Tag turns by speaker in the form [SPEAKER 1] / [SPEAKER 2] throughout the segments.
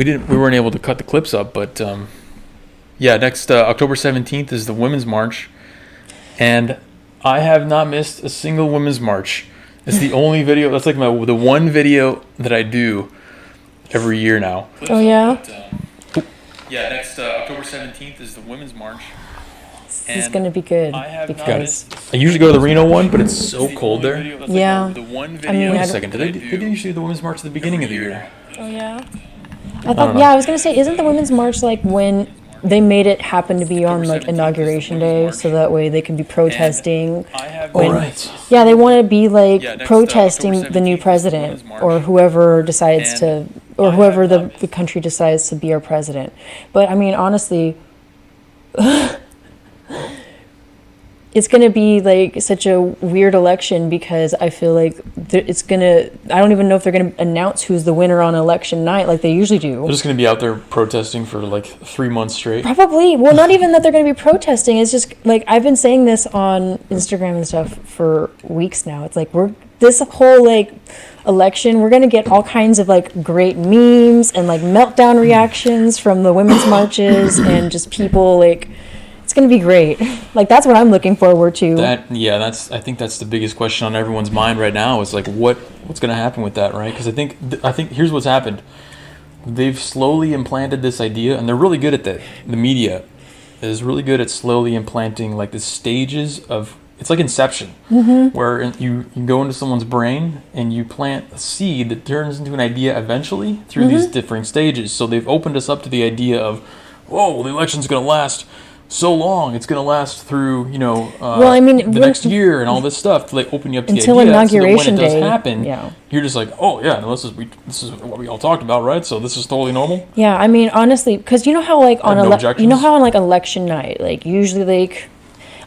[SPEAKER 1] we weren't able to cut the clips up, but yeah, next October 17th is the Women's March, and I have not missed a single Women's March. It's the only video. That's like the one video that I do every year now.
[SPEAKER 2] Oh yeah.
[SPEAKER 1] But, yeah, next October 17th is the Women's March.
[SPEAKER 2] This is gonna be good because
[SPEAKER 1] I usually go to the Reno one, but it's so cold there.
[SPEAKER 2] Yeah.
[SPEAKER 1] The one video.
[SPEAKER 2] I mean,
[SPEAKER 1] Wait a second. They didn't usually do the Women's March at the beginning of the year.
[SPEAKER 2] Oh yeah. I thought. Yeah, I was gonna say, isn't the Women's March like when they made it happen to be on like Inauguration Day, so that way they can be protesting?
[SPEAKER 1] Right.
[SPEAKER 2] Yeah, they want to be like protesting the new president or whoever decides to, or whoever the country decides to be our president. But I mean, honestly. It's going to be like such a weird election because I feel like I don't even know if they're going to announce who's the winner on election night like they usually do.
[SPEAKER 1] They're just going to be out there protesting for like 3 months straight.
[SPEAKER 2] Probably. Well, not even that they're going to be protesting. It's just like I've been saying this on Instagram and stuff for weeks now. It's like this whole like election, we're going to get all kinds of like great memes and like meltdown reactions from the women's marches and just people like... It's going to be great. Like, that's what I'm looking forward to.
[SPEAKER 1] I think that's the biggest question on everyone's mind right now is like, what's going to happen with that, right? Because I think here's what's happened. They've slowly implanted this idea, and they're really good at that. The media is really good at slowly implanting like the stages of, it's like Inception, where you go into someone's brain and you plant a seed that turns into an idea eventually through these different stages. So they've opened us up to the idea of, whoa, the election's going to last so long, it's going to last through, the next year and all this stuff to like open you up to
[SPEAKER 2] until
[SPEAKER 1] the idea.
[SPEAKER 2] Inauguration
[SPEAKER 1] so that when it does
[SPEAKER 2] Day,
[SPEAKER 1] happen, you're just like, oh yeah, no, this is what we all talked about, right? So this is totally normal.
[SPEAKER 2] Yeah, I mean, honestly, because you know how like on election night, like usually like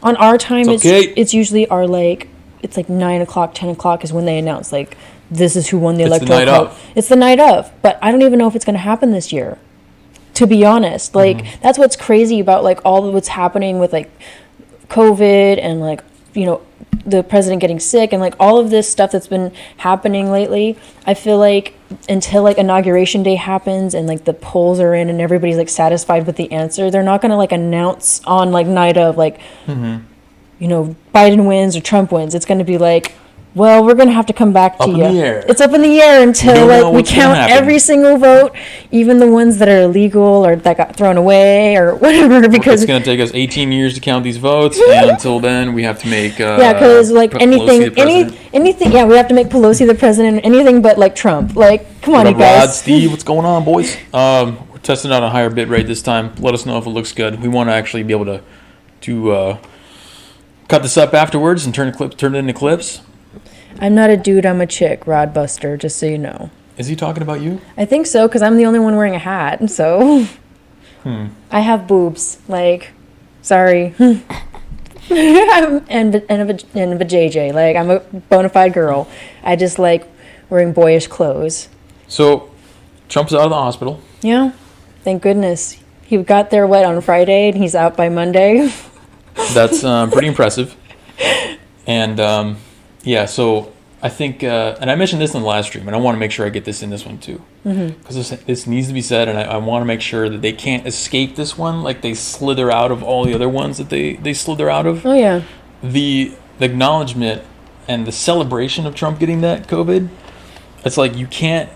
[SPEAKER 2] on our time, it's usually our like it's like 9 o'clock, 10 o'clock is when they announce like this is who won the electoral college. It's the night of, but I don't even know if it's going to happen this year. To be honest, like that's what's crazy about like all of what's happening with like COVID and like, the president getting sick and like all of this stuff that's been happening lately. I feel like until like Inauguration Day happens and like the polls are in and everybody's like satisfied with the answer, they're not going to like announce on like night of like, Biden wins or Trump wins. It's going to be like, well, we're going to have to come back to you. It's up in the air until like we count every single vote, even the ones that are illegal or that got thrown away or whatever. Because
[SPEAKER 1] it's going to take us 18 years to count these votes, and until then, we have to make
[SPEAKER 2] because like anything, yeah, we have to make Pelosi the president. Anything but like Trump. Like, come on, you guys.
[SPEAKER 1] Rod, Steve, what's going on, boys? We're testing out a higher bit rate this time. Let us know if it looks good. We want to actually be able to cut this up afterwards and turn it into clips.
[SPEAKER 2] I'm not a dude, I'm a chick, Rod Buster, just so you know.
[SPEAKER 1] Is he talking about you?
[SPEAKER 2] I think so, because I'm the only one wearing a hat, so... I have boobs, like, sorry. and a JJ, like, I'm a bona fide girl. I just like wearing boyish clothes.
[SPEAKER 1] So, Trump's out of the hospital.
[SPEAKER 2] Yeah, thank goodness. He got there, on Friday, and he's out by Monday.
[SPEAKER 1] That's pretty impressive. And... yeah, so I think, and I mentioned this in the last stream, and I want to make sure I get this in this one too. Because this needs to be said, and I want to make sure that they can't escape this one, like they slither out of all the other ones that they slither out of.
[SPEAKER 2] Oh, yeah.
[SPEAKER 1] The acknowledgement and the celebration of Trump getting that COVID, it's like you can't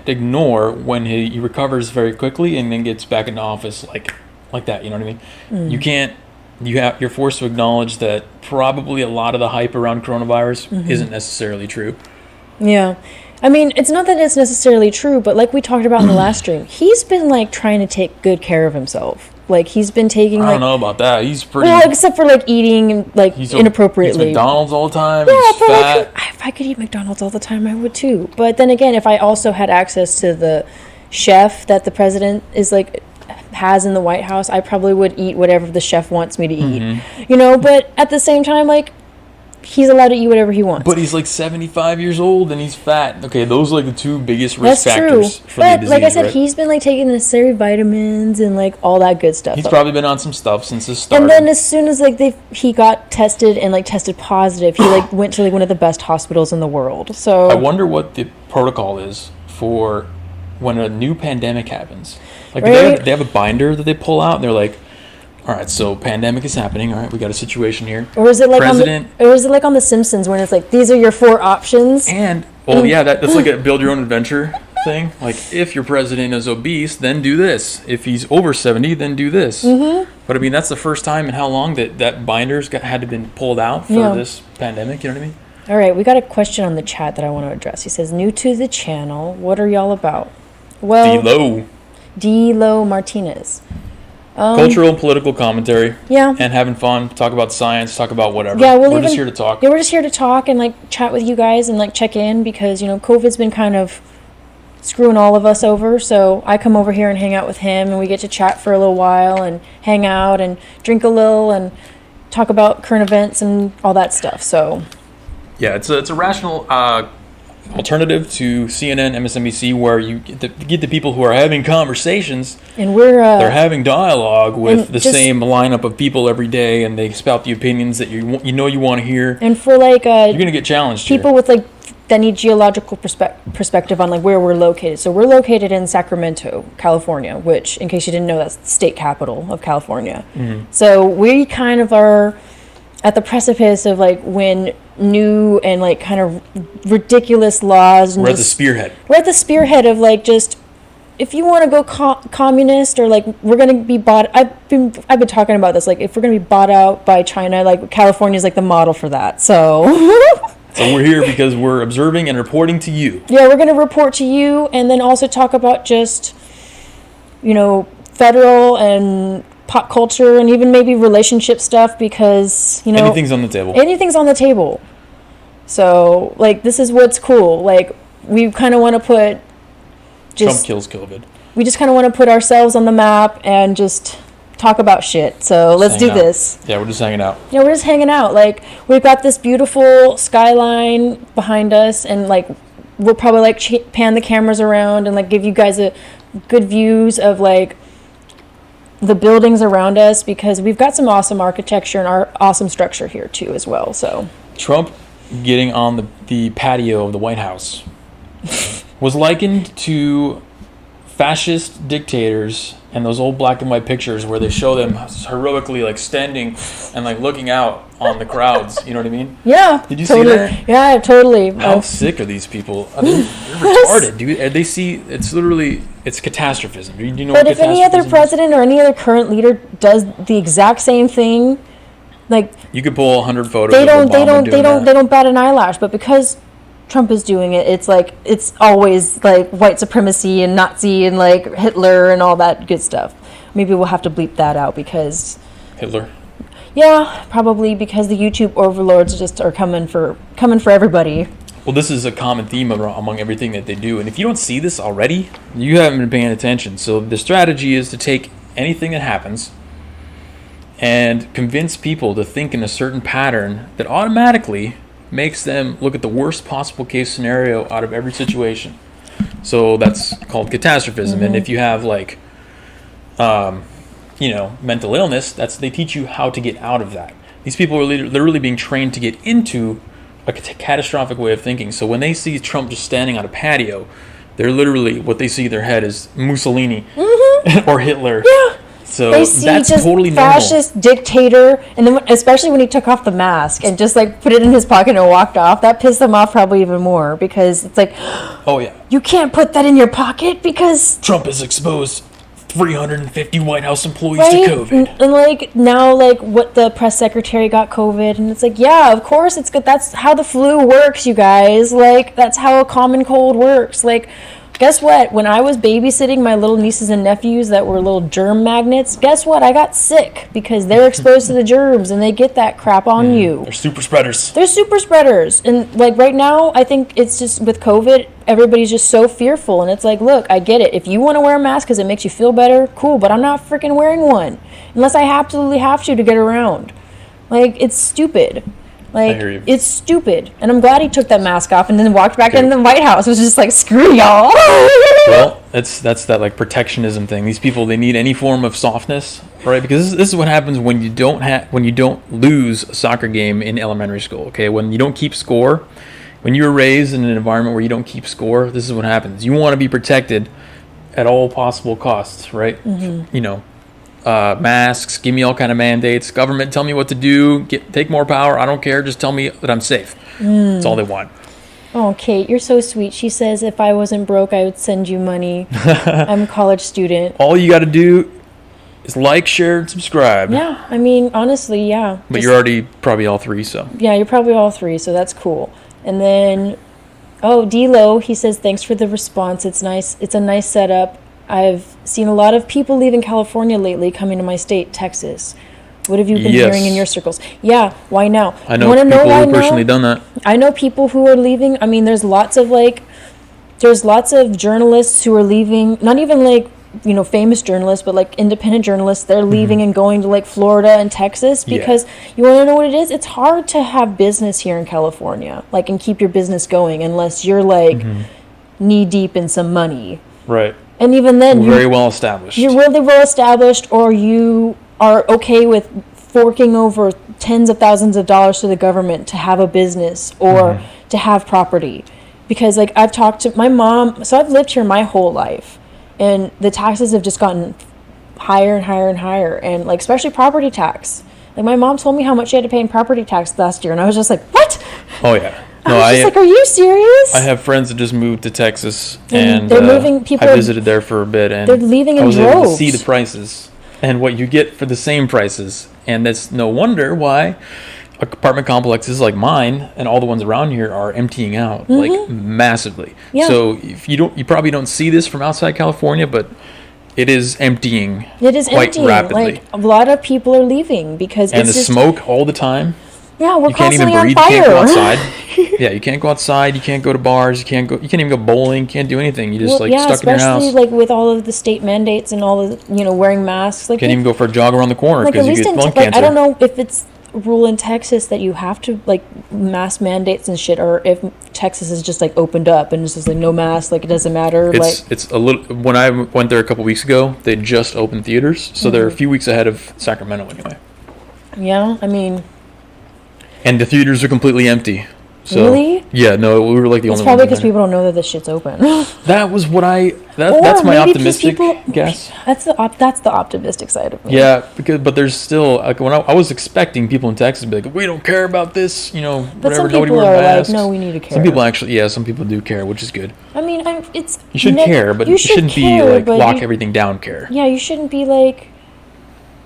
[SPEAKER 1] ignore when he recovers very quickly and then gets back into office like that, you know what I mean? You can't. You're forced to acknowledge that probably a lot of the hype around coronavirus isn't necessarily true.
[SPEAKER 2] Yeah. I mean, it's not that it's necessarily true, but like we talked about in the last stream, he's been like trying to take good care of himself. Like he's been taking
[SPEAKER 1] I don't know about that. He's pretty...
[SPEAKER 2] Well, except for like eating like inappropriately.
[SPEAKER 1] He eats McDonald's all the time.
[SPEAKER 2] Yeah,
[SPEAKER 1] he's fat.
[SPEAKER 2] If I could eat McDonald's all the time, I would too. But then again, if I also had access to the chef that the president is like... has in the White House, I probably would eat whatever the chef wants me to eat. But at the same time, like, he's allowed to eat whatever he wants.
[SPEAKER 1] But he's like 75 years old and he's fat. Okay, those are like the two biggest risk factors for the disease. But like I said,
[SPEAKER 2] he's been like taking the necessary vitamins and like all that good stuff.
[SPEAKER 1] He's probably been on some stuff since his start.
[SPEAKER 2] And then as soon as like he got tested and like tested positive, he like went to like one of the best hospitals in the world. So
[SPEAKER 1] I wonder what the protocol is for when a new pandemic happens. Like,
[SPEAKER 2] right?
[SPEAKER 1] they have a binder that they pull out, and they're like, all right, so pandemic is happening. All right, we got a situation here.
[SPEAKER 2] Or is it like on The Simpsons when it's like, these are your 4 options?
[SPEAKER 1] And, that's like a build your own adventure thing. Like, if your president is obese, then do this. If he's over 70, then do this. Mm-hmm. But I mean, that's the first time in how long that binders had to been pulled out for this pandemic. You know what I mean?
[SPEAKER 2] All right, we got a question on the chat that I want to address. He says, new to the channel, what are y'all about? Well, D-Lo Martinez.
[SPEAKER 1] Cultural and political commentary.
[SPEAKER 2] Yeah.
[SPEAKER 1] And having fun, talk about science, talk about whatever.
[SPEAKER 2] Yeah,
[SPEAKER 1] we're just here to talk.
[SPEAKER 2] Yeah, we're just here to talk and like chat with you guys and like check in because, you know, COVID's been kind of screwing all of us over. So I come over here and hang out with him and we get to chat for a little while and hang out and drink a little and talk about current events and all that stuff. So
[SPEAKER 1] yeah, it's a rational alternative to CNN, MSNBC, where you get the people who are having conversations,
[SPEAKER 2] and
[SPEAKER 1] they're having dialogue with the same lineup of people every day, and they spout the opinions that you want to hear.
[SPEAKER 2] And for like
[SPEAKER 1] you're gonna get challenged.
[SPEAKER 2] People
[SPEAKER 1] here.
[SPEAKER 2] With like that need geological perspective on like where we're located. So we're located in Sacramento, California, which, in case you didn't know, that's the state capital of California. Mm-hmm. So we kind of are at the precipice of like when new and like kind of ridiculous laws. And
[SPEAKER 1] we're at the spearhead.
[SPEAKER 2] We're at the spearhead of like just, if you want to go communist or like we're gonna be bought. I've been talking about this. Like if we're gonna be bought out by China, like California is like the model for that. So.
[SPEAKER 1] So we're here because we're observing and reporting to you.
[SPEAKER 2] Yeah, we're gonna report to you, and then also talk about just, you know, federal and pop culture and even maybe relationship stuff because, you know,
[SPEAKER 1] anything's on the table.
[SPEAKER 2] Anything's on the table. So, like, this is what's cool. Like, we kind of want to put
[SPEAKER 1] Trump kills COVID.
[SPEAKER 2] We just kind of want to put ourselves on the map and just talk about shit. So let's do this.
[SPEAKER 1] Yeah, we're just hanging out.
[SPEAKER 2] Yeah, we're just hanging out. Like, we've got this beautiful skyline behind us, and like we'll probably like pan the cameras around and like give you guys a good views of like the buildings around us because we've got some awesome architecture and our awesome structure here too as well. So
[SPEAKER 1] Trump getting on the patio of the White House was likened to fascist dictators and those old black and white pictures where they show them heroically like standing and like looking out on the crowds. You know what I mean?
[SPEAKER 2] Yeah.
[SPEAKER 1] Did you
[SPEAKER 2] totally
[SPEAKER 1] see that?
[SPEAKER 2] Yeah, totally.
[SPEAKER 1] How sick are these people? They're retarded, dude. They see it's literally catastrophism. Do you know?
[SPEAKER 2] But if any other president or any other current leader does the exact same thing, like
[SPEAKER 1] you could pull 100 photos.
[SPEAKER 2] They don't bat an eyelash. But because Trump is doing it, it's like it's always like white supremacy and Nazi and like Hitler and all that good stuff. Maybe we'll have to bleep that out because
[SPEAKER 1] Hitler.
[SPEAKER 2] Yeah, probably because the YouTube overlords just are coming for everybody.
[SPEAKER 1] Well, this is a common theme among everything that they do, and if you don't see this already, you haven't been paying attention. So the strategy is to take anything that happens and convince people to think in a certain pattern that automatically makes them look at the worst possible case scenario out of every situation. So that's called catastrophism. Mm-hmm. And if you have like, mental illness, they teach you how to get out of that. These people are literally being trained to get into a catastrophic way of thinking. So when they see Trump just standing on a patio, they're literally, what they see in their head is Mussolini or Hitler.
[SPEAKER 2] Yeah.
[SPEAKER 1] So
[SPEAKER 2] they see
[SPEAKER 1] that's
[SPEAKER 2] just
[SPEAKER 1] totally normal.
[SPEAKER 2] Fascist dictator, and then especially when he took off the mask and just like put it in his pocket and walked off, that pissed them off probably even more because it's like,
[SPEAKER 1] oh yeah,
[SPEAKER 2] you can't put that in your pocket because
[SPEAKER 1] Trump has exposed 350 White House employees to COVID.
[SPEAKER 2] And like now, like what the press secretary got COVID, and it's like, yeah, of course it's good. That's how the flu works, you guys. Like that's how a common cold works. Like. Guess what? When I was babysitting my little nieces and nephews that were little germ magnets, guess what? I got sick because they're exposed to the germs and they get that crap on you.
[SPEAKER 1] They're super spreaders.
[SPEAKER 2] They're super spreaders. And like right now, I think it's just with COVID, everybody's just so fearful. And it's like, look, I get it. If you want to wear a mask because it makes you feel better, cool. But I'm not freaking wearing one unless I absolutely have to get around. Like, it's stupid. Like, it's stupid. And I'm glad he took that mask off and then walked back in the White House. It was just like, screw y'all.
[SPEAKER 1] Well, that's that, like, protectionism thing. These people, they need any form of softness, right? Because this is what happens when you don't lose a soccer game in elementary school, okay? When you don't keep score, when you're raised in an environment where you don't keep score, this is what happens. You want to be protected at all possible costs, right? You know, masks, give me all kind of mandates. Government, tell me what to do. Take more power. I don't care. Just tell me that I'm safe. That's all they want.
[SPEAKER 2] Oh, Kate, you're so sweet. She says, if I wasn't broke, I would send you money. I'm a college student.
[SPEAKER 1] All you got to do is like, share, and subscribe.
[SPEAKER 2] Yeah, I mean, honestly, yeah.
[SPEAKER 1] But you're already probably all three, so.
[SPEAKER 2] Yeah, you're probably all three, so that's cool. And then, D-Lo, he says, thanks for the response. It's nice. It's a nice setup. I've seen a lot of people leaving California lately coming to my state, Texas. What have you been hearing in your circles? Yeah, why now?
[SPEAKER 1] I know people who personally done that.
[SPEAKER 2] I know people who are leaving. I mean, there's lots of journalists who are leaving, not even like, you know, famous journalists, but like independent journalists. They're leaving and going to like Florida and Texas because you want to know what it is? It's hard to have business here in California, like, and keep your business going unless you're like knee deep in some money.
[SPEAKER 1] Right.
[SPEAKER 2] And even then,
[SPEAKER 1] very well established.
[SPEAKER 2] You're really well established, or you are okay with forking over tens of thousands of dollars to the government to have a business or to have property. Because like I've talked to my mom, so I've lived here my whole life, and the taxes have just gotten higher and higher and higher, and like especially property tax. Like my mom told me how much she had to pay in property tax last year, and I was just like, what?
[SPEAKER 1] Oh yeah.
[SPEAKER 2] No, I was just like, are you serious?
[SPEAKER 1] I have friends that just moved to Texas, and
[SPEAKER 2] they're moving. People
[SPEAKER 1] I visited there for a bit, and
[SPEAKER 2] they're leaving in droves.
[SPEAKER 1] I was able to see the prices and what you get for the same prices, and that's no wonder why apartment complexes like mine and all the ones around here are emptying out like massively. Yeah. So if you probably don't see this from outside California, but it is emptying.
[SPEAKER 2] It is
[SPEAKER 1] quite
[SPEAKER 2] emptying.
[SPEAKER 1] Rapidly.
[SPEAKER 2] Like a lot of people are leaving because
[SPEAKER 1] it's just smoke all the time.
[SPEAKER 2] Yeah, we're
[SPEAKER 1] you can't even breathe. You can't go outside. Yeah, you can't go outside. You can't go to bars. You can't even go bowling. You can't do anything. You just stuck in your house.
[SPEAKER 2] Especially like with all of the state mandates and all of wearing masks. Like
[SPEAKER 1] can't even go for a jog around the corner because you get lung cancer.
[SPEAKER 2] I don't know if it's a rule in Texas that you have to like mask mandates and shit, or if Texas is just like opened up and it's just like no mask, like it doesn't matter.
[SPEAKER 1] It's a little. When I went there a couple weeks ago, they just opened theaters, so they're a few weeks ahead of Sacramento anyway.
[SPEAKER 2] Yeah, I mean.
[SPEAKER 1] And the theaters are completely empty. So,
[SPEAKER 2] really?
[SPEAKER 1] Yeah, no, we were like the only ones.
[SPEAKER 2] It's probably because people don't know that this shit's open.
[SPEAKER 1] That was what that's my optimistic guess.
[SPEAKER 2] That's the optimistic side of me.
[SPEAKER 1] Yeah, but there's still, like, when I was expecting people in Texas to be like, we don't care about this,
[SPEAKER 2] but
[SPEAKER 1] whatever,
[SPEAKER 2] some people are like, no, we need to care.
[SPEAKER 1] Some people actually, some people do care, which is good.
[SPEAKER 2] I mean,
[SPEAKER 1] you should care, but you shouldn't be like lock everything down care.
[SPEAKER 2] Yeah, you shouldn't be like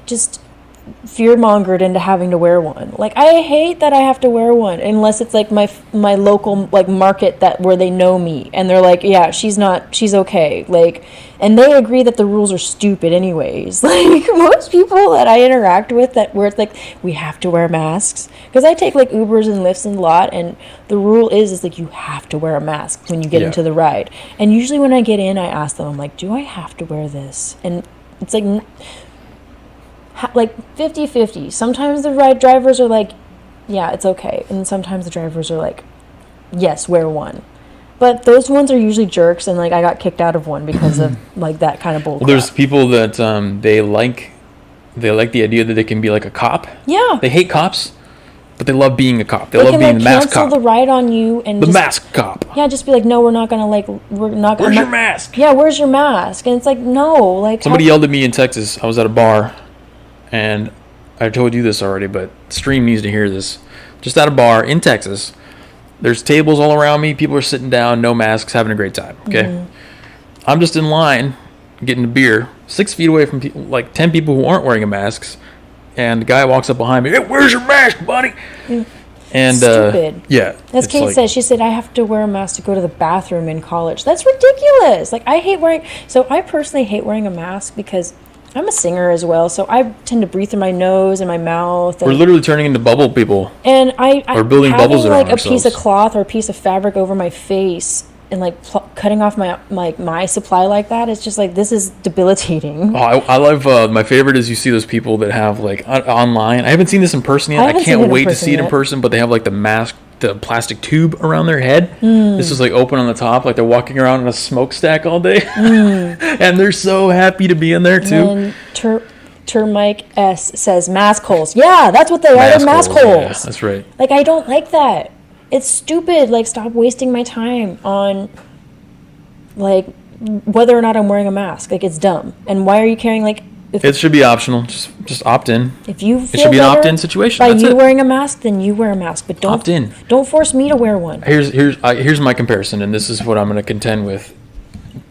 [SPEAKER 2] just fear-mongered into having to wear one. Like, I hate that I have to wear one unless it's like my local like market where they know me and they're like, yeah, she's okay, like, and they agree that the rules are stupid anyways. Like most people that I interact with where it's like we have to wear masks, because I take like Ubers and Lyfts a lot, and the rule is like you have to wear a mask when you get into the ride. And usually when I get in, I ask them, I'm like, do I have to wear this? And it's like 50-50. Sometimes the ride drivers are like, yeah, it's okay. And sometimes the drivers are like, yes, wear one. But those ones are usually jerks, and like I got kicked out of one because of like that kind of bull crap.
[SPEAKER 1] There's people that they like the idea that they can be like a cop.
[SPEAKER 2] Yeah.
[SPEAKER 1] They hate cops, but they love being a cop. They love being the mask cop.
[SPEAKER 2] Cancel the ride on you and
[SPEAKER 1] the mask cop.
[SPEAKER 2] Yeah, just be like, no, we're not gonna
[SPEAKER 1] Where's your mask?
[SPEAKER 2] Yeah, where's your mask? And it's like, no, like
[SPEAKER 1] somebody yelled at me in Texas. I was at a bar. And I told you this already, but Stream needs to hear this. Just at a bar in Texas, there's tables all around me. People are sitting down, no masks, having a great time. Okay, I'm just in line getting a beer, 6 feet away from like 10 people who aren't wearing masks, and the guy walks up behind me. Hey, where's your mask, buddy? And
[SPEAKER 2] stupid.
[SPEAKER 1] Yeah,
[SPEAKER 2] as Kate said, she said I have to wear a mask to go to the bathroom in college. That's ridiculous. Like I hate wearing. So I personally hate wearing a mask because I'm a singer as well, so I tend to breathe through my nose and my mouth.
[SPEAKER 1] We're literally turning into bubble people.
[SPEAKER 2] And we're
[SPEAKER 1] building bubbles around
[SPEAKER 2] like ourselves. A piece of cloth or a piece of fabric over my face and like cutting off my supply like that. It's just like, this is debilitating.
[SPEAKER 1] Oh, I love my favorite is you see those people that have like online. I haven't seen this in person yet. I can't wait to see it in person. But they have like the plastic tube around their head. This is like open on the top, like they're walking around in a smokestack all day. And they're so happy to be in there too.
[SPEAKER 2] And Termike S says mask holes. Yeah, that's what they are. They're mask holes.
[SPEAKER 1] Yeah, that's right.
[SPEAKER 2] Like, I don't like that. It's stupid. Like, stop wasting my time on like whether or not I'm wearing a mask. Like, it's dumb. And why are you carrying, like...
[SPEAKER 1] It should be optional. Just opt in.
[SPEAKER 2] If you feel
[SPEAKER 1] it should be an opt-in situation.
[SPEAKER 2] By you wearing a mask, then you wear a mask. But don't
[SPEAKER 1] opt in.
[SPEAKER 2] Don't force me to wear one.
[SPEAKER 1] Here's my comparison, and this is what I'm going to contend with.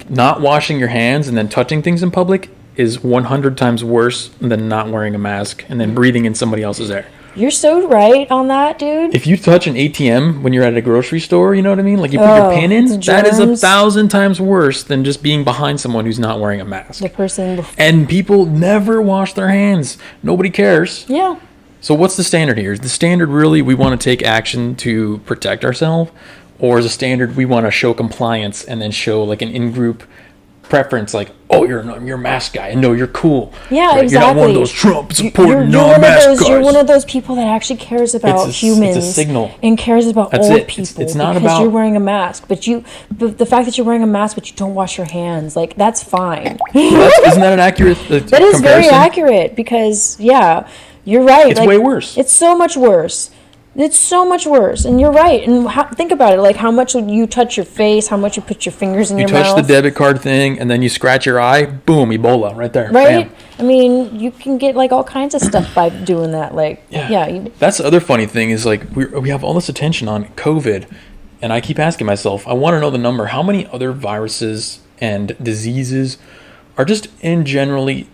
[SPEAKER 1] Not washing your hands and then touching things in public is 100 times worse than not wearing a mask and then breathing in somebody else's air.
[SPEAKER 2] You're so right on that, dude.
[SPEAKER 1] If you touch an ATM when you're at a grocery store, you know what I mean? Like, you put your pin in, that is 1,000 times worse than just being behind someone who's not wearing a mask.
[SPEAKER 2] The person...
[SPEAKER 1] And people never wash their hands. Nobody cares.
[SPEAKER 2] Yeah.
[SPEAKER 1] So what's the standard here? Is the standard really we want to take action to protect ourselves? Or is the standard we want to show compliance and then show like an in-group preference, like, oh, you're a mask guy, and no, you're cool.
[SPEAKER 2] Yeah, right? Exactly.
[SPEAKER 1] You're not one of those Trump supporting non-mask guys.
[SPEAKER 2] You're one of those people that actually cares about humans.
[SPEAKER 1] It's a signal.
[SPEAKER 2] And cares about old people.
[SPEAKER 1] It's not
[SPEAKER 2] because you're wearing a mask, but the fact that you're wearing a mask, but you don't wash your hands, like, that's fine.
[SPEAKER 1] Isn't that an accurate comparison?
[SPEAKER 2] That is very accurate because, yeah, you're right.
[SPEAKER 1] It's way worse.
[SPEAKER 2] It's so much worse. It's so much worse, and you're right. And think about it, like how much you touch your face, how much you put your fingers in your mouth.
[SPEAKER 1] You touch the debit card thing, and then you scratch your eye, boom, Ebola, right there.
[SPEAKER 2] Right?
[SPEAKER 1] Bam.
[SPEAKER 2] I mean, you can get like all kinds of stuff by doing that. Like,
[SPEAKER 1] That's the other funny thing is like we have all this attention on COVID, and I keep asking myself, I want to know the number. How many other viruses and diseases are just generally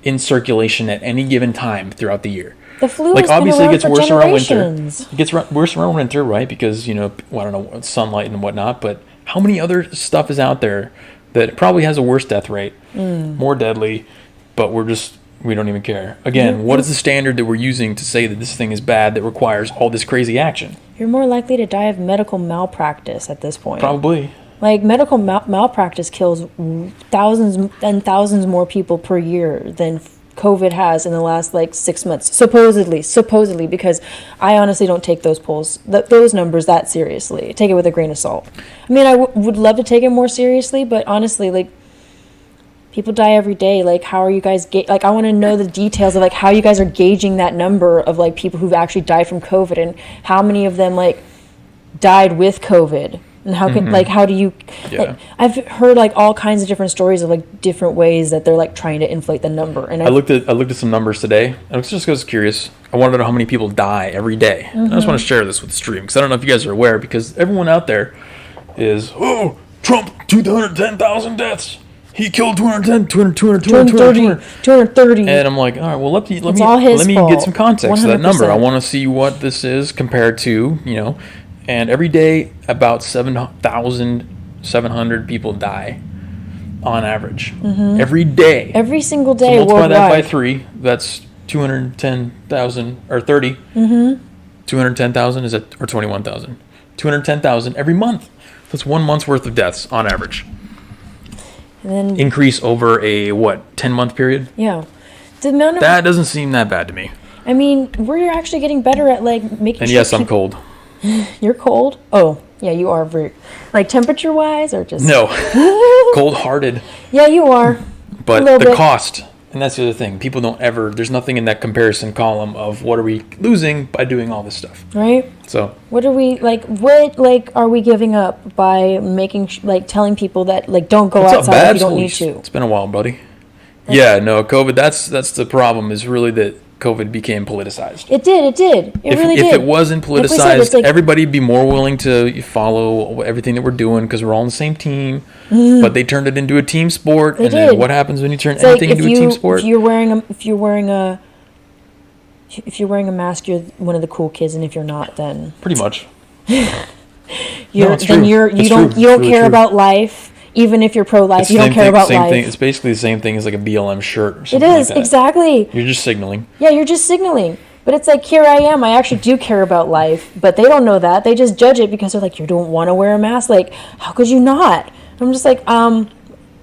[SPEAKER 1] in circulation at any given time throughout the year?
[SPEAKER 2] The flu
[SPEAKER 1] like obviously it gets worse around winter.
[SPEAKER 2] It
[SPEAKER 1] gets worse around winter, right? Because I don't know, sunlight and whatnot. But how many other stuff is out there that probably has a worse death rate, more deadly, but we don't even care. Again, what is the standard that we're using to say that this thing is bad that requires all this crazy action?
[SPEAKER 2] You're more likely to die of medical malpractice at this point.
[SPEAKER 1] Probably.
[SPEAKER 2] Like, medical malpractice kills thousands and thousands more people per year than COVID has in the last 6 months, supposedly, because I honestly don't take those those numbers that seriously. Take it with a grain of salt. I mean, I would love to take it more seriously, but honestly, people die every day. Like, how are you guys I want to know the details of how you guys are gauging that number of people who've actually died from COVID, and how many of them died with COVID. And how can how do you? I've heard all kinds of different stories of different ways that they're trying to inflate the number. And I looked
[SPEAKER 1] at some numbers today. I was just curious. I wanted to know how many people die every day. I just want to share this with the stream because I don't know if you guys are aware, because everyone out there is Trump 210,000 deaths. He killed 230. And I'm like, all right, well let me get some context to that number. I want to see what this is compared to And every day, about 7,700 people die on average. Every day.
[SPEAKER 2] Every single day,
[SPEAKER 1] so multiply that by 3. That's 210,000 or 30. 210,000 is or 21,000. 210,000 every month. That's 1 month's worth of deaths on average.
[SPEAKER 2] And then
[SPEAKER 1] increase over a 10-month period?
[SPEAKER 2] Yeah.
[SPEAKER 1] That doesn't seem that bad to me.
[SPEAKER 2] I mean, we're actually getting better at making.
[SPEAKER 1] And yes, I'm cold.
[SPEAKER 2] You're cold? Oh, yeah, you are very... temperature-wise, or just...
[SPEAKER 1] No. Cold-hearted.
[SPEAKER 2] Yeah, you are.
[SPEAKER 1] But the cost, and that's the other thing. People don't ever... There's nothing in that comparison column of what are we losing by doing all this stuff.
[SPEAKER 2] Right?
[SPEAKER 1] So...
[SPEAKER 2] What are we... what are we giving up by making... telling people that, don't go outside if you don't need to?
[SPEAKER 1] It's been a while, buddy. Yeah, no, COVID, that's the problem, is really that COVID became politicized.
[SPEAKER 2] It did. It really did.
[SPEAKER 1] If it wasn't politicized, everybody'd be more willing to follow everything that we're doing because we're all on the same team. But they turned it into a team sport. Then what happens when you turn anything into a team sport?
[SPEAKER 2] If you're wearing a mask, you're one of the cool kids, and if you're not, then
[SPEAKER 1] pretty much.
[SPEAKER 2] You don't care about life. Even if you're pro-life, you don't care about life.
[SPEAKER 1] It's basically the same thing as a BLM shirt or something.
[SPEAKER 2] It is, exactly.
[SPEAKER 1] You're just signaling.
[SPEAKER 2] Yeah, you're just signaling. But it's here I am. I actually do care about life. But they don't know that. They just judge it because they're you don't want to wear a mask. How could you not? I'm just I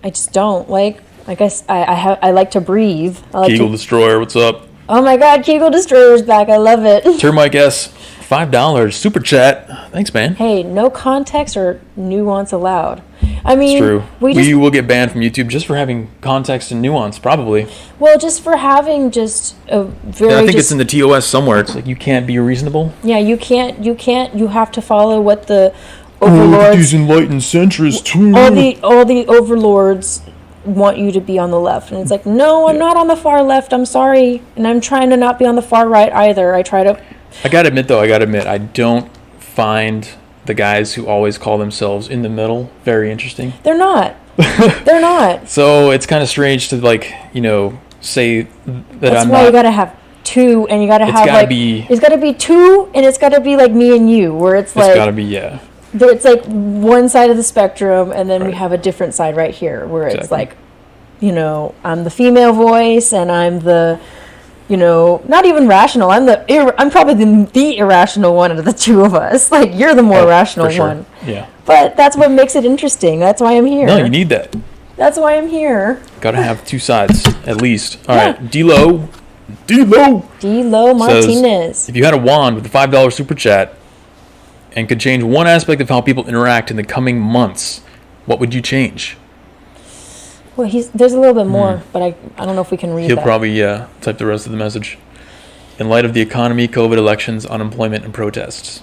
[SPEAKER 2] just don't. I guess I like to breathe.
[SPEAKER 1] Kegel Destroyer, what's up?
[SPEAKER 2] Oh my God, Kegel Destroyer's back. I love it.
[SPEAKER 1] Termite S, $5 super chat. Thanks, man.
[SPEAKER 2] Hey, no context or nuance allowed. I mean,
[SPEAKER 1] it's true. We will get banned from YouTube just for having context and nuance, probably.
[SPEAKER 2] Well, just for having just a very.
[SPEAKER 1] I think it's in the TOS somewhere. It's you can't be reasonable.
[SPEAKER 2] Yeah, you can't. You have to follow what the overlords.
[SPEAKER 1] These enlightened centrists too.
[SPEAKER 2] All the overlords want you to be on the left, and it's like, no, I'm not on the far left. I'm sorry, and I'm trying to not be on the far right either. I gotta admit,
[SPEAKER 1] I don't find the guys who always call themselves in the middle very interesting.
[SPEAKER 2] They're not. They're not.
[SPEAKER 1] So it's kind of strange to say that
[SPEAKER 2] That's why you gotta have two, and you gotta have it's gotta be two, and it's gotta be like me and you, where it's
[SPEAKER 1] gotta be
[SPEAKER 2] It's like one side of the spectrum, and then we have a different side right here, where it's like, I'm the female voice, and I'm the, not even rational. I'm probably the irrational one of the two of us. Like, you're the more rational one.
[SPEAKER 1] Yeah.
[SPEAKER 2] But that's what makes it interesting. That's why I'm here.
[SPEAKER 1] No, you need that.
[SPEAKER 2] That's why I'm here.
[SPEAKER 1] Gotta have two sides, at least. All right,
[SPEAKER 2] D-Lo Martinez
[SPEAKER 1] says, if you had a wand with the $5 super chat and could change one aspect of how people interact in the coming months, what would you change?
[SPEAKER 2] Well, there's a little bit more, but I don't know if we can read that.
[SPEAKER 1] He'll probably type the rest of the message. In light of the economy, COVID, elections, unemployment, and protests.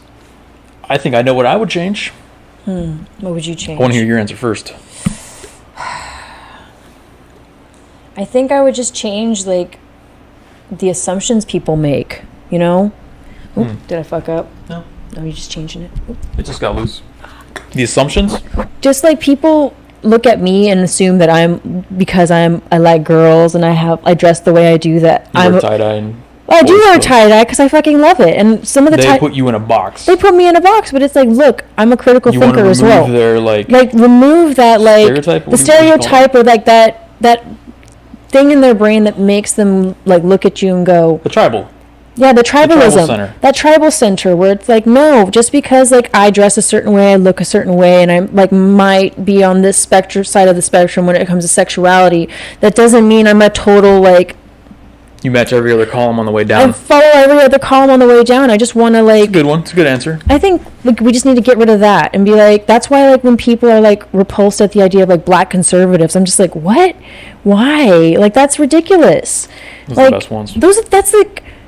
[SPEAKER 1] I think I know what I would change.
[SPEAKER 2] What would you change?
[SPEAKER 1] I want to hear your answer first.
[SPEAKER 2] I think I would just change, the assumptions people make, Did I fuck up?
[SPEAKER 1] No,
[SPEAKER 2] you're just changing it.
[SPEAKER 1] It just got loose. The assumptions?
[SPEAKER 2] Just people look at me and assume that I like girls and I dress the way I do, that
[SPEAKER 1] you wear tie-dye.
[SPEAKER 2] I do wear tie-dye because I fucking love it. And some of the
[SPEAKER 1] they put you in a box.
[SPEAKER 2] They put me in a box, but it's like, look, I'm a critical thinker as well.
[SPEAKER 1] Their,
[SPEAKER 2] remove that,
[SPEAKER 1] stereotype?
[SPEAKER 2] The stereotype, or that thing in their brain that makes them look at you and go,
[SPEAKER 1] the tribal.
[SPEAKER 2] Yeah, the tribalism.
[SPEAKER 1] Center.
[SPEAKER 2] That tribal center where it's like, no, just because I dress a certain way, I look a certain way, and I might be on this side of the spectrum when it comes to sexuality, that doesn't mean I'm a total
[SPEAKER 1] You match every other column on the way down.
[SPEAKER 2] I follow every other column on the way down. I just want to
[SPEAKER 1] It's a good one. It's a good answer.
[SPEAKER 2] I think we just need to get rid of that and be that's why when people are repulsed at the idea of black conservatives, I'm just like, what? Why? That's ridiculous.
[SPEAKER 1] Those are the best ones.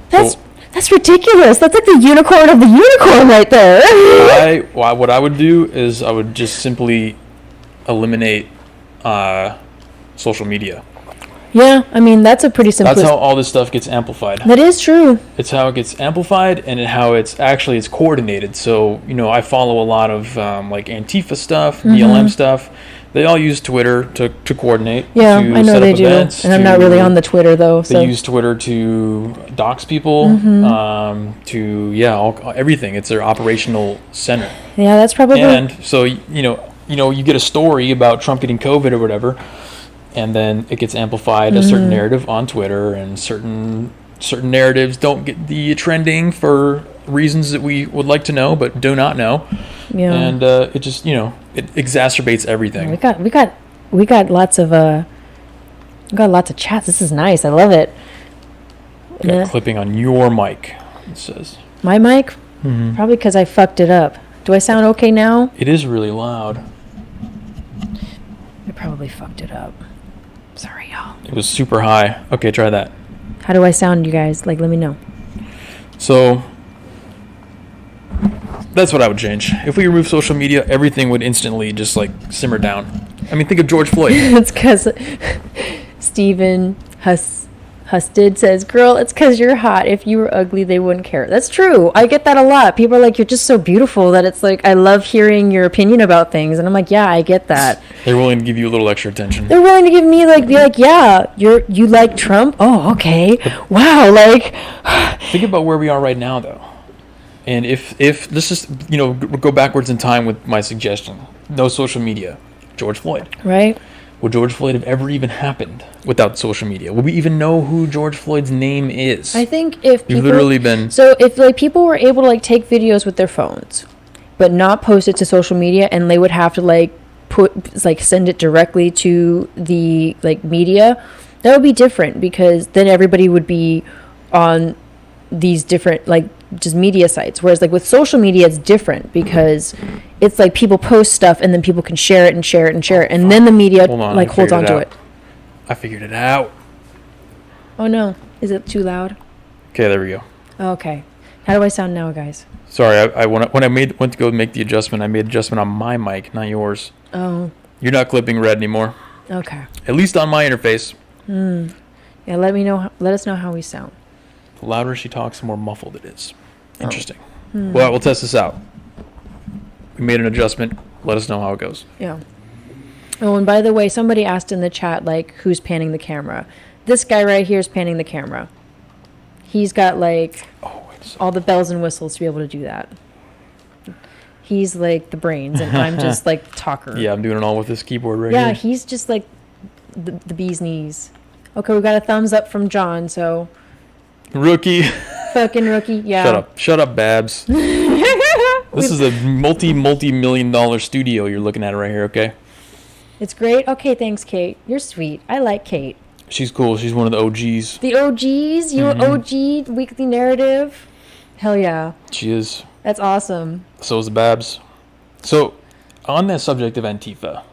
[SPEAKER 2] That's ridiculous. That's the unicorn of the unicorn right there.
[SPEAKER 1] What I would do is I would just simply eliminate social media.
[SPEAKER 2] Yeah, that's a pretty simple.
[SPEAKER 1] That's how all this stuff gets amplified.
[SPEAKER 2] That is true.
[SPEAKER 1] It's how it gets amplified, and how it's coordinated. So I follow a lot of Antifa stuff, BLM stuff. They all use Twitter to coordinate.
[SPEAKER 2] Yeah, I know they do. And I'm not really on the Twitter though.
[SPEAKER 1] They use Twitter to dox people. Everything. It's their operational center.
[SPEAKER 2] Yeah, that's probably.
[SPEAKER 1] And so you get a story about Trump getting COVID or whatever. And then it gets amplified, a certain narrative on Twitter, and certain narratives don't get the trending for reasons that we would like to know but do not know. Yeah. And it just it exacerbates everything.
[SPEAKER 2] We got lots of chats. This is nice. I love it.
[SPEAKER 1] Got clipping on your mic. It says
[SPEAKER 2] my mic. Probably because I fucked it up. Do I sound okay now?
[SPEAKER 1] It is really loud.
[SPEAKER 2] I probably fucked it up. Sorry, y'all.
[SPEAKER 1] It was super high. Okay, try that.
[SPEAKER 2] How do I sound, you guys? Let me know.
[SPEAKER 1] So, that's what I would change. If we remove social media, everything would instantly just simmer down. Think of George Floyd.
[SPEAKER 2] It's because Stephen Husted says, girl, it's because you're hot. If you were ugly, they wouldn't care. That's true. I get that a lot. People are you're just so beautiful that it's I love hearing your opinion about things. And I'm yeah, I get that.
[SPEAKER 1] They're willing to give you a little extra attention.
[SPEAKER 2] They're willing to give me yeah, you like Trump? Oh, okay. Wow.
[SPEAKER 1] Think about where we are right now, though. And if let's just, go backwards in time with my suggestion. No social media. George Floyd.
[SPEAKER 2] Right.
[SPEAKER 1] Would George Floyd have ever even happened without social media? Would we even know who George Floyd's name is?
[SPEAKER 2] I think if
[SPEAKER 1] people... You've literally been...
[SPEAKER 2] So if people were able to take videos with their phones, but not post it to social media, and they would have to send it directly to the media, that would be different, because then everybody would be on these different just media sites, whereas with social media it's different, because it's people post stuff and then people can share it and share it and share it, and then the media holds on to it.
[SPEAKER 1] I figured it out.
[SPEAKER 2] Oh no, is it too loud?
[SPEAKER 1] Okay, there we go.
[SPEAKER 2] Okay, How do I sound now, guys?
[SPEAKER 1] Sorry, I went to go make the adjustment. I made adjustment on my mic, not yours.
[SPEAKER 2] Oh.
[SPEAKER 1] You're not clipping red anymore.
[SPEAKER 2] Okay.
[SPEAKER 1] At least on my interface.
[SPEAKER 2] Yeah, let us know how we sound.
[SPEAKER 1] The louder she talks, the more muffled it is. Interesting. Well, we'll test this out. We made an adjustment. Let us know how it goes.
[SPEAKER 2] Yeah. Oh, and by the way, somebody asked in the chat, like, who's panning the camera? This guy right here is panning the camera. He's got, like, all the bells and whistles to be able to do that. He's, like, the brains, and I'm just, like, the talker.
[SPEAKER 1] Yeah, I'm doing it all with this keyboard right here.
[SPEAKER 2] Yeah, he's just, like, the bee's knees. Okay, we got a thumbs up from John, so...
[SPEAKER 1] Rookie.
[SPEAKER 2] Fucking rookie, yeah.
[SPEAKER 1] Shut up, Babs. This is a multi-million-dollar studio you're looking at right here, okay?
[SPEAKER 2] It's great. Okay, thanks, Kate. You're sweet. I like Kate.
[SPEAKER 1] She's cool. She's one of the OGs.
[SPEAKER 2] The OGs? You OG Weekly Narrative? Hell yeah.
[SPEAKER 1] She is.
[SPEAKER 2] That's awesome.
[SPEAKER 1] So is the Babs. So, on that subject of Antifa,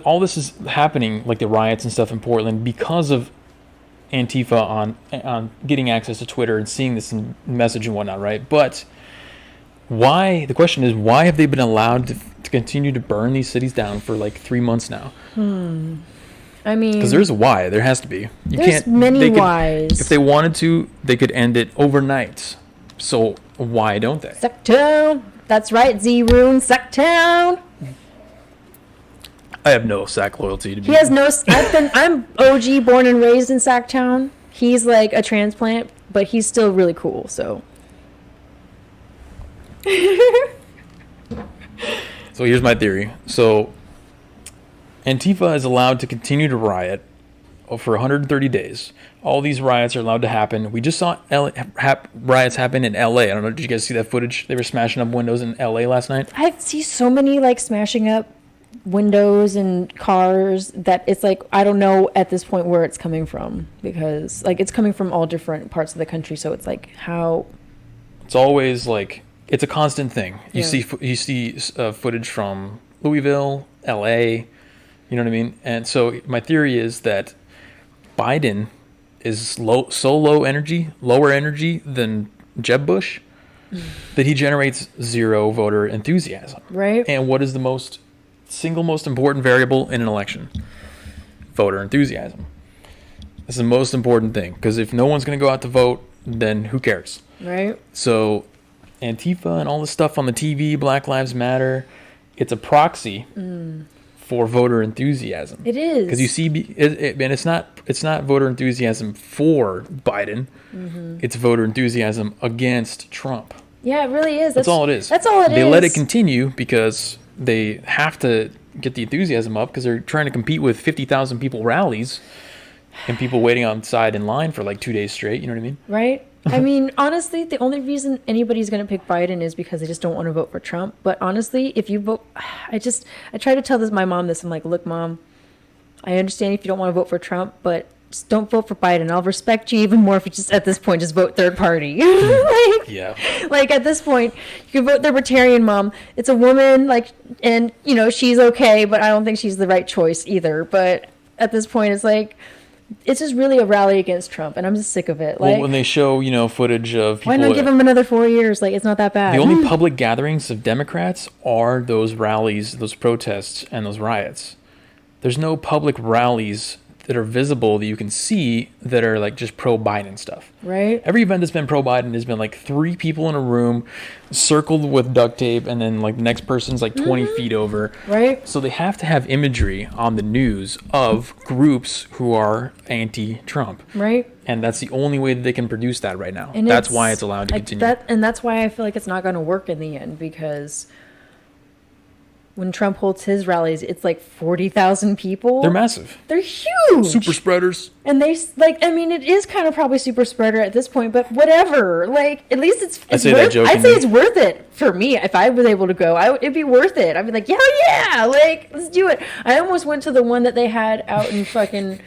[SPEAKER 1] all this is happening, like the riots and stuff in Portland, because of Antifa on getting access to Twitter and seeing this message and whatnot, right? But why? The question is, why have they been allowed to continue to burn these cities down for like 3 months now?
[SPEAKER 2] I mean,
[SPEAKER 1] because there's a why. There has to be.
[SPEAKER 2] There's many whys.
[SPEAKER 1] If they wanted to, they could end it overnight. So why don't they?
[SPEAKER 2] Sacktown. That's right, Z-Rune. Sacktown.
[SPEAKER 1] I have no Sack loyalty to be.
[SPEAKER 2] He has no. I'm OG, born and raised in Sacktown. He's like a transplant, but he's still really cool. So.
[SPEAKER 1] So here's my theory. So Antifa is allowed to continue to riot for 130 days. All these riots are allowed to happen. We just saw riots happen in LA. I don't know. Did you guys see that footage? They were smashing up windows in LA last night.
[SPEAKER 2] I see so many like smashing up windows and cars that it's like I don't know at this point where it's coming from, because like it's coming from all different parts of the country. So it's like how.
[SPEAKER 1] It's always like. It's a constant thing. You see footage from Louisville, L.A., you know what I mean? And so my theory is that Biden is lower energy than Jeb Bush, that he generates zero voter enthusiasm.
[SPEAKER 2] Right.
[SPEAKER 1] And what is the single most important variable in an election? Voter enthusiasm. That's the most important thing, because if no one's going to go out to vote, then who cares?
[SPEAKER 2] Right.
[SPEAKER 1] So Antifa and all this stuff on the TV, Black Lives Matter, it's a proxy for voter enthusiasm.
[SPEAKER 2] It is.
[SPEAKER 1] Because you see, and it's not voter enthusiasm for Biden. It's voter enthusiasm against Trump.
[SPEAKER 2] Yeah, it really is.
[SPEAKER 1] That's all it is.
[SPEAKER 2] That's all it is.
[SPEAKER 1] They let it continue because they have to get the enthusiasm up, because they're trying to compete with 50,000 people rallies and people waiting outside in line for like 2 days straight. You know what I mean?
[SPEAKER 2] Right. I mean, honestly, the only reason anybody's going to pick Biden is because they just don't want to vote for Trump. But honestly, if you vote, I try to tell my mom this. I'm like, look, Mom, I understand if you don't want to vote for Trump, but just don't vote for Biden. I'll respect you even more if you just, at this point, just vote third party. Like at this point, you can vote the Libertarian mom. It's a woman, like, and you know, she's okay, but I don't think she's the right choice either. But at this point, it's like, it's just really a rally against Trump, and I'm just sick of it. Like,
[SPEAKER 1] well, when they show, footage of people...
[SPEAKER 2] Why not give him another 4 years? Like, it's not that bad.
[SPEAKER 1] The only public gatherings of Democrats are those rallies, those protests, and those riots. There's no public rallies that are visible that you can see that are, like, just pro-Biden stuff.
[SPEAKER 2] Right.
[SPEAKER 1] Every event that's been pro-Biden has been, like, 3 people in a room circled with duct tape, and then, like, the next person's, like, 20 feet over.
[SPEAKER 2] Right.
[SPEAKER 1] So they have to have imagery on the news of groups who are anti-Trump.
[SPEAKER 2] Right.
[SPEAKER 1] And that's the only way that they can produce that right now. And that's why it's allowed to continue.
[SPEAKER 2] And that's why I feel like it's not going to work in the end, because when Trump holds his rallies, it's like 40,000 people.
[SPEAKER 1] They're massive.
[SPEAKER 2] They're huge.
[SPEAKER 1] Super spreaders.
[SPEAKER 2] And they, like, I mean, it is kind of probably super spreader at this point, but whatever. Like, at least it's
[SPEAKER 1] I say that jokingly.
[SPEAKER 2] I'd say it's worth it for me. If I was able to go, it'd be worth it. I'd be like, yeah, like, let's do it. I almost went to the one that they had out in fucking...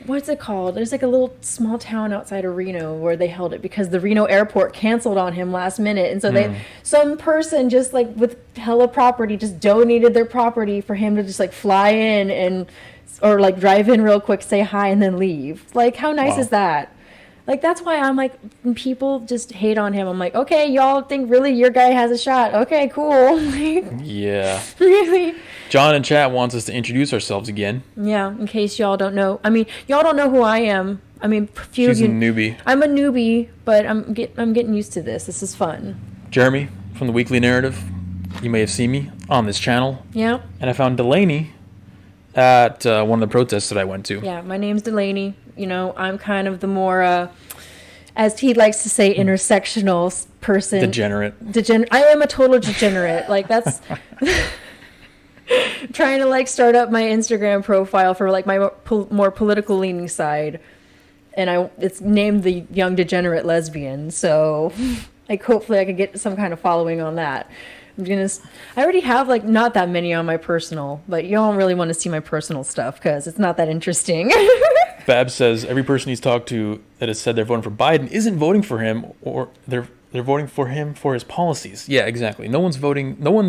[SPEAKER 2] what's it called? There's like a little small town outside of Reno where they held it because the Reno airport canceled on him last minute. And so some person just like with hella property just donated their property for him to just like fly in or like drive in real quick, say hi, and then leave. Like, how nice is that? Like, that's why I'm like, when people just hate on him, I'm like, okay, y'all think really your guy has a shot. Okay, cool.
[SPEAKER 1] Yeah.
[SPEAKER 2] Really?
[SPEAKER 1] John in chat wants us to introduce ourselves again.
[SPEAKER 2] Yeah, in case y'all don't know. I mean, y'all don't know who I am. I mean,
[SPEAKER 1] she's a newbie.
[SPEAKER 2] I'm a newbie, but I'm getting used to this. This is fun.
[SPEAKER 1] Jeremy from the Weekly Narrative. You may have seen me on this channel.
[SPEAKER 2] Yeah.
[SPEAKER 1] And I found Delaney at one of the protests that I went to.
[SPEAKER 2] Yeah, my name's Delaney. You know, I'm kind of the more, as he likes to say, intersectional person.
[SPEAKER 1] Degenerate.
[SPEAKER 2] I am a total degenerate. Like, that's... trying to, like, start up my Instagram profile for, like, my more political leaning side. And it's named the Young Degenerate Lesbian. So, like, hopefully I could get some kind of following on that. I already have, like, not that many on my personal, but you don't really want to see my personal stuff because it's not that interesting.
[SPEAKER 1] Fab says every person he's talked to that has said they're voting for Biden isn't voting for him, or they're voting for him for his policies. Yeah, exactly. No one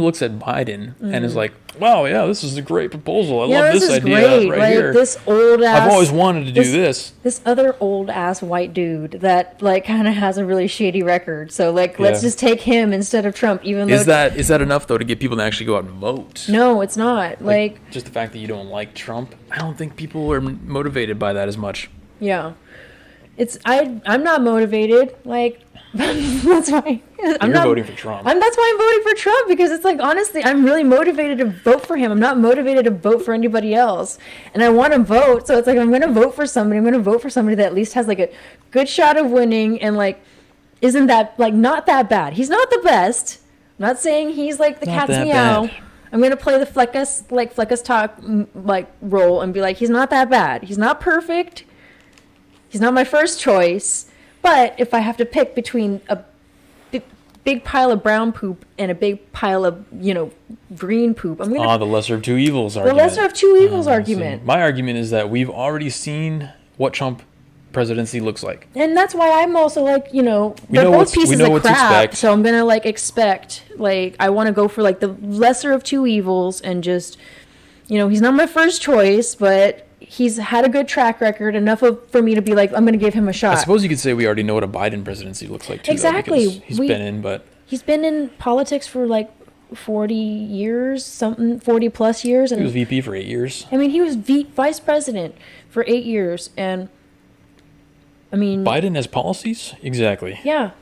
[SPEAKER 1] looks at Biden and is like, wow, yeah, this is a great proposal. I love this idea
[SPEAKER 2] great.
[SPEAKER 1] right
[SPEAKER 2] like,
[SPEAKER 1] here.
[SPEAKER 2] This old ass,
[SPEAKER 1] I've always wanted to do this.
[SPEAKER 2] This other old ass white dude that, like, kind of has a really shady record. So, like, let's just take him instead of Trump. Even though
[SPEAKER 1] is that enough though to get people to actually go out and vote?
[SPEAKER 2] No, it's not. Like
[SPEAKER 1] just the fact that you don't like Trump, I don't think people are motivated by that as much.
[SPEAKER 2] Yeah, I'm not motivated. Like. That's why
[SPEAKER 1] you're voting for Trump.
[SPEAKER 2] That's why I'm voting for Trump, because it's like, honestly, I'm really motivated to vote for him. I'm not motivated to vote for anybody else, and I want to vote. So it's like, I'm going to vote for somebody. I'm going to vote for somebody that at least has, like, a good shot of winning, and, like, isn't that, like, not that bad. He's not the best. I'm not saying he's like the
[SPEAKER 1] not
[SPEAKER 2] cat's meow. Bad. I'm going to play the Fleckus talk, like, role and be like, he's not that bad. He's not perfect. He's not my first choice. But if I have to pick between a big pile of brown poop and a big pile of, green poop, I'm going to...
[SPEAKER 1] the lesser of two evils argument.
[SPEAKER 2] The lesser of two evils argument.
[SPEAKER 1] See, my argument is that we've already seen what Trump presidency looks like.
[SPEAKER 2] And that's why I'm also like, they're both pieces of crap. So I'm going to, like, expect, like, I want to go for, like, the lesser of two evils and just, he's not my first choice, but... He's had a good track record, enough for me to be like, I'm going to give him a shot.
[SPEAKER 1] I suppose you could say we already know what a Biden presidency looks like, too.
[SPEAKER 2] Exactly.
[SPEAKER 1] He's
[SPEAKER 2] been in politics for, like, 40 years, 40 plus years. And
[SPEAKER 1] he was VP for 8 years.
[SPEAKER 2] I mean, he was vice president for 8 years. And, I mean...
[SPEAKER 1] Biden has policies? Exactly.
[SPEAKER 2] Yeah.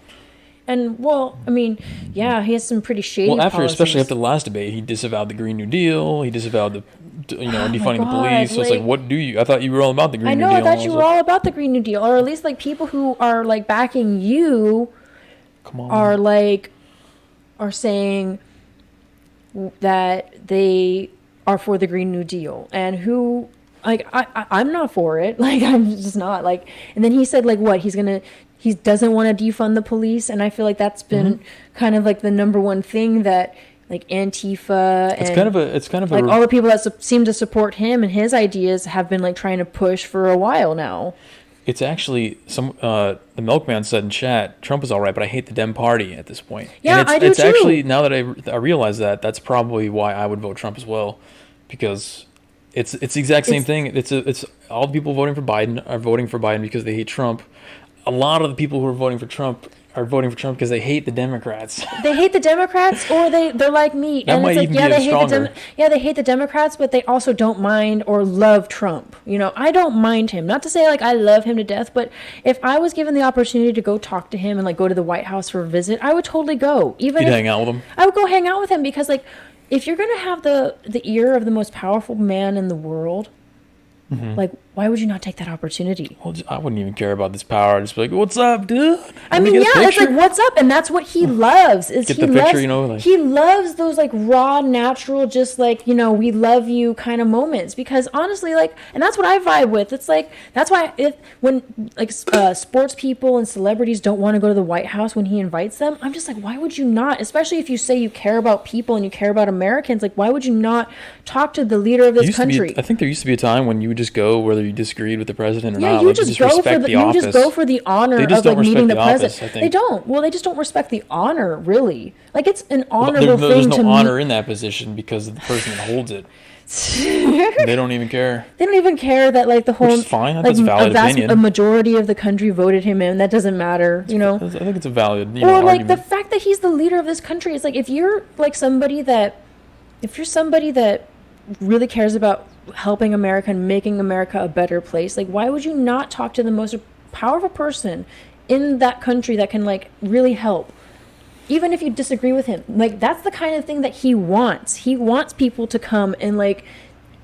[SPEAKER 2] And, well, I mean, yeah, he has some pretty shady policies.
[SPEAKER 1] Especially after the last debate, he disavowed the Green New Deal. He disavowed the... defunding the police. So it's like, what do you... I thought you were all about the Green New Deal.
[SPEAKER 2] I thought you were all about the Green New Deal. Or at least, like, people who are, like, backing you...
[SPEAKER 1] Come on.
[SPEAKER 2] Are saying that they are for the Green New Deal. And who... Like, I'm not for it. Like, I'm just not. Like, and then he said, like, what? He doesn't want to defund the police. And I feel like that's been kind of, like, the number one thing that... like Antifa and
[SPEAKER 1] it's kind of
[SPEAKER 2] like all the people that seem to support him and his ideas have been, like, trying to push for a while now.
[SPEAKER 1] It's actually the milkman said in chat, Trump is all right, but I hate the Dem Party at this point.
[SPEAKER 2] Yeah,
[SPEAKER 1] and
[SPEAKER 2] I do
[SPEAKER 1] it's
[SPEAKER 2] too.
[SPEAKER 1] Actually, now that I realize that's probably why I would vote Trump as well, because it's the exact same thing. It's all the people voting for Biden are voting for Biden because they hate Trump. A lot of the people who are voting for Trump are voting for Trump because they hate the Democrats.
[SPEAKER 2] They hate the Democrats, or they're like me.
[SPEAKER 1] That might even be stronger.
[SPEAKER 2] They hate the Democrats, but they also don't mind or love Trump. I don't mind him. Not to say, like, I love him to death, but if I was given the opportunity to go talk to him and, like, go to the White House for a visit, I would totally go. You'd
[SPEAKER 1] hang out with him?
[SPEAKER 2] I would go hang out with him because, like, if you're going to have the ear of the most powerful man in the world, like, why would you not take that opportunity?
[SPEAKER 1] Well, I wouldn't even care about this power. I'd just be like, "What's up, dude?"
[SPEAKER 2] It's like, "What's up?" And that's what he loves. He loves those, like, raw, natural, just, like, we love you kind of moments. Because honestly, like, and that's what I vibe with. It's like, that's why when like sports people and celebrities don't want to go to the White House when he invites them, I'm just like, why would you not? Especially if you say you care about people and you care about Americans, like, why would you not talk to the leader of this country?
[SPEAKER 1] I think there used to be a time when you would just go whether you disagreed with the president or not.
[SPEAKER 2] You just go for the honor of, like, meeting the president. They don't. Well, they just don't respect the honor, really. Like, it's an honorable thing to
[SPEAKER 1] There's no honor in that position because of the person that holds it. They don't even care.
[SPEAKER 2] They don't even care that like the whole. Which
[SPEAKER 1] is fine. That's a valid opinion.
[SPEAKER 2] A majority of the country voted him in. That doesn't matter, you know.
[SPEAKER 1] I think it's a valid.
[SPEAKER 2] Or like argument. The fact that he's the leader of this country. It's like if you're somebody that really cares about helping America and making America a better place, like why would you not talk to the most powerful person in that country that can like really help? Even if you disagree with him, like that's the kind of thing that he wants. He wants people to come and like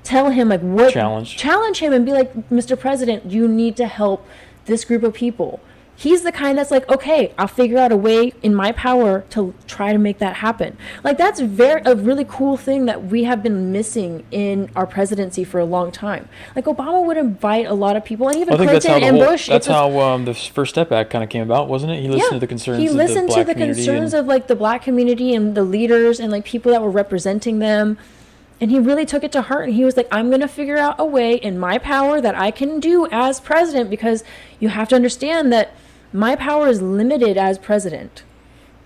[SPEAKER 2] tell him like what challenge him and be like, Mr. President, you need to help this group of people. He's the kind that's like, okay, I'll figure out a way in my power to try to make that happen. Like that's a really cool thing that we have been missing in our presidency for a long time. Like Obama would invite a lot of people, and even Clinton and Bush.
[SPEAKER 1] That's how the First Step Act kind of came about, wasn't it? He listened to the concerns. He listened to the concerns
[SPEAKER 2] of like the black community and the leaders and like people that were representing them. And he really took it to heart, and he was like, I'm going to figure out a way in my power that I can do as president, because you have to understand that my power is limited as president.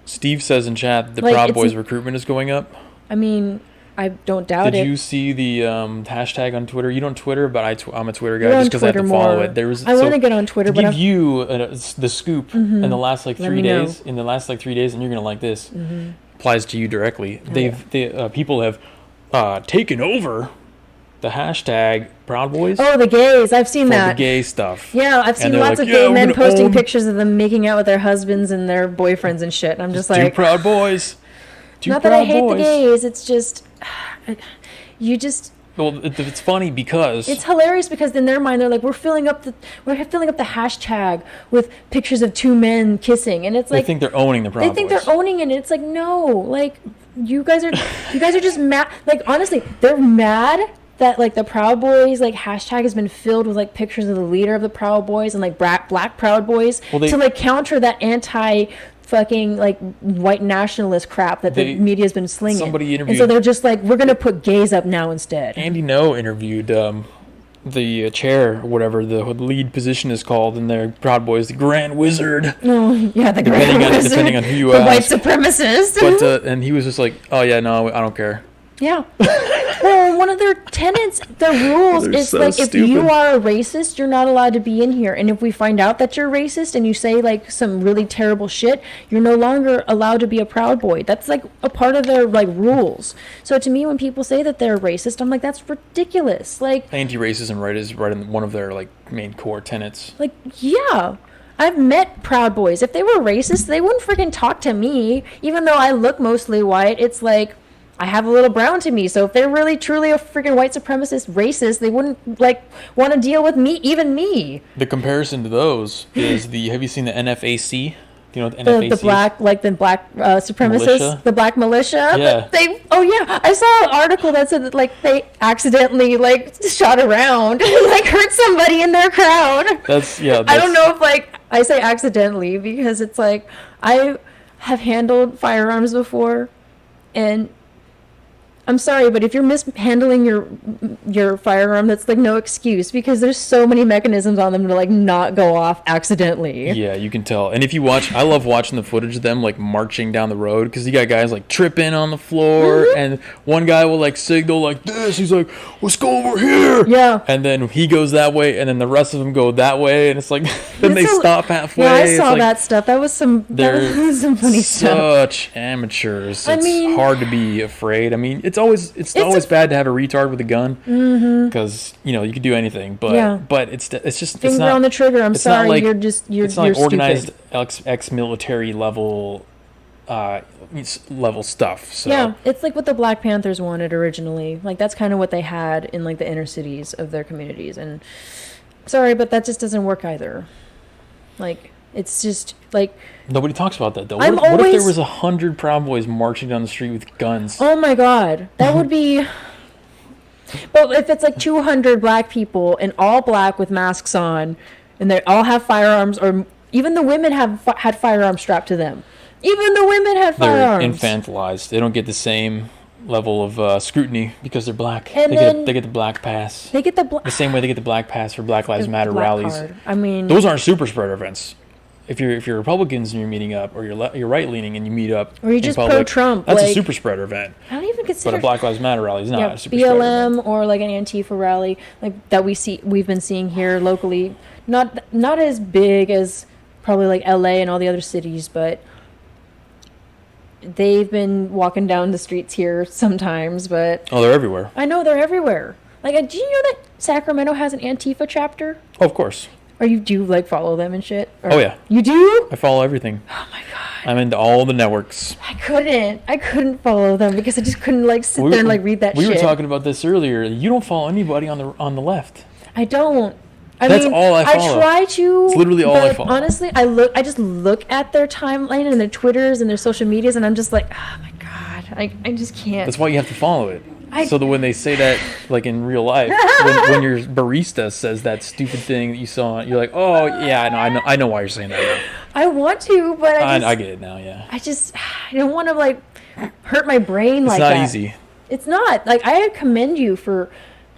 [SPEAKER 1] Steve says in chat the Proud Boys recruitment is going up.
[SPEAKER 2] I mean, I don't doubt it.
[SPEAKER 1] Did you see the hashtag on Twitter? You don't Twitter, but I'm a Twitter guy just because I have to follow it.
[SPEAKER 2] I want to get on Twitter,
[SPEAKER 1] but give you the scoop in the last like 3 days. In the last like 3 days, and you're gonna like this. Mm-hmm. Applies to you directly. People have taken over the hashtag Proud Boys.
[SPEAKER 2] Oh, the gays. I've seen that.
[SPEAKER 1] The gay stuff.
[SPEAKER 2] Yeah, I've seen lots of gay men posting pictures of them making out with their husbands and their boyfriends and shit. And I'm just like...
[SPEAKER 1] Proud Boys.
[SPEAKER 2] Not that I hate the gays. It's just... You just...
[SPEAKER 1] Well, it's funny because...
[SPEAKER 2] It's hilarious because in their mind, they're like, we're filling up the hashtag with pictures of two men kissing. And it's like...
[SPEAKER 1] They think they're owning the Proud Boys.
[SPEAKER 2] They think they're owning it. And it's like, no. Like, you guys are just mad. Like, honestly, they're mad that like the Proud Boys like hashtag has been filled with like pictures of the leader of the Proud Boys and like black Proud Boys to like counter that anti fucking like white nationalist crap that the media has been slinging.
[SPEAKER 1] Somebody interviewed,
[SPEAKER 2] and so they're just like, we're gonna put gays up now instead.
[SPEAKER 1] Andy Ngo interviewed the chair, or whatever the lead position is called in their Proud Boys, the Grand Wizard.
[SPEAKER 2] Oh yeah, the Grand Wizard.
[SPEAKER 1] Depending on who you
[SPEAKER 2] ask. The white supremacist.
[SPEAKER 1] But and he was just like, oh yeah, no, I don't care.
[SPEAKER 2] Yeah. Well, one of their tenets, their rules is so like, stupid. If you are a racist, you're not allowed to be in here. And if we find out that you're racist and you say like some really terrible shit, you're no longer allowed to be a Proud Boy. That's like a part of their like rules. So to me, when people say that they're racist, I'm like, that's ridiculous. Like
[SPEAKER 1] anti-racism, right, is right in one of their like main core tenets.
[SPEAKER 2] Like, yeah. I've met Proud Boys. If they were racist, they wouldn't freaking talk to me. Even though I look mostly white, it's like, I have a little brown to me, so if they're really truly a freaking white supremacist racist, they wouldn't like want to deal with me, even me.
[SPEAKER 1] The comparison to those is have you seen the NFAC? Do you know what the NFAC?
[SPEAKER 2] The black supremacists, militia? The black militia.
[SPEAKER 1] Yeah.
[SPEAKER 2] I saw an article that said that like they accidentally like shot around and like hurt somebody in their crowd. I don't know if like I say accidentally because it's like I have handled firearms before, and I'm sorry, but if you're mishandling your firearm, that's like no excuse, because there's so many mechanisms on them to like not go off accidentally.
[SPEAKER 1] Yeah, you can tell. And if you watch, I love watching the footage of them like marching down the road, because you got guys like tripping on the floor, and one guy will like signal like this. He's like, let's go over here.
[SPEAKER 2] Yeah.
[SPEAKER 1] And then he goes that way, and then the rest of them go that way, and it's like then they stop halfway.
[SPEAKER 2] Yeah, I saw that stuff. That was some funny stuff.
[SPEAKER 1] Such amateurs. It's hard to be afraid. I mean, it's always bad to have a retard with a gun, because you could do anything, but it's just
[SPEAKER 2] finger
[SPEAKER 1] not
[SPEAKER 2] on the trigger. I'm sorry,
[SPEAKER 1] like,
[SPEAKER 2] you're
[SPEAKER 1] it's not like organized ex-military level stuff. So
[SPEAKER 2] yeah, it's like what the Black Panthers wanted originally. Like that's kind of what they had in like the inner cities of their communities. And sorry, but that just doesn't work either. Like it's just like
[SPEAKER 1] nobody talks about that though. What if there was 100 Proud Boys marching down the street with guns?
[SPEAKER 2] Oh my God, that would be. But if it's like 200 black people and all black with masks on, and they all have firearms, or even the women had firearms strapped to them. Even the women had firearms.
[SPEAKER 1] They're infantilized. They don't get the same level of scrutiny because they're black. And they get the black pass.
[SPEAKER 2] They get the
[SPEAKER 1] same way they get the black pass for Black Lives Matter rallies.
[SPEAKER 2] Card. I mean,
[SPEAKER 1] those aren't super spreader events. if you're Republicans and you're meeting up, or you're right leaning and you meet up,
[SPEAKER 2] or you just pro-Trump,
[SPEAKER 1] that's a super spreader event.
[SPEAKER 2] I don't even consider.
[SPEAKER 1] But a Black Lives Matter rally is not a super spreader
[SPEAKER 2] BLM
[SPEAKER 1] event.
[SPEAKER 2] Or like an Antifa rally, like that we've been seeing here locally. Not as big as probably like LA and all the other cities, but they've been walking down the streets here sometimes. But
[SPEAKER 1] they're everywhere.
[SPEAKER 2] I know they're everywhere. Like, do you know that Sacramento has an Antifa chapter?
[SPEAKER 1] Oh, of course.
[SPEAKER 2] Or do you like follow them and shit?
[SPEAKER 1] Oh yeah.
[SPEAKER 2] You do?
[SPEAKER 1] I follow everything.
[SPEAKER 2] Oh my god.
[SPEAKER 1] I'm into all the networks.
[SPEAKER 2] I couldn't follow them because I just couldn't like sit there and like read that shit.
[SPEAKER 1] We were talking about this earlier. You don't follow anybody on the left.
[SPEAKER 2] I don't.
[SPEAKER 1] That's all I follow.
[SPEAKER 2] I try to.
[SPEAKER 1] It's literally all I follow.
[SPEAKER 2] Honestly, I just look at their timeline and their Twitters and their social medias, and I'm just like, oh my god, I just can't.
[SPEAKER 1] That's why you have to follow it. So that when they say that, like in real life, when your barista says that stupid thing that you saw, you're like, oh yeah, I know why you're saying that now.
[SPEAKER 2] I want to, but
[SPEAKER 1] I get it now. Yeah.
[SPEAKER 2] I don't want to like hurt my brain like that.
[SPEAKER 1] It's not easy.
[SPEAKER 2] It's not. Like, I commend you for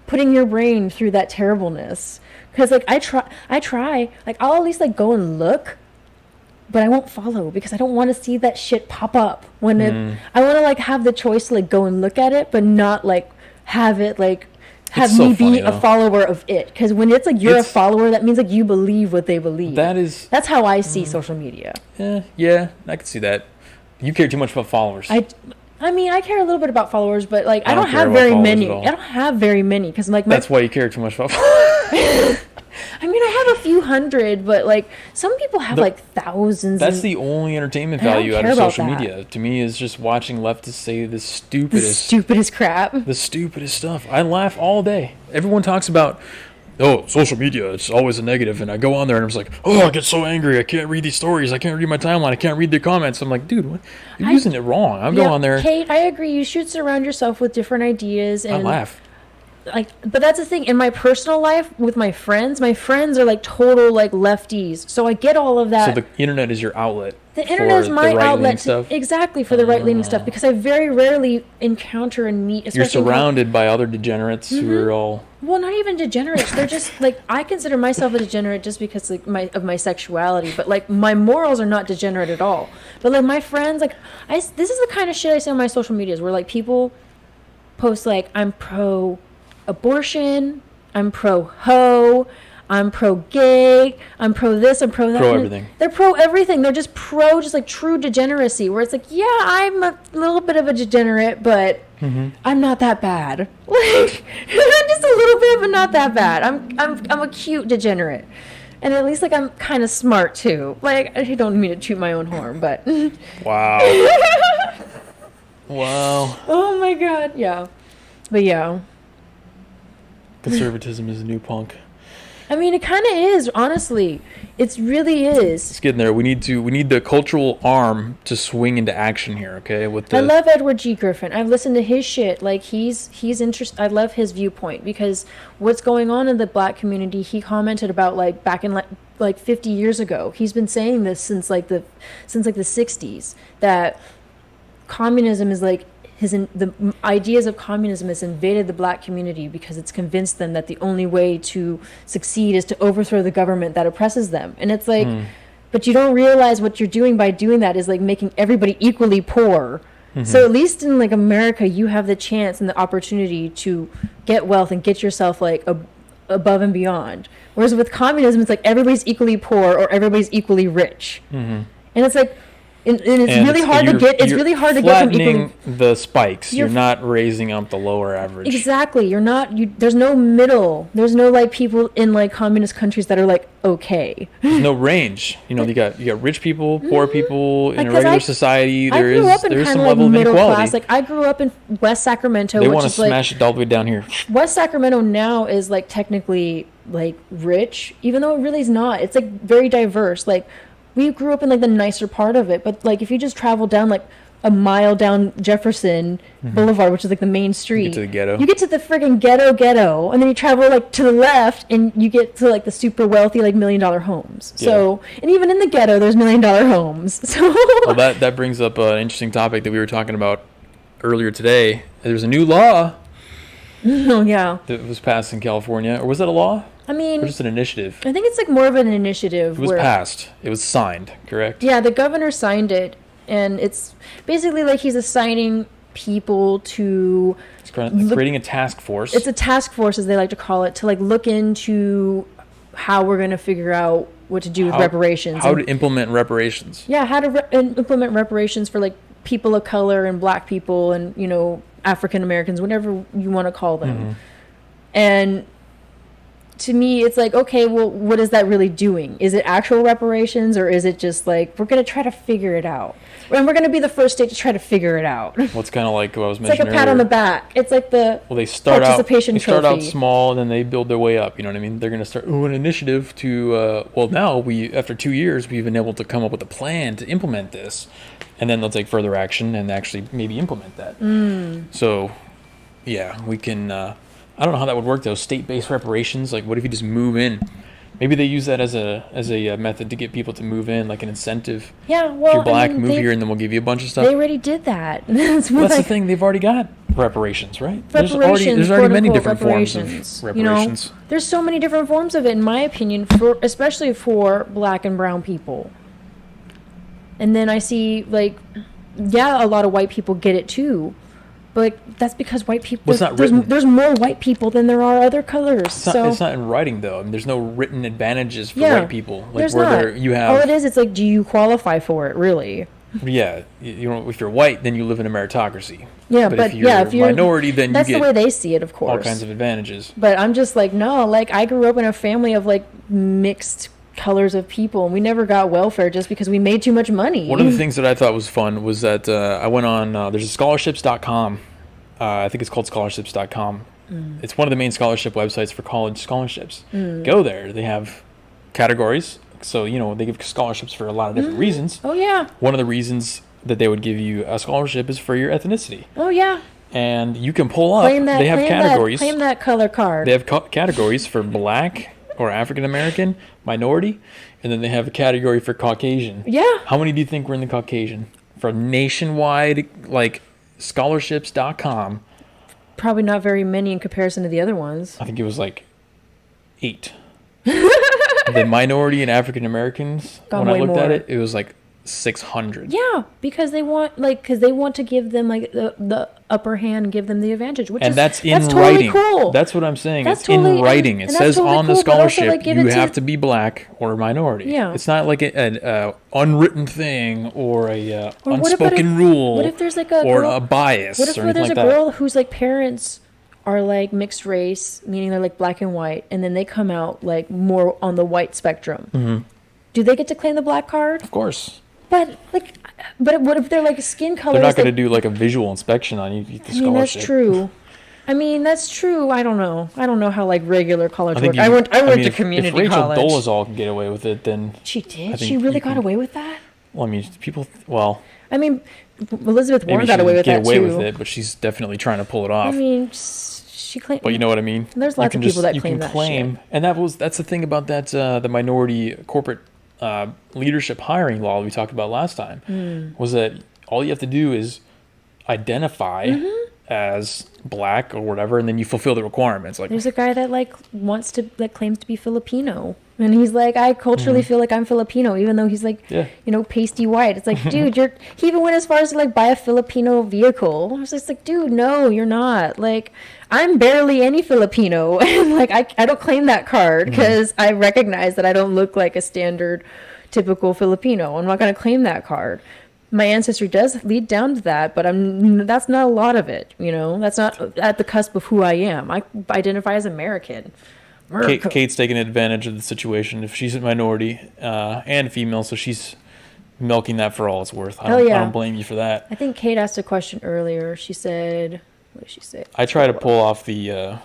[SPEAKER 2] putting your brain through that terribleness. Because like I try. Like, I'll at least like go and look, but I won't follow because I don't want to see that shit pop up when I want to like have the choice to like go and look at it, but not like have it like have me be a follower of it. Because when it's like you're a follower, that means like you believe what they believe. That's how I see social media.
[SPEAKER 1] Yeah, I can see that. You care too much about followers.
[SPEAKER 2] I mean, I care a little bit about followers, but like I don't have very many. I don't have very many because like
[SPEAKER 1] that's why you care too much about followers.
[SPEAKER 2] I mean, I have a few hundred, but like some people have like thousands.
[SPEAKER 1] That's the only entertainment value out of social media to me, is just watching leftists say the stupidest
[SPEAKER 2] crap,
[SPEAKER 1] the stupidest stuff. I laugh all day. Everyone talks about, oh, social media, it's always a negative, and I go on there and I'm just like, oh, I get so angry. I can't read these stories. I can't read my timeline. I can't read the comments. I'm like, dude, what? You're using it wrong. I'm going on there.
[SPEAKER 2] Kate, I agree. You should surround yourself with different ideas. And
[SPEAKER 1] I laugh.
[SPEAKER 2] Like, but that's the thing. In my personal life with my friends are like total like lefties. So I get all of that.
[SPEAKER 1] So the internet is your outlet.
[SPEAKER 2] The internet is my outlet exactly for the right-leaning stuff, because I very rarely encounter and meet.
[SPEAKER 1] You're surrounded by other degenerates who are all.
[SPEAKER 2] Well, not even degenerates. They're just like, I consider myself a degenerate just because like of my sexuality, but like my morals are not degenerate at all. But like my friends, like this is the kind of shit I see on my social medias where like people post like, I'm pro abortion, I'm pro ho, I'm pro gay, I'm pro this, I'm pro that.
[SPEAKER 1] Pro everything.
[SPEAKER 2] They're pro everything. They're just pro, just like true degeneracy, where it's like, yeah, I'm a little bit of a degenerate, but I'm not that bad. Like, just a little bit, but not that bad. I'm a cute degenerate. And at least like I'm kind of smart too. Like, I don't mean to toot my own horn, but
[SPEAKER 1] wow. Wow.
[SPEAKER 2] Oh my god, yeah. But yeah.
[SPEAKER 1] Conservatism is a new punk.
[SPEAKER 2] I mean, it kind of is, honestly. It really is.
[SPEAKER 1] It's getting there. We need the cultural arm to swing into action here, okay?
[SPEAKER 2] I love Edward G. Griffin. I've listened to his shit. Like, he's interesting. I love his viewpoint, because what's going on in the black community, he commented about like back in like 50 years ago. He's been saying this since the 60s, that communism is like the ideas of communism has invaded the black community because it's convinced them that the only way to succeed is to overthrow the government that oppresses them. And it's like, but you don't realize what you're doing by doing that is like making everybody equally poor. So at least in like America, you have the chance and the opportunity to get wealth and get yourself like above and beyond. Whereas with communism, it's like everybody's equally poor or everybody's equally rich. And it's like, and it's really hard to get. It's really hard to get from
[SPEAKER 1] flattening the spikes. You're not raising up the lower average.
[SPEAKER 2] Exactly. You're not. There's no middle. There's no like people in like communist countries that are like okay.
[SPEAKER 1] There's no range. You know, you got rich people, poor people in a regular society. There's some level of inequality. Class.
[SPEAKER 2] Like I grew up in West Sacramento.
[SPEAKER 1] They want to smash it all the way down here.
[SPEAKER 2] West Sacramento now is like technically like rich, even though it really is not. It's like very diverse. Like, we grew up in like the nicer part of it, but like if you just travel down like a mile down Jefferson Boulevard, which is like the main street,
[SPEAKER 1] you get to the ghetto.
[SPEAKER 2] You get to the friggin' ghetto, and then you travel like to the left, and you get to like the super wealthy like $1 million homes. Yeah. So, and even in the ghetto, there's $1 million homes. So,
[SPEAKER 1] well, that brings up an interesting topic that we were talking about earlier today. There's a new law.
[SPEAKER 2] Oh yeah.
[SPEAKER 1] That was passed in California, or was that a law?
[SPEAKER 2] I mean,
[SPEAKER 1] or just an initiative?
[SPEAKER 2] I think it's like more of an initiative.
[SPEAKER 1] It was passed. It was signed, correct?
[SPEAKER 2] Yeah, the governor signed it, and it's basically like he's assigning people to.
[SPEAKER 1] It's creating a task force.
[SPEAKER 2] It's a task force, as they like to call it, to like look into how we're going to figure out what to do with reparations.
[SPEAKER 1] How to implement reparations.
[SPEAKER 2] Yeah, how to implement reparations for like people of color and black people and, you know, African Americans, whatever you want to call them. Mm-hmm. And to me, it's like, okay, well, what is that really doing? Is it actual reparations, or is it just like, we're going to try to figure it out? And we're going to be the first state to try to figure it out.
[SPEAKER 1] Well, it's kind of like what I was mentioning
[SPEAKER 2] It's like a pat on the back. It's like the
[SPEAKER 1] participation trophy. They start out small, and then they build their way up. You know what I mean? They're going to start an initiative to, now after 2 years, we've been able to come up with a plan to implement this. And then they'll take further action and actually maybe implement that. So, yeah, we can... I don't know how that would work though. State-based reparations. Like, what if you just move in? Maybe they use that as a method to get people to move in, like an incentive.
[SPEAKER 2] Yeah, well,
[SPEAKER 1] if you're black, move here, and then we'll give you a bunch of stuff.
[SPEAKER 2] They already did that.
[SPEAKER 1] That's the thing. They've already got reparations, right? There's already many different forms of reparations.
[SPEAKER 2] You know, there's so many different forms of it, in my opinion, especially for black and brown people. And then I see, like, a lot of white people get it too. But that's because white people, there's more white people than there are other colors.
[SPEAKER 1] It's not in writing, though. I mean, there's no written advantages for white people. Like, there's not.
[SPEAKER 2] All it is, it's like, do you qualify for it, really?
[SPEAKER 1] Yeah. You know, if you're white, then you live in a meritocracy.
[SPEAKER 2] Yeah, but if you're a
[SPEAKER 1] minority, then you get...
[SPEAKER 2] That's the way they see it, of course.
[SPEAKER 1] All kinds of advantages.
[SPEAKER 2] But I'm just like, no. Like, I grew up in a family of, like, mixed colors of people, and we never got welfare just because we made too much money.
[SPEAKER 1] One of the things that I thought was fun was that I went on there's a scholarships.com. I think it's called scholarships.com. It's one of the main scholarship websites for college scholarships. Go there. They have categories, so you know they give scholarships for a lot of different reasons.
[SPEAKER 2] Oh yeah.
[SPEAKER 1] One of the reasons that they would give you a scholarship is for your ethnicity.
[SPEAKER 2] Oh yeah.
[SPEAKER 1] And you can pull up. They have categories.
[SPEAKER 2] Claim that color card.
[SPEAKER 1] They have categories for black or African American, minority, and then they have a category for Caucasian.
[SPEAKER 2] Yeah.
[SPEAKER 1] How many do you think were in the Caucasian? For nationwide, like, scholarships.com.
[SPEAKER 2] Probably not very many in comparison to the other ones.
[SPEAKER 1] I think it was like 8. The minority and African Americans, when I looked at it, it was like 600.
[SPEAKER 2] Yeah, because they want to give them like the upper hand, and give them the advantage,
[SPEAKER 1] that's in
[SPEAKER 2] totally
[SPEAKER 1] writing.
[SPEAKER 2] Cool.
[SPEAKER 1] That's what I'm saying. It's in writing. It says totally on the scholarship also, like, you have to be black or minority. Yeah. It's not like an unwritten thing or a unspoken rule.
[SPEAKER 2] What if there's like
[SPEAKER 1] a bias?
[SPEAKER 2] What if there's a girl whose like parents are like mixed race, meaning they're like black and white, and then they come out like more on the white spectrum? Mm-hmm. Do they get to claim the black card?
[SPEAKER 1] Of course.
[SPEAKER 2] But what if they're like skin color?
[SPEAKER 1] They're not going to do like a visual inspection on you.
[SPEAKER 2] That's true. That's true. I don't know how like regular college works. I went to community college.
[SPEAKER 1] If Rachel Dolezal can get away with it, then
[SPEAKER 2] she did. She really got away with that.
[SPEAKER 1] Well, I mean, people. Well,
[SPEAKER 2] I mean, Elizabeth Warren got away with that too.
[SPEAKER 1] Get away with it, but she's definitely trying to pull it off.
[SPEAKER 2] I mean, she claimed.
[SPEAKER 1] But you know what I mean.
[SPEAKER 2] There's lots of people that claim that shit.
[SPEAKER 1] And that's the thing about that the minority corporate leadership hiring law we talked about last time was that all you have to do is identify as black or whatever, and then you fulfill the requirements. Like,
[SPEAKER 2] there's a guy that like claims to be Filipino, and he's like, I culturally feel like I'm Filipino, even though he's like, pasty white. It's like, dude, he even went as far as to like buy a Filipino vehicle. I was just like, dude, no, you're not. Like, I'm barely any Filipino, and like I don't claim that card because I recognize that I don't look like a standard, typical Filipino. I'm not going to claim that card. My ancestry does lead down to that, but that's not a lot of it. You know, that's not at the cusp of who I am. I identify as American.
[SPEAKER 1] Kate's taking advantage of the situation. If she's a minority and female, so she's milking that for all it's worth. I don't blame you for that.
[SPEAKER 2] I think Kate asked a question earlier. She said, what did she say?
[SPEAKER 1] I try to pull off the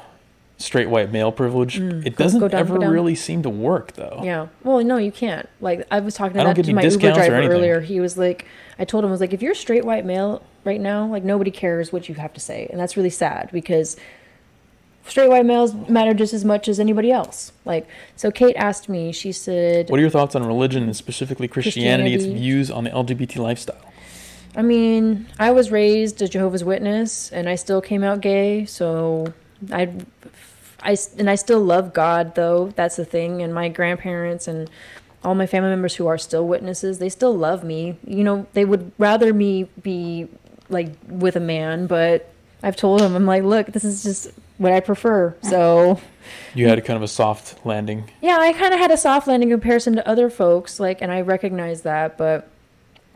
[SPEAKER 1] straight white male privilege. It doesn't ever really seem to work, though.
[SPEAKER 2] Yeah. Well, no, you can't. Like, I was talking to my Uber driver earlier. He was like, I told him, I was like, if you're a straight white male right now, like, nobody cares what you have to say. And that's really sad because straight white males matter just as much as anybody else. Like, so Kate asked me, she said,
[SPEAKER 1] what are your thoughts on religion and specifically Christianity, its views on the LGBT lifestyle?
[SPEAKER 2] I mean, I was raised a Jehovah's Witness and I still came out gay. So I still love God, though. That's the thing. And my grandparents and all my family members who are still witnesses, they still love me. You know, they would rather me be like with a man, but I've told them, I'm like, look, this is just what I prefer. So
[SPEAKER 1] you had a kind of a soft landing.
[SPEAKER 2] Yeah, I kind of had a soft landing in comparison to other folks, like, and I recognize that, but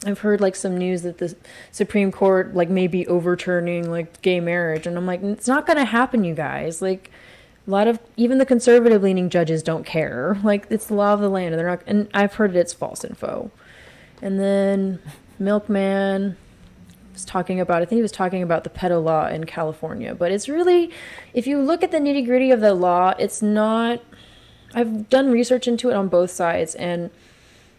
[SPEAKER 2] I've heard like some news that the Supreme Court like may be overturning like gay marriage, and I'm like, it's not going to happen, you guys. Like, a lot of even the conservative leaning judges don't care. Like, it's the law of the land, and they're not. And I've heard it's false info. And then Milkman was talking about. I think he was talking about the pedo law in California. But it's really, if you look at the nitty gritty of the law, it's not. I've done research into it on both sides, and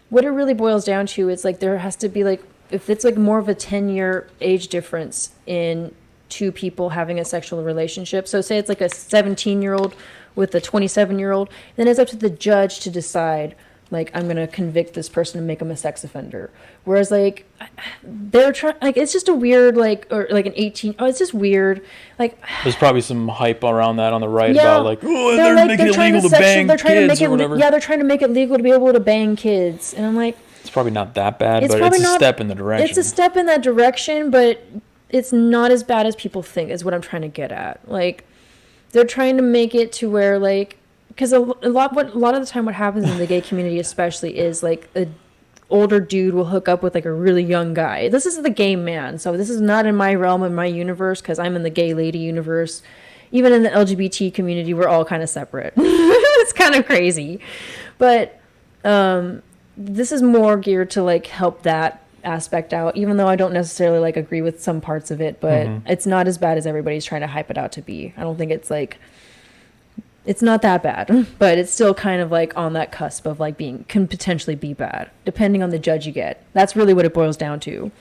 [SPEAKER 2] what it really boils down to is like there has to be like, if it's like more of a 10-year age difference in two people having a sexual relationship. So say it's like a 17-year-old with a 27-year-old, then it's up to the judge to decide, like, I'm going to convict this person and make him a sex offender. Whereas like they're trying, like, it's just a weird, like, or like an 18, it's just weird. Like,
[SPEAKER 1] there's probably some hype around that on the right about like, oh, they're making it legal to bang kids or whatever.
[SPEAKER 2] Yeah, they're trying to make it legal to be able to bang kids. And I'm like,
[SPEAKER 1] it's probably not that bad, but it's a step in the direction.
[SPEAKER 2] It's a step in that direction, but it's not as bad as people think, is what I'm trying to get at. Like, they're trying to make it to where, like, because a lot of the time what happens in the gay community especially is, like, a older dude will hook up with, like, a really young guy. This is the gay man, so this is not in my realm, in my universe, because I'm in the gay lady universe. Even in the LGBT community, we're all kind of separate. It's kind of crazy. But this is more geared to, like, help that aspect out, even though I don't necessarily like agree with some parts of it, but it's not as bad as everybody's trying to hype it out to be. I don't think it's like, it's not that bad, but it's still kind of like on that cusp of like can potentially be bad, depending on the judge you get. That's really what it boils down to.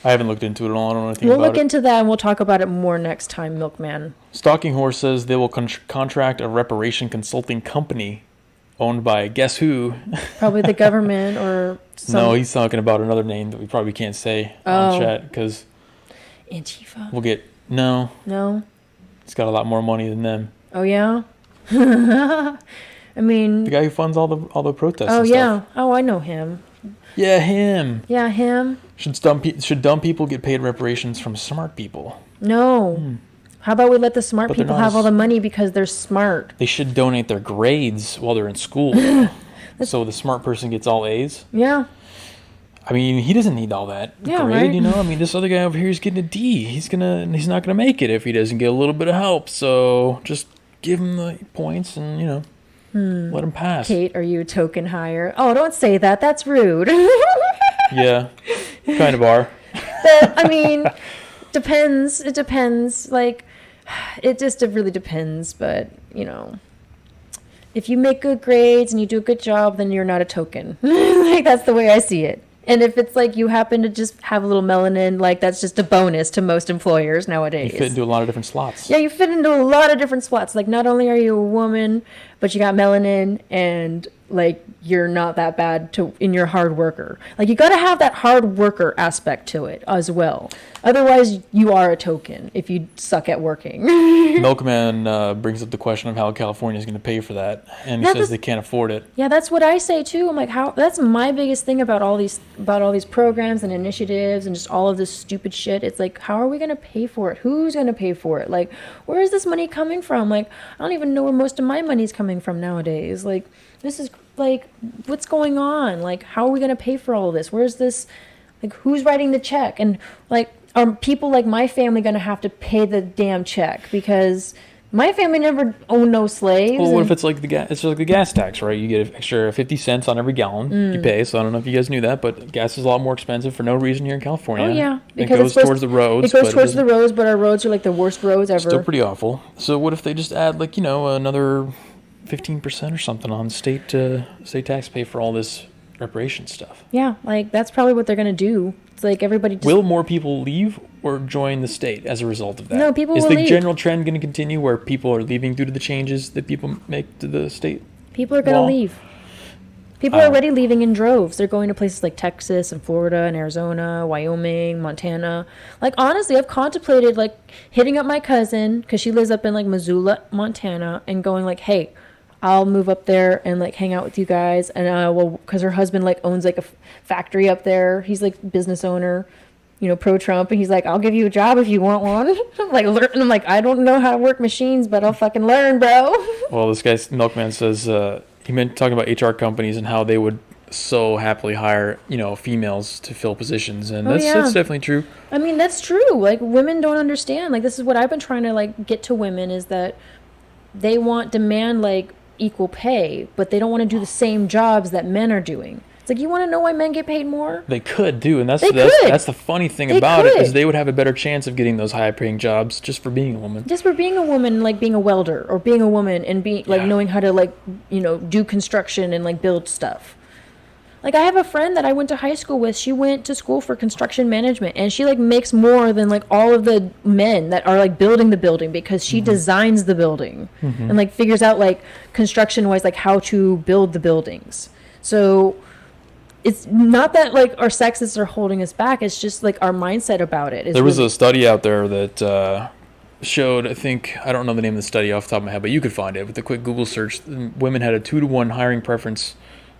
[SPEAKER 1] I haven't looked into it at all. I don't know anything about it.
[SPEAKER 2] We'll look into that and we'll talk about it more next time, Milkman.
[SPEAKER 1] Stalking Horse says they will contract a reparation consulting company owned by guess who?
[SPEAKER 2] Probably the government or some...
[SPEAKER 1] No, he's talking about another name that we probably can't say on chat because
[SPEAKER 2] Antifa.
[SPEAKER 1] We'll get no. He's got a lot more money than them.
[SPEAKER 2] Oh yeah. I mean,
[SPEAKER 1] the guy who funds all the protests.
[SPEAKER 2] Oh
[SPEAKER 1] and
[SPEAKER 2] yeah.
[SPEAKER 1] stuff.
[SPEAKER 2] Oh, I know him.
[SPEAKER 1] Yeah, him.
[SPEAKER 2] Yeah, him.
[SPEAKER 1] Should dumb people get paid reparations from smart people?
[SPEAKER 2] No. How about we let the smart people have all the money because they're smart?
[SPEAKER 1] They should donate their grades while they're in school. So the smart person gets all A's.
[SPEAKER 2] Yeah.
[SPEAKER 1] I mean, he doesn't need all that grade, right? You know? I mean, this other guy over here is getting a D. He's not gonna make it if he doesn't get a little bit of help. So just give him the points and, you know, let him pass.
[SPEAKER 2] Kate, are you a token hire? Oh, don't say that. That's rude.
[SPEAKER 1] Yeah, kind of are.
[SPEAKER 2] But, I mean, depends. It depends. Like, it really depends. But, you know, if you make good grades and you do a good job, then you're not a token. Like, that's the way I see it. And if it's like you happen to just have a little melanin, like that's just a bonus to most employers nowadays.
[SPEAKER 1] You fit into a lot of different slots.
[SPEAKER 2] Yeah, you fit into a lot of different slots. Like, not only are you a woman, but you got melanin and like you're not that bad in your hard worker. Like, you got to have that hard worker aspect to it as well. Otherwise, you are a token if you suck at working.
[SPEAKER 1] Milkman brings up the question of how California is going to pay for that, and he says they can't afford it.
[SPEAKER 2] Yeah, that's what I say too. I'm like, how? That's my biggest thing about all these programs and initiatives and just all of this stupid shit. It's like, how are we going to pay for it? Who's going to pay for it? Like, where is this money coming from? Like, I don't even know where most of my money's coming from nowadays. Like, this is like, what's going on? Like, how are we going to pay for all of this? Where's this? Like, who's writing the check? And like, are people like my family going to have to pay the damn check? Because my family never owned no slaves.
[SPEAKER 1] Well, what if it's like the gas tax, right? You get an extra 50 cents on every gallon you pay. So I don't know if you guys knew that, but gas is a lot more expensive for no reason here in California.
[SPEAKER 2] Oh yeah,
[SPEAKER 1] because it goes towards the roads.
[SPEAKER 2] It goes towards the roads, but our roads are like the worst roads ever.
[SPEAKER 1] Still pretty awful. So what if they just add like, you know, another 15% or something on state tax pay for all this reparation stuff?
[SPEAKER 2] Yeah, like that's probably what they're gonna do. It's like everybody.
[SPEAKER 1] Will more people leave or join the state as a result of that?
[SPEAKER 2] No, people will
[SPEAKER 1] leave.
[SPEAKER 2] Is
[SPEAKER 1] the general trend going to continue where people are leaving due to the changes that people make to the state?
[SPEAKER 2] People are going to leave. People are already leaving in droves. They're going to places like Texas and Florida and Arizona, Wyoming, Montana. Like, honestly, I've contemplated, like, hitting up my cousin, because she lives up in, like, Missoula, Montana, and going, like, hey, I'll move up there and, like, hang out with you guys. And I will, because her husband, like, owns, like, a factory up there. He's, like, business owner, you know, pro-Trump. And he's like, I'll give you a job if you want one. I'm like, I don't know how to work machines, but I'll fucking learn, bro.
[SPEAKER 1] Well, this guy's Milkman says, he meant talking about HR companies and how they would so happily hire, you know, females to fill positions. And that's definitely true.
[SPEAKER 2] I mean, that's true. Like, women don't understand. Like, this is what I've been trying to, like, get to women, is that they demand, like, equal pay, but they don't want to do the same jobs that men are doing. It's like, you want to know why men get paid more?
[SPEAKER 1] They could do, and that's the funny thing about it, is they would have a better chance of getting those high-paying jobs just for being a woman. Just for being a woman,
[SPEAKER 2] like being a welder, or being a woman and being like knowing how to, like, you know, do construction and, like, build stuff. Like, I have a friend that I went to high school with. She went to school for construction management, and she, like, makes more than, like, all of the men that are, like, building the building, because she designs the building and, like, figures out, like, construction-wise, like, how to build the buildings. So it's not that, like, our sexists are holding us back. It's just, like, our mindset about it.
[SPEAKER 1] There was a study out there that showed, I don't know the name of the study off the top of my head, but you could find it with a quick Google search. Women had a 2-to-1 hiring preference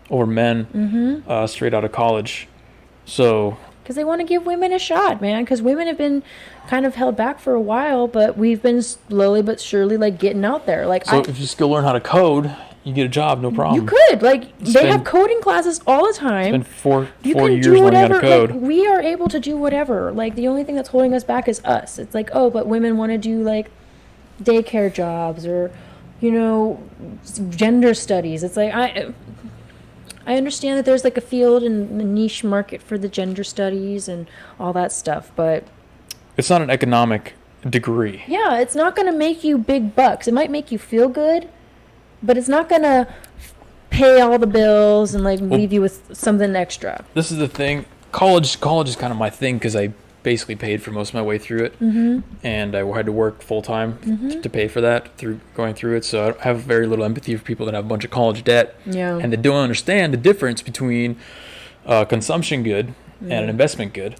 [SPEAKER 1] over men straight out of college. So,
[SPEAKER 2] because they want to give women a shot, man. Because women have been kind of held back for a while, but we've been slowly but surely, like, getting out there. Like,
[SPEAKER 1] so if you still learn how to code, you get a job, no problem.
[SPEAKER 2] You could, like, they have coding classes all the time.
[SPEAKER 1] It's been four years learning how to code.
[SPEAKER 2] Like, we are able to do whatever. Like, the only thing that's holding us back is us. It's like, oh, but women want to do, like, daycare jobs, or, you know, gender studies. It's like, I understand that there's, like, a field and a niche market for the gender studies and all that stuff, but
[SPEAKER 1] it's not an economic degree.
[SPEAKER 2] Yeah, it's not going to make you big bucks. It might make you feel good, but it's not going to pay all the bills and, like, leave you with something extra.
[SPEAKER 1] This is the thing. College is kind of my thing, because I basically paid for most of my way through it, and I had to work full-time to pay for that through going through it. So I have very little empathy for people that have a bunch of college debt, and they don't understand the difference between a consumption good and an investment good.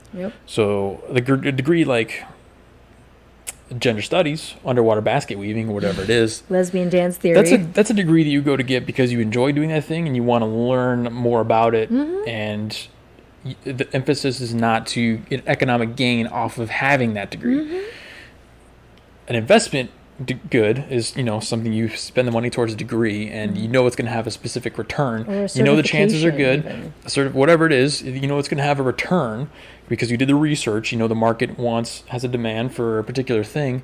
[SPEAKER 1] So the degree, like gender studies, underwater basket weaving, or whatever it is,
[SPEAKER 2] lesbian dance theory,
[SPEAKER 1] that's a degree that you go to get because you enjoy doing that thing and you want to learn more about it, and the emphasis is not to get economic gain off of having that degree. An investment good is, you know, something you spend the money towards a degree, and you know it's going to have a specific return. You know the chances are good. Whatever it is, you know it's going to have a return because you did the research. You know the market has a demand for a particular thing,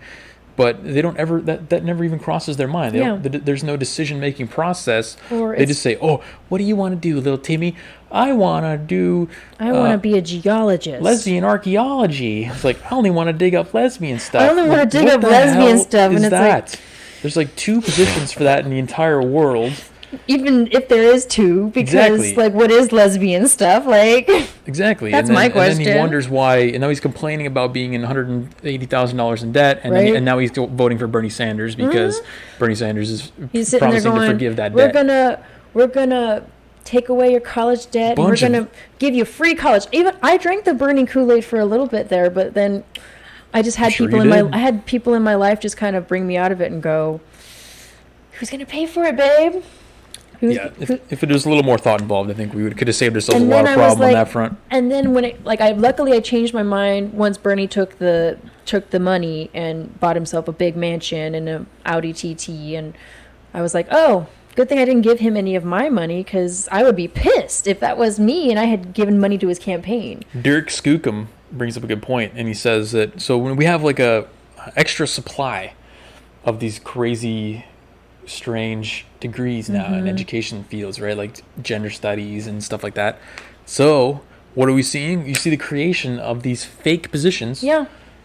[SPEAKER 1] but they don't ever, that never even crosses their mind. There's no decision-making process. They just say, oh, what do you want to do, little Timmy? I want to
[SPEAKER 2] be a geologist.
[SPEAKER 1] Lesbian archaeology. It's like, I only want to dig up lesbian stuff.
[SPEAKER 2] I only want to dig up lesbian stuff.
[SPEAKER 1] And it's that? There's like 2 positions for that in the entire world.
[SPEAKER 2] Even if there is 2, because like, what is lesbian stuff? Like,
[SPEAKER 1] exactly.
[SPEAKER 2] That's my question.
[SPEAKER 1] And then he wonders why, and now he's complaining about being in $180,000 in debt, and now he's voting for Bernie Sanders because Bernie Sanders is promising to forgive that debt.
[SPEAKER 2] We're gonna take away your college debt, and we're gonna give you free college. Even I drank the Bernie Kool-Aid for a little bit there, but then I just had people in my life just kind of bring me out of it and go, "Who's gonna pay for it, babe?"
[SPEAKER 1] If it was a little more thought involved, I think we could have saved ourselves a lot of problem on that front.
[SPEAKER 2] And then when luckily I changed my mind once Bernie took the money and bought himself a big mansion and an Audi TT, and I was like, oh, good thing I didn't give him any of my money, because I would be pissed if that was me and I had given money to his campaign.
[SPEAKER 1] Derek Skookum brings up a good point, and he says that so when we have like a extra supply of these crazy, strange degrees now in education fields, right, like gender studies and stuff like that. So what are we seeing? You see the creation of these fake positions,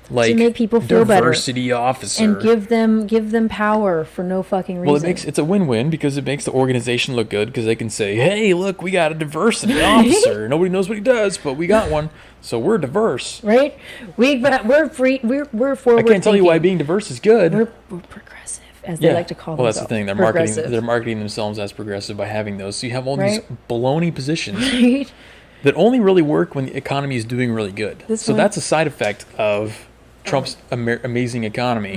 [SPEAKER 1] like
[SPEAKER 2] to make people feel better,
[SPEAKER 1] diversity officer,
[SPEAKER 2] and give them power for no fucking reason.
[SPEAKER 1] Well, it's a win-win because it makes the organization look good, because they can say, hey, look, we got a diversity officer. Nobody knows what he does, but we got one, so we're diverse,
[SPEAKER 2] right? We're free. We're forward.
[SPEAKER 1] I can't tell you why being diverse is good.
[SPEAKER 2] We're progressive. as they like to call themselves.
[SPEAKER 1] Well, that's the thing. They're marketing themselves as progressive by having those. So you have all these baloney positions that only really work when the economy is doing really good. That's a side effect of Trump's amazing economy,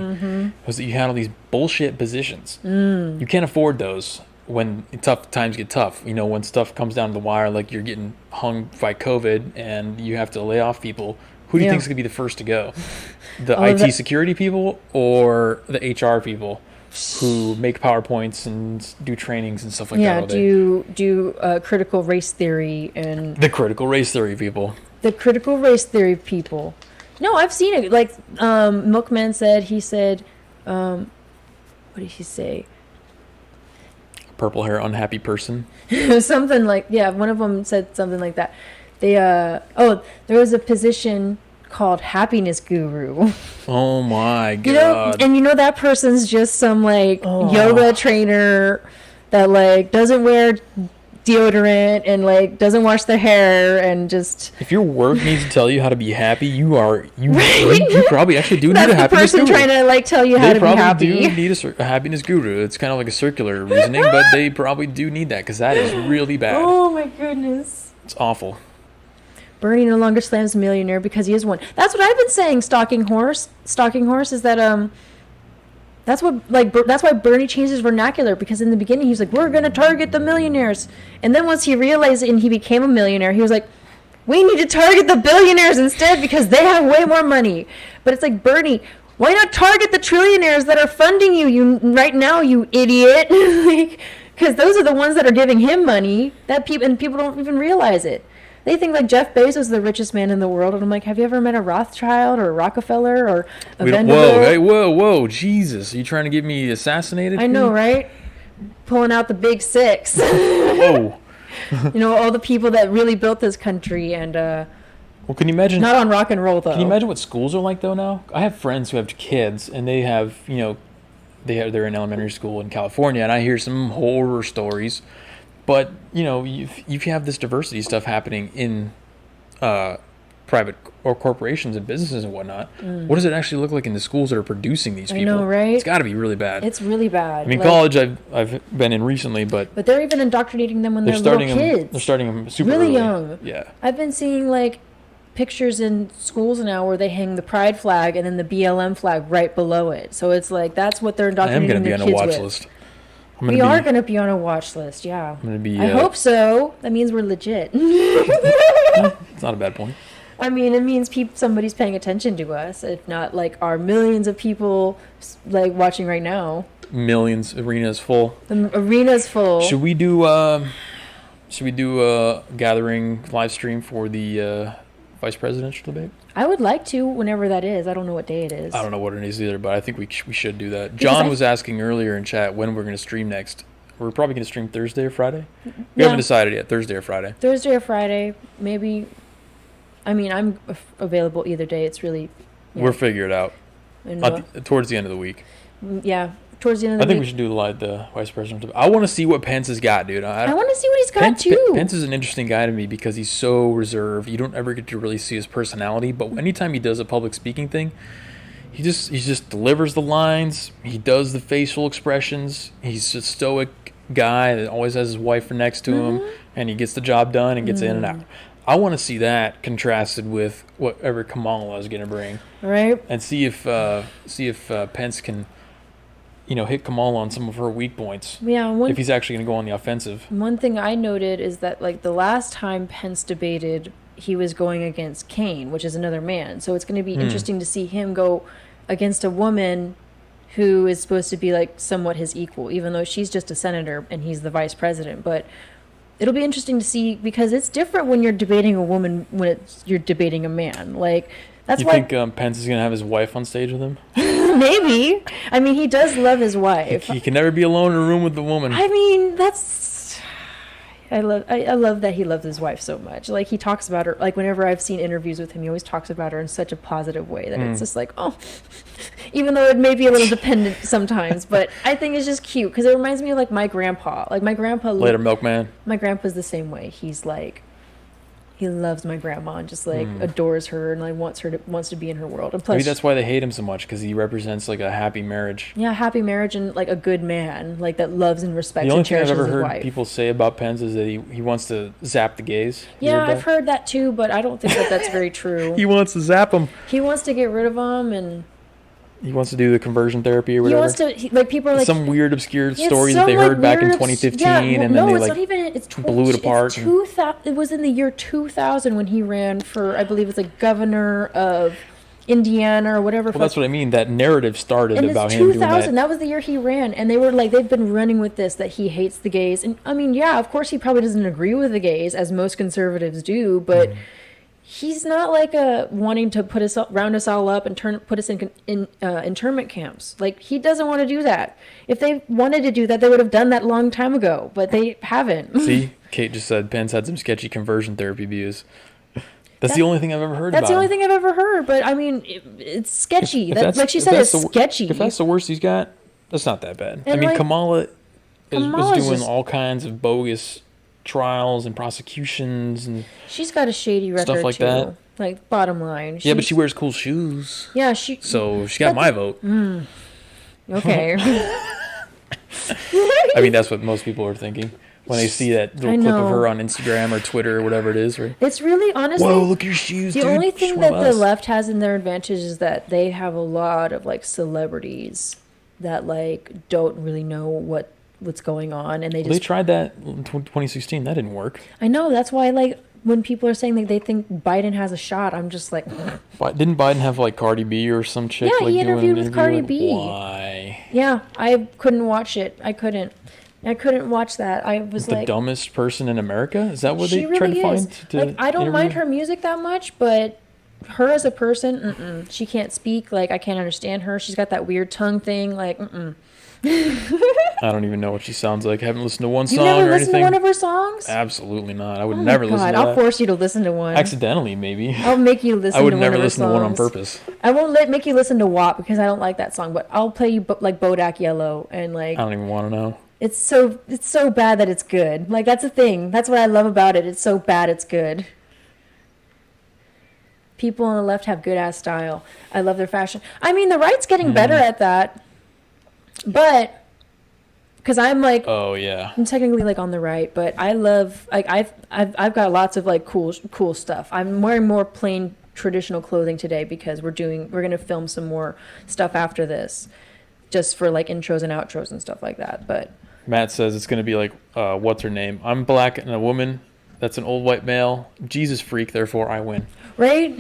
[SPEAKER 1] was that you had all these bullshit positions. You can't afford those when tough times get tough. You know, when stuff comes down to the wire, like you're getting hung by COVID and you have to lay off people. Who do you think is going to be the first to go? The IT security people or the HR people who make PowerPoints and do trainings and stuff like that?
[SPEAKER 2] Do critical race theory and...
[SPEAKER 1] The critical race theory people.
[SPEAKER 2] The critical race theory people. No, I've seen it. Like, Milkman said, what did he say?
[SPEAKER 1] Purple hair, unhappy person.
[SPEAKER 2] Something like, one of them said something like that. There was a position called happiness guru.
[SPEAKER 1] Oh my God.
[SPEAKER 2] That person's just some yoga trainer that doesn't wear deodorant and doesn't wash their hair and just...
[SPEAKER 1] If your work needs to tell you how to be happy, you probably actually do need a happiness
[SPEAKER 2] guru. That's the person trying to tell you how to be happy.
[SPEAKER 1] They probably do need a happiness guru. It's kind of like a circular reasoning, but they probably do need that because that is really bad.
[SPEAKER 2] Oh my goodness.
[SPEAKER 1] It's awful.
[SPEAKER 2] Bernie no longer slams a millionaire because he is one. That's what I've been saying. Stalking horse is that that's why Bernie changed his vernacular, because in the beginning he was like, we're gonna target the millionaires, and then once he realized it and he became a millionaire, he was like, we need to target the billionaires instead because they have way more money. But it's like, Bernie, why not target the trillionaires that are funding you right now, you idiot? Because those are the ones that are giving him money people don't even realize it. They think Jeff Bezos is the richest man in the world, and I'm like, have you ever met a Rothschild or a Rockefeller or a Vanderbilt?
[SPEAKER 1] Whoa, Jesus! Are you trying to get me assassinated?
[SPEAKER 2] I know, right? Pulling out the big six.
[SPEAKER 1] Whoa!
[SPEAKER 2] All the people that really built this country, and
[SPEAKER 1] well, can you imagine?
[SPEAKER 2] Not on rock and roll though.
[SPEAKER 1] Can you imagine what schools are like though now? I have friends who have kids, and they have they're in elementary school in California, and I hear some horror stories. But, you have this diversity stuff happening in private or corporations and businesses and whatnot. What does it actually look like in the schools that are producing these people?
[SPEAKER 2] I know, right?
[SPEAKER 1] It's got to be really bad.
[SPEAKER 2] It's really bad.
[SPEAKER 1] I mean, college I've been in recently, but
[SPEAKER 2] they're even indoctrinating them when they're little kids.
[SPEAKER 1] They're starting them super
[SPEAKER 2] really
[SPEAKER 1] early.
[SPEAKER 2] Young.
[SPEAKER 1] Yeah.
[SPEAKER 2] I've been seeing, pictures in schools now where they hang the pride flag and then the BLM flag right below it. So it's that's what they're indoctrinating their kids with. I am going to be on a watch list. We are going to be on a watch list, yeah. I'm going to be. I hope so. That means we're legit.
[SPEAKER 1] It's not a bad point.
[SPEAKER 2] I mean, it means somebody's paying attention to us. If not, our millions of people watching right now.
[SPEAKER 1] Millions. Arena's full.
[SPEAKER 2] The arena's full.
[SPEAKER 1] Should we do a gathering live stream for the vice presidential debate?
[SPEAKER 2] I would like to, whenever that is. I don't know what day it is.
[SPEAKER 1] I don't know what it is either, but I think we should do that. John was asking earlier in chat when we're going to stream next. We're probably going to stream Thursday or Friday. We haven't decided yet. Thursday or Friday.
[SPEAKER 2] Thursday or Friday, maybe. I mean, I'm available either day. It's really.
[SPEAKER 1] Yeah. We'll figure it out. Towards the end of the week.
[SPEAKER 2] Yeah. Towards the end of the week.
[SPEAKER 1] I think we should do the vice president. I want to see what Pence has got, dude.
[SPEAKER 2] I want to see what he's got, too.
[SPEAKER 1] Pence is an interesting guy to me because he's so reserved. You don't ever get to really see his personality, but anytime he does a public speaking thing, he just delivers the lines. He does the facial expressions. He's a stoic guy that always has his wife next to him, and he gets the job done and gets in and out. I want to see that contrasted with whatever Kamala is going to bring.
[SPEAKER 2] Right.
[SPEAKER 1] And see if Pence can... hit Kamala on some of her weak points.
[SPEAKER 2] Yeah.
[SPEAKER 1] If he's actually going to go on the offensive.
[SPEAKER 2] One thing I noted is that, the last time Pence debated, he was going against Kaine, which is another man. So it's going to be interesting to see him go against a woman who is supposed to be, somewhat his equal, even though she's just a senator and he's the vice president. But it'll be interesting to see, because it's different when you're debating a woman when you're debating a man. That's
[SPEAKER 1] why. You think Pence is going to have his wife on stage with him?
[SPEAKER 2] Maybe. I mean, he does love his wife.
[SPEAKER 1] He can never be alone in a room with the woman.
[SPEAKER 2] I mean, I love that he loves his wife so much. He talks about her. Whenever I've seen interviews with him, he always talks about her in such a positive way that it's just even though it may be a little dependent sometimes, but I think it's just cute because it reminds me of my grandpa. My grandpa.
[SPEAKER 1] Later, Milkman.
[SPEAKER 2] My grandpa's the same way. He's he loves my grandma and just like adores her and like wants to be in her world. And plus,
[SPEAKER 1] maybe that's why they hate him so much, because he represents like a happy marriage.
[SPEAKER 2] Yeah, happy marriage and like a good man, like that loves and respects.
[SPEAKER 1] The only
[SPEAKER 2] and
[SPEAKER 1] thing I've ever
[SPEAKER 2] his
[SPEAKER 1] heard
[SPEAKER 2] wife.
[SPEAKER 1] people say about Pence is that he wants to zap the gays.
[SPEAKER 2] Yeah, I've heard that too, but I don't think that that's very true.
[SPEAKER 1] He wants to zap them.
[SPEAKER 2] He wants to get rid of them, and
[SPEAKER 1] he wants to do the conversion therapy or whatever.
[SPEAKER 2] He wants to, like, people are like...
[SPEAKER 1] Some weird, obscure story that they heard back in 2015, and then they, like, blew it apart.
[SPEAKER 2] It was in the year 2000 when he ran for, I believe it's like governor of Indiana or whatever.
[SPEAKER 1] Well, that's what I mean. That narrative started about him doing that.
[SPEAKER 2] That was the year he ran, and they were like, they've been running with this, that he hates the gays. And, I mean, yeah, of course he probably doesn't agree with the gays, as most conservatives do, but... He's not like wanting to round us all up and put us in internment camps. Like, he doesn't want to do that. If they wanted to do that, they would have done that a long time ago, but they haven't.
[SPEAKER 1] See, Kate just said Pence had some sketchy conversion therapy views. That's the only thing I've ever heard about.
[SPEAKER 2] That's the only thing I've ever heard, but I mean, it's sketchy. Like she said, it's sketchy.
[SPEAKER 1] If that's the worst he's got, that's not that bad. And I mean, like, Kamala is doing all kinds of bogus trials and prosecutions, and
[SPEAKER 2] she's got a shady record
[SPEAKER 1] stuff like
[SPEAKER 2] too.
[SPEAKER 1] that.
[SPEAKER 2] Like, bottom line,
[SPEAKER 1] yeah, but she wears cool shoes.
[SPEAKER 2] Yeah,
[SPEAKER 1] so she got my vote.
[SPEAKER 2] Okay.
[SPEAKER 1] I mean, that's what most people are thinking when they see that little clip of her on Instagram or Twitter or whatever it is, right?
[SPEAKER 2] It's really, honestly,
[SPEAKER 1] whoa, look at your shoes.
[SPEAKER 2] The only thing that the left has in their advantage is that they have a lot of like celebrities that like don't really know what's going on, and they
[SPEAKER 1] tried that in 2016. That didn't work.
[SPEAKER 2] I know. That's why, like, when people are saying like they think Biden has a shot, I'm just like,
[SPEAKER 1] didn't Biden have like Cardi B or some chick?
[SPEAKER 2] Yeah, he interviewed with Cardi B.
[SPEAKER 1] Why?
[SPEAKER 2] Yeah, I couldn't watch it. I couldn't watch that. I was
[SPEAKER 1] the dumbest person in America. Is that what they tried to find?
[SPEAKER 2] Like, I don't mind her music that much, but her as a person, she can't speak. Like, I can't understand her. She's got that weird tongue thing. Like,
[SPEAKER 1] I don't even know what she sounds like. I haven't listened to one song or anything.
[SPEAKER 2] You never listened to one of her songs?
[SPEAKER 1] Absolutely not. I would never listen to that.
[SPEAKER 2] I'll force you to listen to one.
[SPEAKER 1] Accidentally, maybe.
[SPEAKER 2] I'll make you listen to one of her songs. I would never listen to one
[SPEAKER 1] on purpose.
[SPEAKER 2] I won't make you listen to WAP because I don't like that song, but I'll play you like Bodak Yellow and like...
[SPEAKER 1] I don't even want to know.
[SPEAKER 2] It's so bad that it's good. Like, that's the thing. That's what I love about it. It's so bad it's good. People on the left have good-ass style. I love their fashion. I mean, the right's getting better at that. But, because I'm like,
[SPEAKER 1] oh yeah,
[SPEAKER 2] I'm technically like on the right, but I love, like, I've got lots of like cool stuff. I'm wearing more plain traditional clothing today because we're gonna film some more stuff after this, just for like intros and outros and stuff like that. But
[SPEAKER 1] Matt says it's gonna be like, what's her name? I'm black and a woman. That's an old white male. Jesus freak. Therefore, I win.
[SPEAKER 2] Right?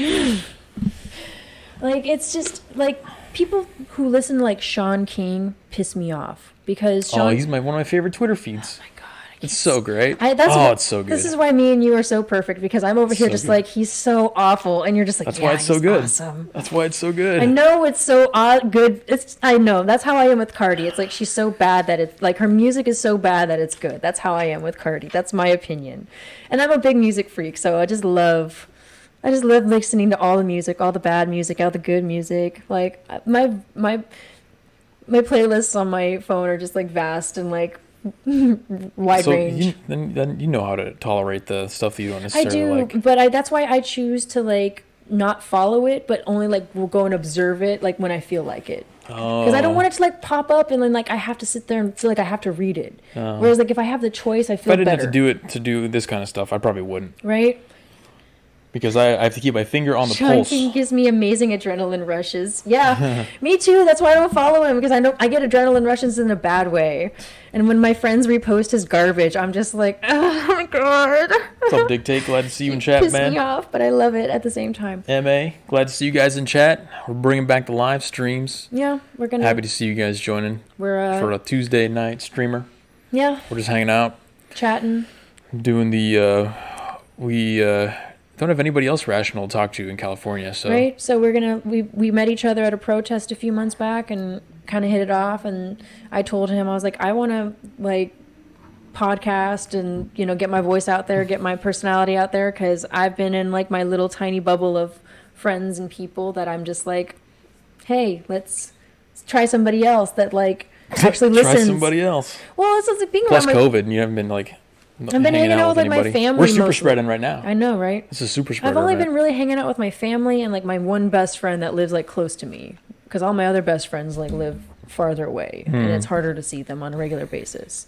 [SPEAKER 2] Like, it's just like. People who listen to like Sean King piss me off because
[SPEAKER 1] he's one of my favorite Twitter feeds. Oh my god, it's so great. It's so good.
[SPEAKER 2] This is why me and you are so perfect, because I'm over here just good. Like, he's so awful, and you're just like,
[SPEAKER 1] that's why it's so good.
[SPEAKER 2] Awesome.
[SPEAKER 1] That's why it's so good.
[SPEAKER 2] I know it's so good. I know that's how I am with Cardi. It's like she's so bad that it's like her music is so bad that it's good. That's how I am with Cardi. That's my opinion, and I'm a big music freak, so I just love listening to all the music, all the bad music, all the good music. Like, my playlists on my phone are just like vast and like wide range.
[SPEAKER 1] Then you know how to tolerate the stuff that you don't necessarily like.
[SPEAKER 2] But that's why I choose to like not follow it, but only like will go and observe it like when I feel like it. Because I don't want it to like pop up and then like I have to sit there and feel like I have to read it. Whereas like if I have the choice, I feel better. If I didn't
[SPEAKER 1] have to do this kind of stuff, I probably wouldn't.
[SPEAKER 2] Right?
[SPEAKER 1] Because I have to keep my finger on the pulse.
[SPEAKER 2] Sean King gives me amazing adrenaline rushes. Yeah, me too. That's why I don't follow him, because I get adrenaline rushes in a bad way. And when my friends repost his garbage, I'm just like, oh my god.
[SPEAKER 1] What's up, Dictate? Glad to see you in chat, man.
[SPEAKER 2] Piss me off, but I love it at the same time.
[SPEAKER 1] MA, glad to see you guys in chat. We're bringing back the live streams.
[SPEAKER 2] Yeah, we're gonna.
[SPEAKER 1] Happy to see you guys joining.
[SPEAKER 2] We're
[SPEAKER 1] for a Tuesday night streamer.
[SPEAKER 2] Yeah.
[SPEAKER 1] We're just hanging out,
[SPEAKER 2] chatting,
[SPEAKER 1] doing the. We don't have anybody else rational to talk to in California, so.
[SPEAKER 2] Right. So we met each other at a protest a few months back and kind of hit it off, and I told him, I was like, I want to like podcast and get my voice out there, get my personality out there, because I've been in like my little tiny bubble of friends and people that I'm just like, hey, let's try somebody else that like actually listens.
[SPEAKER 1] Try somebody else.
[SPEAKER 2] Well, it's like being
[SPEAKER 1] plus COVID, and you haven't been like
[SPEAKER 2] I've been hanging out with like my family.
[SPEAKER 1] We're super spreading right now.
[SPEAKER 2] I know, right?
[SPEAKER 1] This is super spread.
[SPEAKER 2] I've only been really hanging out with my family and like my one best friend that lives like close to me, because all my other best friends like live farther away, and it's harder to see them on a regular basis.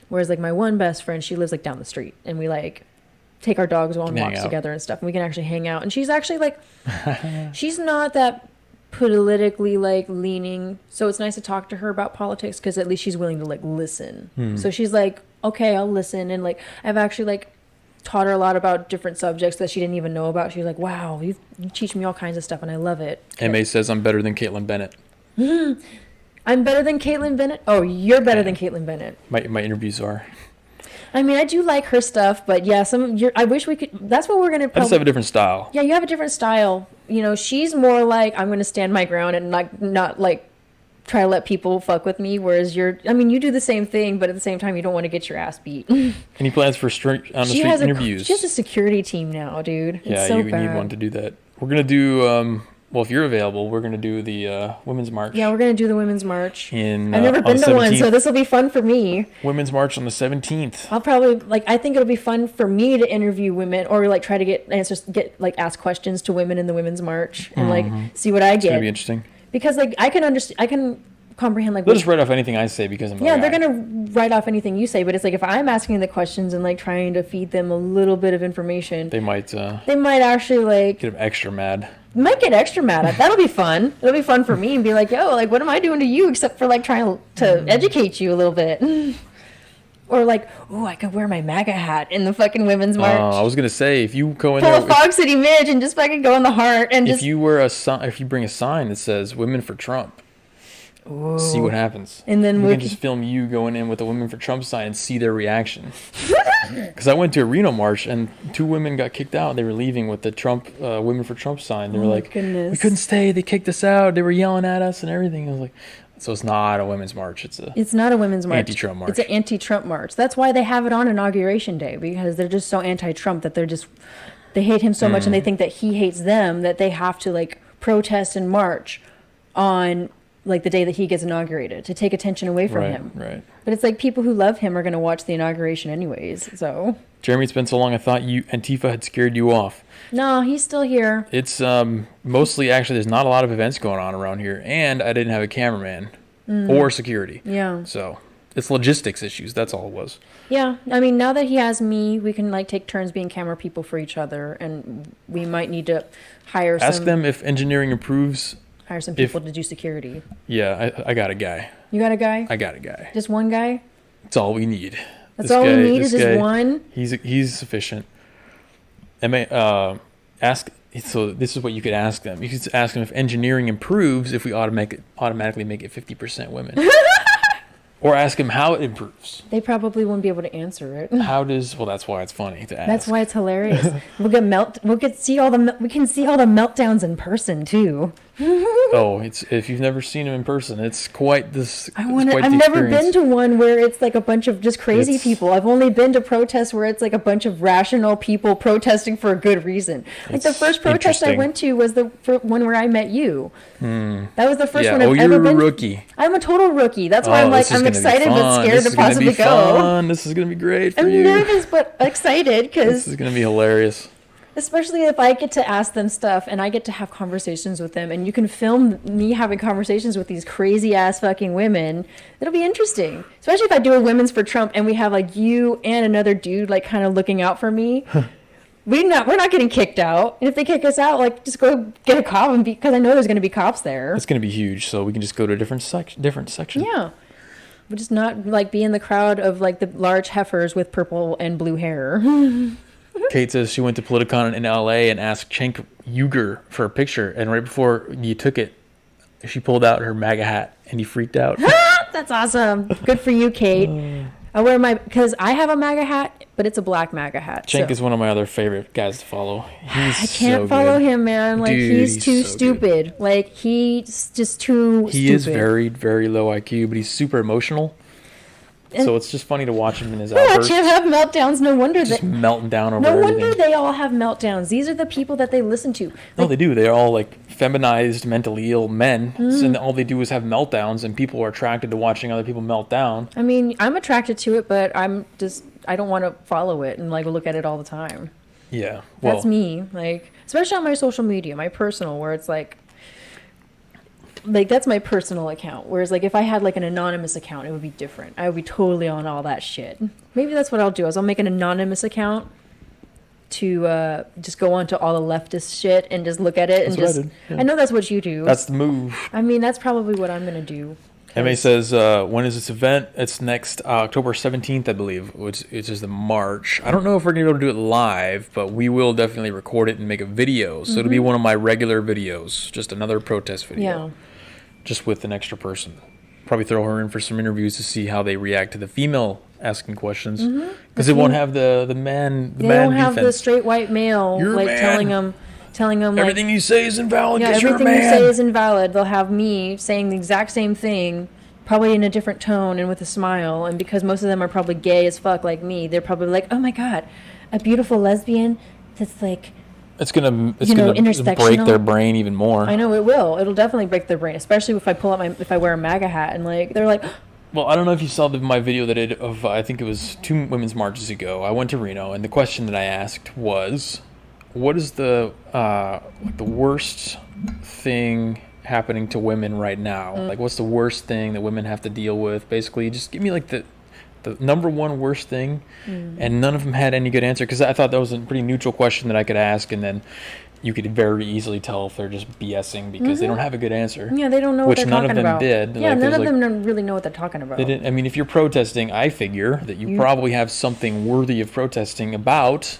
[SPEAKER 2] Whereas like my one best friend, she lives like down the street, and we like take our dogs on walks together and stuff, and we can actually hang out. And she's actually like, she's not that politically like leaning, so it's nice to talk to her about politics because at least she's willing to like listen. So she's like, okay, I'll listen. And like I've actually like taught her a lot about different subjects that she didn't even know about. She's like, wow, you teach me all kinds of stuff, and I love it.
[SPEAKER 1] MA says I'm better than Caitlin Bennett.
[SPEAKER 2] I'm better than Caitlin Bennett? Oh, you're better than Caitlin Bennett.
[SPEAKER 1] My interviews are.
[SPEAKER 2] I mean, I do like her stuff, but yeah, I wish we could. That's what we're gonna.
[SPEAKER 1] I just have a different style.
[SPEAKER 2] Yeah, you have a different style. You know, she's more like I'm gonna stand my ground and not like try to let people fuck with me. Whereas you do the same thing, but at the same time, you don't want to get your ass beat.
[SPEAKER 1] Any plans for street interviews?
[SPEAKER 2] She has a security team now, dude.
[SPEAKER 1] Yeah, you need one to do that. We're gonna do. Well, if you're available, we're going to do the Women's March.
[SPEAKER 2] Yeah, we're going to do the Women's March.
[SPEAKER 1] I've
[SPEAKER 2] never been to one, so this will be fun for me.
[SPEAKER 1] Women's March on the 17th.
[SPEAKER 2] I'll probably, I think it'll be fun for me to interview women or, try to get answers, ask questions to women in the Women's March and, see what I get. It's
[SPEAKER 1] going to be interesting.
[SPEAKER 2] Because, I can comprehend,
[SPEAKER 1] they'll just write off anything I say because I'm
[SPEAKER 2] they're going to write off anything you say, but it's if I'm asking the questions and, trying to feed them a little bit of information.
[SPEAKER 1] They might
[SPEAKER 2] actually,
[SPEAKER 1] get them extra mad.
[SPEAKER 2] Might get extra mad at. That'll be fun. It'll be fun for me and be like, yo, what am I doing to you except for trying to educate you a little bit. Or I could wear my MAGA hat in the fucking Women's March.
[SPEAKER 1] I was gonna say, if you go in
[SPEAKER 2] pull a Fog City Midge and just fucking go in the heart and
[SPEAKER 1] if you bring a sign that says "Women for Trump," ooh. See what happens.
[SPEAKER 2] And then
[SPEAKER 1] we can just film you going in with a "Women for Trump" sign and see their reaction. Because I went to a Reno march and 2 women got kicked out. They were leaving with the Trump "Women for Trump" sign. They were like,
[SPEAKER 2] goodness.
[SPEAKER 1] "We couldn't stay. They kicked us out. They were yelling at us and everything." I was like, "So it's not a women's march. It's
[SPEAKER 2] not a women's march.
[SPEAKER 1] Anti-Trump march.
[SPEAKER 2] It's an anti-Trump march. That's why they have it on Inauguration Day, because they're just so anti-Trump that they hate him so much and they think that he hates them that they have to protest and march on." The day that he gets inaugurated to take attention away from him.
[SPEAKER 1] Right.
[SPEAKER 2] But it's people who love him are going to watch the inauguration anyways, so.
[SPEAKER 1] Jeremy, it's been so long I thought Antifa had scared you off.
[SPEAKER 2] No, he's still here.
[SPEAKER 1] It's mostly, actually, there's not a lot of events going on around here, and I didn't have a cameraman or security.
[SPEAKER 2] Yeah.
[SPEAKER 1] So it's logistics issues, that's all it was.
[SPEAKER 2] Yeah, I mean, now that he has me, we can take turns being camera people for each other, and we might need to
[SPEAKER 1] Ask them if engineering improves.
[SPEAKER 2] Hire some people to do security.
[SPEAKER 1] Yeah, I got a guy.
[SPEAKER 2] You got a guy?
[SPEAKER 1] I got a guy.
[SPEAKER 2] Just one guy?
[SPEAKER 1] That's all we need.
[SPEAKER 2] That's all we need is just one?
[SPEAKER 1] He's sufficient. Ask. So this is what you could ask them. You could ask them if engineering improves if we automatically make it 50% women. Or ask them how it improves.
[SPEAKER 2] They probably won't be able to answer it.
[SPEAKER 1] That's why it's funny to ask.
[SPEAKER 2] That's why it's hilarious. We can see all the meltdowns in person too.
[SPEAKER 1] If you've never seen them in person, it's quite this.
[SPEAKER 2] I've never been to one where it's a bunch of just crazy people. I've only been to protests where it's a bunch of rational people protesting for a good reason. The first protest I went to was the one where I met you. That was the first one I've ever been.
[SPEAKER 1] You're a rookie.
[SPEAKER 2] I'm a total rookie. That's why I'm excited but scared to possibly go.
[SPEAKER 1] This is gonna be great for you.
[SPEAKER 2] I'm nervous but excited because
[SPEAKER 1] this is gonna be hilarious.
[SPEAKER 2] Especially if I get to ask them stuff and I get to have conversations with them and you can film me having conversations with these crazy ass fucking women. It'll be interesting. Especially if I do a Women's for Trump and we have you and another dude kind of looking out for me. We're not getting kicked out. And if they kick us out, just go get a cop because I know there's going to be cops there.
[SPEAKER 1] It's going to be huge, so we can just go to a different section.
[SPEAKER 2] Yeah. We'll just not be in the crowd of the large heifers with purple and blue hair.
[SPEAKER 1] Kate says she went to Politicon in LA and asked Cenk Uygur for a picture, and right before you took it, she pulled out her MAGA hat and he freaked out.
[SPEAKER 2] That's awesome. Good for you, Kate. I wear because I have a MAGA hat, but it's a black MAGA hat.
[SPEAKER 1] Cenk is one of my other favorite guys to follow.
[SPEAKER 2] I can't follow him, man. Dude, he's too stupid. He's just too stupid.
[SPEAKER 1] He is very, very low IQ, but he's super emotional. So it's just funny to watch him in his outbursts.
[SPEAKER 2] Watch him have meltdowns. No wonder
[SPEAKER 1] just melting down over everything.
[SPEAKER 2] No wonder they all have meltdowns. These are the people that they listen to.
[SPEAKER 1] No, they do. They're all feminized, mentally ill men, and all they do is have meltdowns, and people are attracted to watching other people melt down.
[SPEAKER 2] I mean, I'm attracted to it, but I I don't want to follow it and like look at it all the time.
[SPEAKER 1] Yeah.
[SPEAKER 2] Well, that's me. Like, especially on my social media, my personal, where it's like that's my personal account. Whereas like if I had like an anonymous account, it would be different. I would be totally on all that shit. Maybe that's what I'll do. I'll make an anonymous account to just go on to all the leftist shit and just look at it. That's and just I know that's what you do.
[SPEAKER 1] That's the move.
[SPEAKER 2] I mean, that's probably what I'm gonna do.
[SPEAKER 1] MA says, when is this event? It's next October 17th, I believe, which is the March. I don't know if we're going to be able to do it live, but we will definitely record it and make a video. So it'll be one of my regular videos, just another protest video. Yeah. Just with an extra person. Probably throw her in for some interviews to see how they react to the female asking questions. Because it won't have the man defense. They don't have
[SPEAKER 2] the straight white male telling them
[SPEAKER 1] everything you say is invalid.
[SPEAKER 2] Yeah, everything you say is invalid. They'll have me saying the exact same thing, probably in a different tone and with a smile. And because most of them are probably gay as fuck like me, they're probably like, "Oh my god, a beautiful lesbian that's like."
[SPEAKER 1] It's gonna break their brain even more.
[SPEAKER 2] I know it will. It'll definitely break their brain, especially if I wear a MAGA hat and like they're like.
[SPEAKER 1] Well, I don't know if you saw my video that I did of I think it was 2 women's marches ago. I went to Reno, and the question that I asked was, what is the worst thing happening to women right now? Like, what's the worst thing that women have to deal with? Basically, just give me like the number one worst thing. And none of them had any good answer, because I thought that was a pretty neutral question that I could ask, and then you could very easily tell if they're just BSing because they don't have a good answer.
[SPEAKER 2] Yeah, they don't know what they're talking about.
[SPEAKER 1] Which none of them did.
[SPEAKER 2] Yeah, none of them don't really know what they're talking about.
[SPEAKER 1] They didn't. I mean, if you're protesting, I figure that you probably have something worthy of protesting about.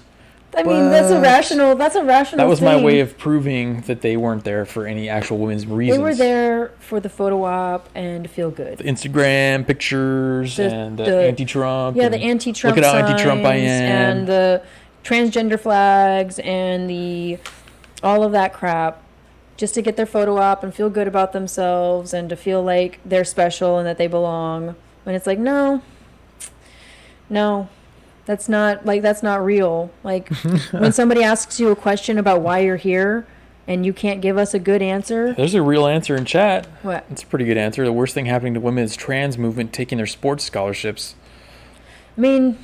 [SPEAKER 2] I mean, that's a rational
[SPEAKER 1] That was
[SPEAKER 2] thing.
[SPEAKER 1] my way of proving that they weren't there for any actual women's reasons.
[SPEAKER 2] They were there for the photo op and to feel good.
[SPEAKER 1] The Instagram pictures and the anti-Trump.
[SPEAKER 2] Yeah, the anti-Trump
[SPEAKER 1] look at how anti-Trump I am.
[SPEAKER 2] And the transgender flags and all of that crap, just to get their photo op and feel good about themselves and to feel like they're special and that they belong. And it's like, no. That's not real. Like, when somebody asks you a question about why you're here and you can't give us a good answer.
[SPEAKER 1] There's a real answer in chat.
[SPEAKER 2] What?
[SPEAKER 1] It's a pretty good answer. The worst thing happening to women is trans movement taking their sports scholarships.
[SPEAKER 2] I mean,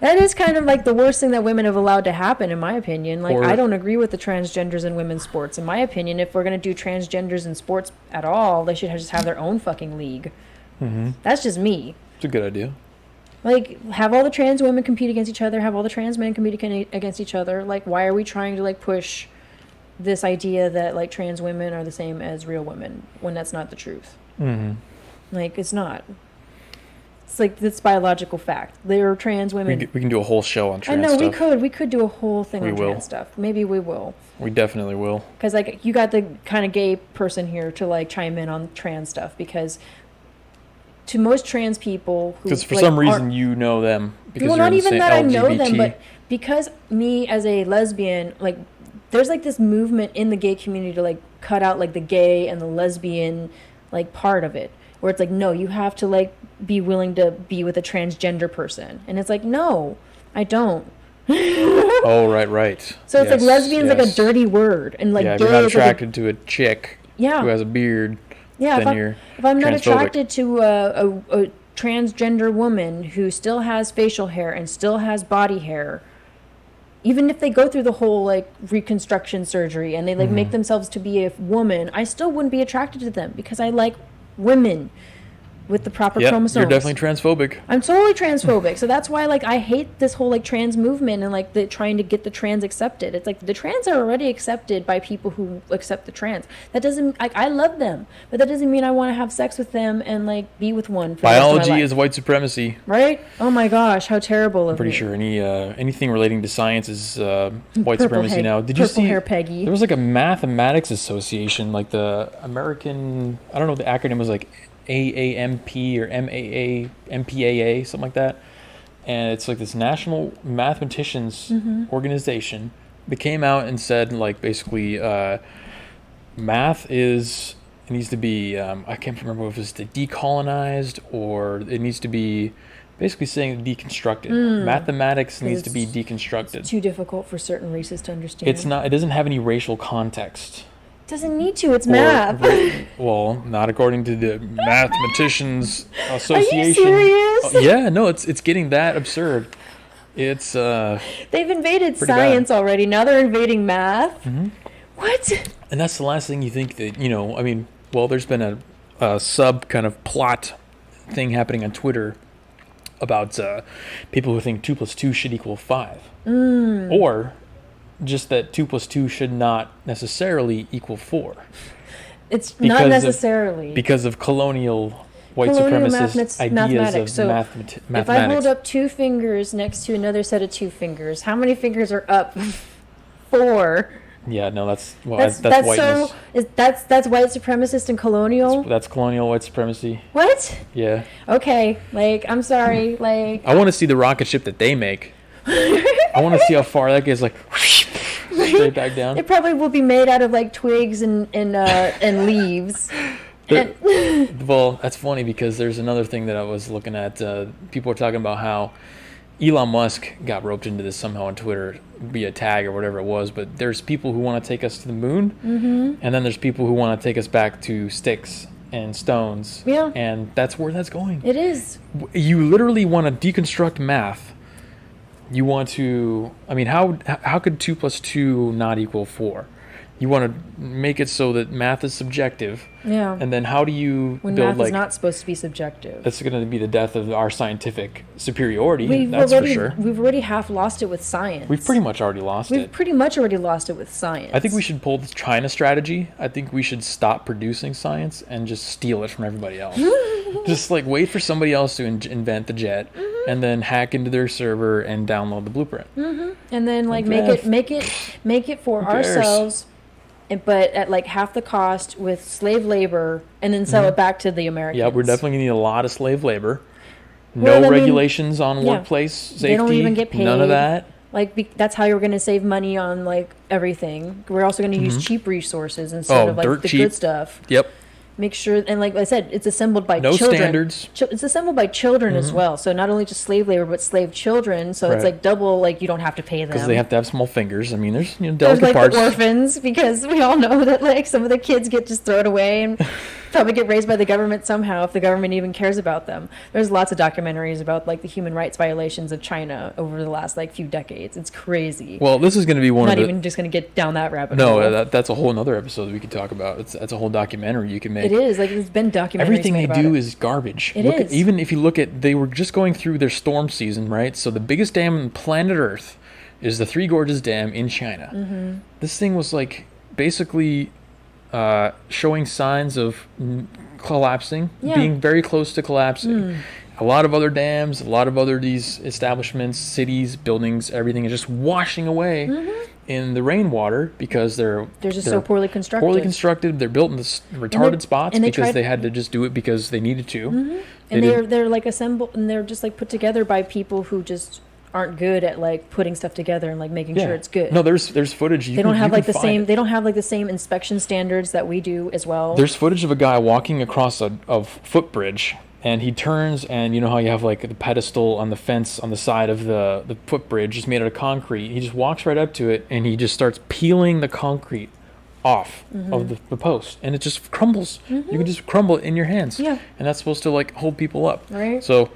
[SPEAKER 2] that is kind of like the worst thing that women have allowed to happen, in my opinion. Like, I don't agree with the transgenders in women's sports. In my opinion, if we're going to do transgenders in sports at all, they should just have their own fucking league. That's just me.
[SPEAKER 1] It's a good idea.
[SPEAKER 2] Like, have all the trans women compete against each other, have all the trans men compete against each other. Like, why are we trying to, like, push this idea that, like, trans women are the same as real women when that's not the truth? Like, it's not. It's like, this biological fact. They're trans women.
[SPEAKER 1] We can do a whole show on trans
[SPEAKER 2] stuff. I know,
[SPEAKER 1] stuff.
[SPEAKER 2] we could do a whole thing on trans stuff. Maybe we will.
[SPEAKER 1] We definitely will.
[SPEAKER 2] Because, like, you got the kind of gay person here to, like, chime in on trans stuff, because to most trans people who,
[SPEAKER 1] because for some reason you know them, because
[SPEAKER 2] well, not even that LGBT. I know them, but because me as a lesbian, like, there's like this movement in the gay community to like cut out like the gay and the lesbian like part of it, where it's like, no, you have to like be willing to be with a transgender person, and it's like, no, I don't.
[SPEAKER 1] Oh, right.
[SPEAKER 2] So it's like lesbian's like a dirty word, and like
[SPEAKER 1] gay
[SPEAKER 2] if
[SPEAKER 1] you're not attracted to a chick who has a beard.
[SPEAKER 2] Yeah, if I'm not attracted to a transgender woman who still has facial hair and still has body hair, even if they go through the whole like reconstruction surgery and they like make themselves to be a woman, I still wouldn't be attracted to them because I like women with the proper chromosomes.
[SPEAKER 1] You're definitely transphobic.
[SPEAKER 2] I'm totally transphobic. So that's why like I hate this whole like trans movement and like the trying to get the trans accepted. It's like the trans are already accepted by people who accept the trans. That doesn't like I love them, but that doesn't mean I want to have sex with them and like be with one. For
[SPEAKER 1] biology is white supremacy.
[SPEAKER 2] Right? Oh my gosh, how terrible!
[SPEAKER 1] I'm pretty sure anything relating to science is white supremacy now. Did you see?
[SPEAKER 2] Hair Peggy.
[SPEAKER 1] There was like a mathematics association, like the American. I don't know. The acronym was like AAMP or MPAA, something like that. And it's like this national mathematicians organization that came out and said, like, basically, math needs to be, I can't remember if it was decolonized or it needs to be basically saying deconstructed. Mathematics needs to be deconstructed.
[SPEAKER 2] It's too difficult for certain races to understand.
[SPEAKER 1] It doesn't have any racial context.
[SPEAKER 2] Doesn't need to. It's math.
[SPEAKER 1] Well, not according to the Mathematicians Association.
[SPEAKER 2] Are you serious?
[SPEAKER 1] Yeah, no, it's getting that absurd. It's
[SPEAKER 2] they've invaded science already. Now they're invading math.
[SPEAKER 1] Mm-hmm.
[SPEAKER 2] What?
[SPEAKER 1] And that's the last thing you think that, I mean, well, there's been a sub kind of plot thing happening on Twitter about people who think 2 + 2 should equal 5. Or just that 2 + 2 should not necessarily equal 4.
[SPEAKER 2] It's not necessarily.
[SPEAKER 1] Because of colonial white supremacist ideas of mathematics.
[SPEAKER 2] If I hold up 2 fingers next to another set of 2 fingers, how many fingers are up? 4.
[SPEAKER 1] Yeah, no, that's
[SPEAKER 2] whiteness. That's white supremacist and colonial.
[SPEAKER 1] That's colonial white supremacy.
[SPEAKER 2] What?
[SPEAKER 1] Yeah.
[SPEAKER 2] Okay, I'm sorry,
[SPEAKER 1] I want to see the rocket ship that they make. I want to see how far that gets, straight back down.
[SPEAKER 2] It probably will be made out of twigs and leaves.
[SPEAKER 1] Well, that's funny because there's another thing that I was looking at. People are talking about how Elon Musk got roped into this somehow on Twitter via tag or whatever it was, but there's people who want to take us to the moon, and then there's people who want to take us back to sticks and stones.
[SPEAKER 2] Yeah.
[SPEAKER 1] And that's where that's going.
[SPEAKER 2] It is.
[SPEAKER 1] You literally want to deconstruct math. You want to, I mean, how could 2 + 2 not equal 4? You want to make it so that math is subjective.
[SPEAKER 2] Yeah.
[SPEAKER 1] And then how do you
[SPEAKER 2] when
[SPEAKER 1] build
[SPEAKER 2] math is not supposed to be subjective?
[SPEAKER 1] That's going to be the death of our scientific superiority. That's for sure.
[SPEAKER 2] We've already half lost it with science.
[SPEAKER 1] We've pretty much already lost it.
[SPEAKER 2] We've pretty much already lost it with science.
[SPEAKER 1] I think we should pull the China strategy. I think we should stop producing science and just steal it from everybody else. Just wait for somebody else to invent the jet, and then hack into their server and download the blueprint.
[SPEAKER 2] And then make it for ourselves. But at half the cost with slave labor, and then sell it back to the Americans.
[SPEAKER 1] Yeah, we're definitely going to need a lot of slave labor. No regulations on workplace safety. They don't even get paid. None of that.
[SPEAKER 2] That's how you're going to save money on everything. We're also going to use cheap resources instead of the cheap. Good stuff.
[SPEAKER 1] Yep.
[SPEAKER 2] Make sure, and like I said, it's assembled by children.
[SPEAKER 1] No standards.
[SPEAKER 2] It's assembled by children as well. So not only just slave labor, but slave children. So it's double. You don't have to pay them
[SPEAKER 1] because they have to have small fingers. I mean, there's delicate parts.
[SPEAKER 2] Orphans, because we all know that some of the kids get just thrown away and probably get raised by the government somehow if the government even cares about them. There's lots of documentaries about the human rights violations of China over the last few decades. It's crazy.
[SPEAKER 1] Well, this is going to be
[SPEAKER 2] not even just going to get down that rabbit hole.
[SPEAKER 1] No, that's a whole other episode that we could talk about. That's a whole documentary you can make.
[SPEAKER 2] It is it's been documentaries.
[SPEAKER 1] Everything they do is garbage.
[SPEAKER 2] It is.
[SPEAKER 1] Even if you look at, they were just going through their storm season, right? So the biggest dam on planet Earth is the Three Gorges Dam in China. This thing was basically showing signs of collapsing, being very close to collapsing. A lot of other dams, a lot of other these establishments, cities, buildings, everything is just washing away in the rainwater because they're
[SPEAKER 2] just so poorly constructed.
[SPEAKER 1] They're built in this retarded spots because they had to just do it because they needed to.
[SPEAKER 2] And they're assembled, and they're just put together by people who just aren't good at putting stuff together and making sure it's good.
[SPEAKER 1] No, there's footage.
[SPEAKER 2] They don't have the same. They don't have the same inspection standards that we do as well.
[SPEAKER 1] There's footage of a guy walking across a footbridge, and he turns, and you know how you have the pedestal on the fence on the side of the footbridge, just made out of concrete. He just walks right up to it, and he just starts peeling the concrete off of the post, and it just crumbles. You can just crumble it in your hands.
[SPEAKER 2] Yeah,
[SPEAKER 1] and that's supposed to hold people up.
[SPEAKER 2] Right.
[SPEAKER 1] So.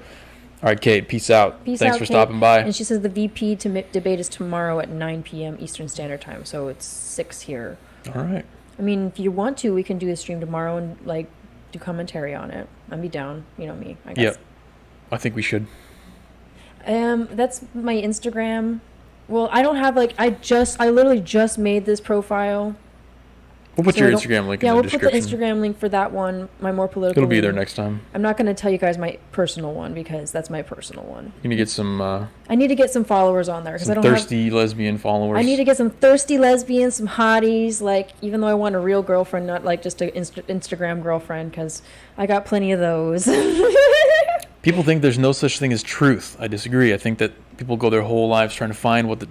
[SPEAKER 1] All right, Kate, peace out. Thanks for stopping by.
[SPEAKER 2] And she says the VP debate is tomorrow at 9 p.m. Eastern Standard Time, so it's 6 here.
[SPEAKER 1] All right.
[SPEAKER 2] I mean, if you want to, we can do a stream tomorrow and do commentary on it. I'd be down. You know me, I guess.
[SPEAKER 1] Yep. I think we should.
[SPEAKER 2] That's my Instagram. Well, I don't have I literally just made this profile.
[SPEAKER 1] We'll put your Instagram link in the description.
[SPEAKER 2] We'll put the Instagram link for that one, my more political
[SPEAKER 1] It'll be there next time.
[SPEAKER 2] I'm not going to tell you guys my personal one because that's my personal one.
[SPEAKER 1] You need to get some...
[SPEAKER 2] I need to get some followers on there. Because I don't
[SPEAKER 1] thirsty lesbian followers.
[SPEAKER 2] I need to get some thirsty lesbians, some hotties, even though I want a real girlfriend, not just an Instagram girlfriend, because I got plenty of those.
[SPEAKER 1] People think there's no such thing as truth. I disagree. I think that people go their whole lives trying to find what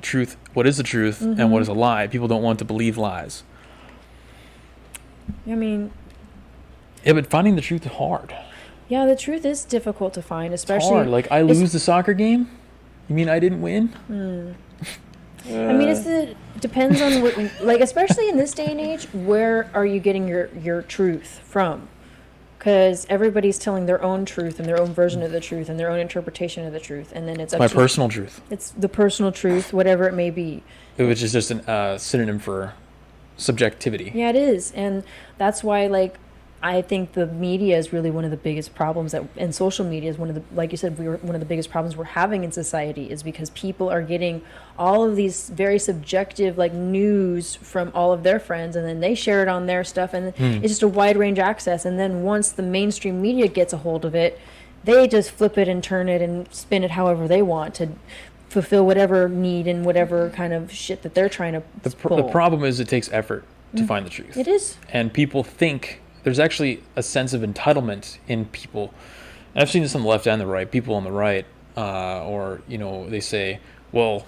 [SPEAKER 1] is the truth and what is a lie. People don't want to believe lies.
[SPEAKER 2] I mean...
[SPEAKER 1] Yeah, but finding the truth is hard.
[SPEAKER 2] Yeah, the truth is difficult to find, especially...
[SPEAKER 1] It's hard. I lose the soccer game? You mean I didn't win?
[SPEAKER 2] I mean, it depends on what... especially in this day and age, where are you getting your truth from? because everybody's telling their own truth and their own version of the truth and their own interpretation of the truth, and then it's up
[SPEAKER 1] my
[SPEAKER 2] to
[SPEAKER 1] personal truth.
[SPEAKER 2] It's the personal truth, whatever it may be.
[SPEAKER 1] Which is just a synonym for subjectivity.
[SPEAKER 2] Yeah, it is, and that's why, like, I think the media is really one of the biggest problems and social media is one of the, like you said, one of the biggest problems we're having in society, is because people are getting all of these very subjective, like, news from all of their friends, and then they share it on their stuff, and it's just a wide range access. And then once the mainstream media gets a hold of it, they just flip it and turn it and spin it however they want to fulfill whatever need and whatever kind of shit that they're trying to pull.
[SPEAKER 1] The problem is it takes effort to find the truth.
[SPEAKER 2] It is.
[SPEAKER 1] And people think there's actually a sense of entitlement in people. And I've seen this on the left and the right. People on the right, or, you know, they say, well,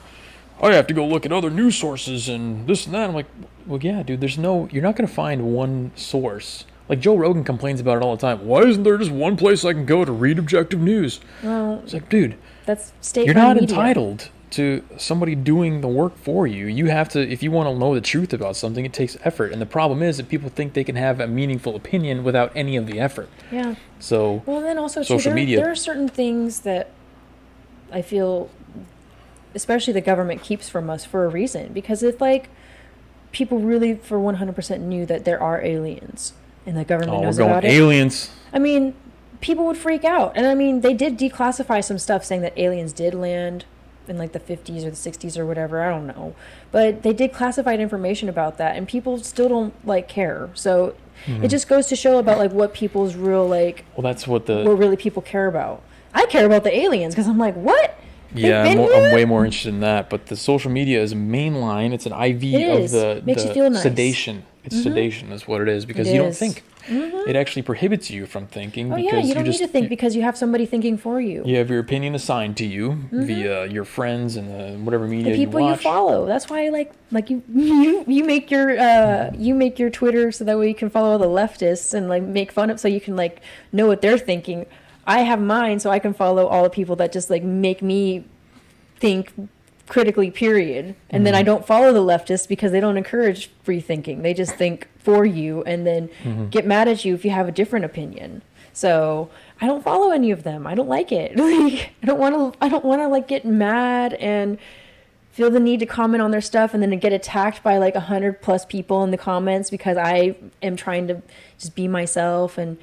[SPEAKER 1] I have to go look at other news sources and this and that. I'm like, well, yeah, dude, you're not going to find one source. Like Joe Rogan complains about it all the time. Why isn't there just one place I can go to read objective news? Well, it's like, dude,
[SPEAKER 2] that's state
[SPEAKER 1] you're not
[SPEAKER 2] media.
[SPEAKER 1] entitled to somebody doing the work for you. You have to, if you want to know the truth about something, it takes effort. And the problem is that people think they can have a meaningful opinion without any of the effort.
[SPEAKER 2] Yeah.
[SPEAKER 1] So,
[SPEAKER 2] well, then also
[SPEAKER 1] social media.
[SPEAKER 2] There are certain things that I feel, especially the government, keeps from us for a reason. Because if, like, people really for 100% knew that there are aliens and the government knows about it.
[SPEAKER 1] Aliens.
[SPEAKER 2] I mean, people would freak out. And I mean, they did declassify some stuff saying that aliens did land in like the 50s or the 60s or whatever, I don't know, but they did classified information about that, and people still don't like care. So it just goes to show about like what people's real, like,
[SPEAKER 1] well, that's what
[SPEAKER 2] really people care about. I care about the aliens because I'm like, what?
[SPEAKER 1] Yeah, I'm way more interested in that. But the social media is a main line. It's an IV of the
[SPEAKER 2] makes you feel nice.
[SPEAKER 1] Sedation. It's sedation is what it is, because you don't think. It actually prohibits you from thinking.
[SPEAKER 2] Oh, yeah, you don't need to think because you have somebody thinking for you.
[SPEAKER 1] You have your opinion assigned to you via your friends and whatever media
[SPEAKER 2] the people
[SPEAKER 1] you watch.
[SPEAKER 2] You follow. That's why, like you make your Twitter so that way you can follow all the leftists and like make fun of, so you can like know what they're thinking. I have mine so I can follow all the people that just like make me think critically, period. And then I don't follow the leftists because they don't encourage free thinking. They just think for you and then get mad at you if you have a different opinion. So I don't follow any of them. I don't like it. Like, I don't want to like get mad and feel the need to comment on their stuff and then get attacked by like 100+ people in the comments because I am trying to just be myself and,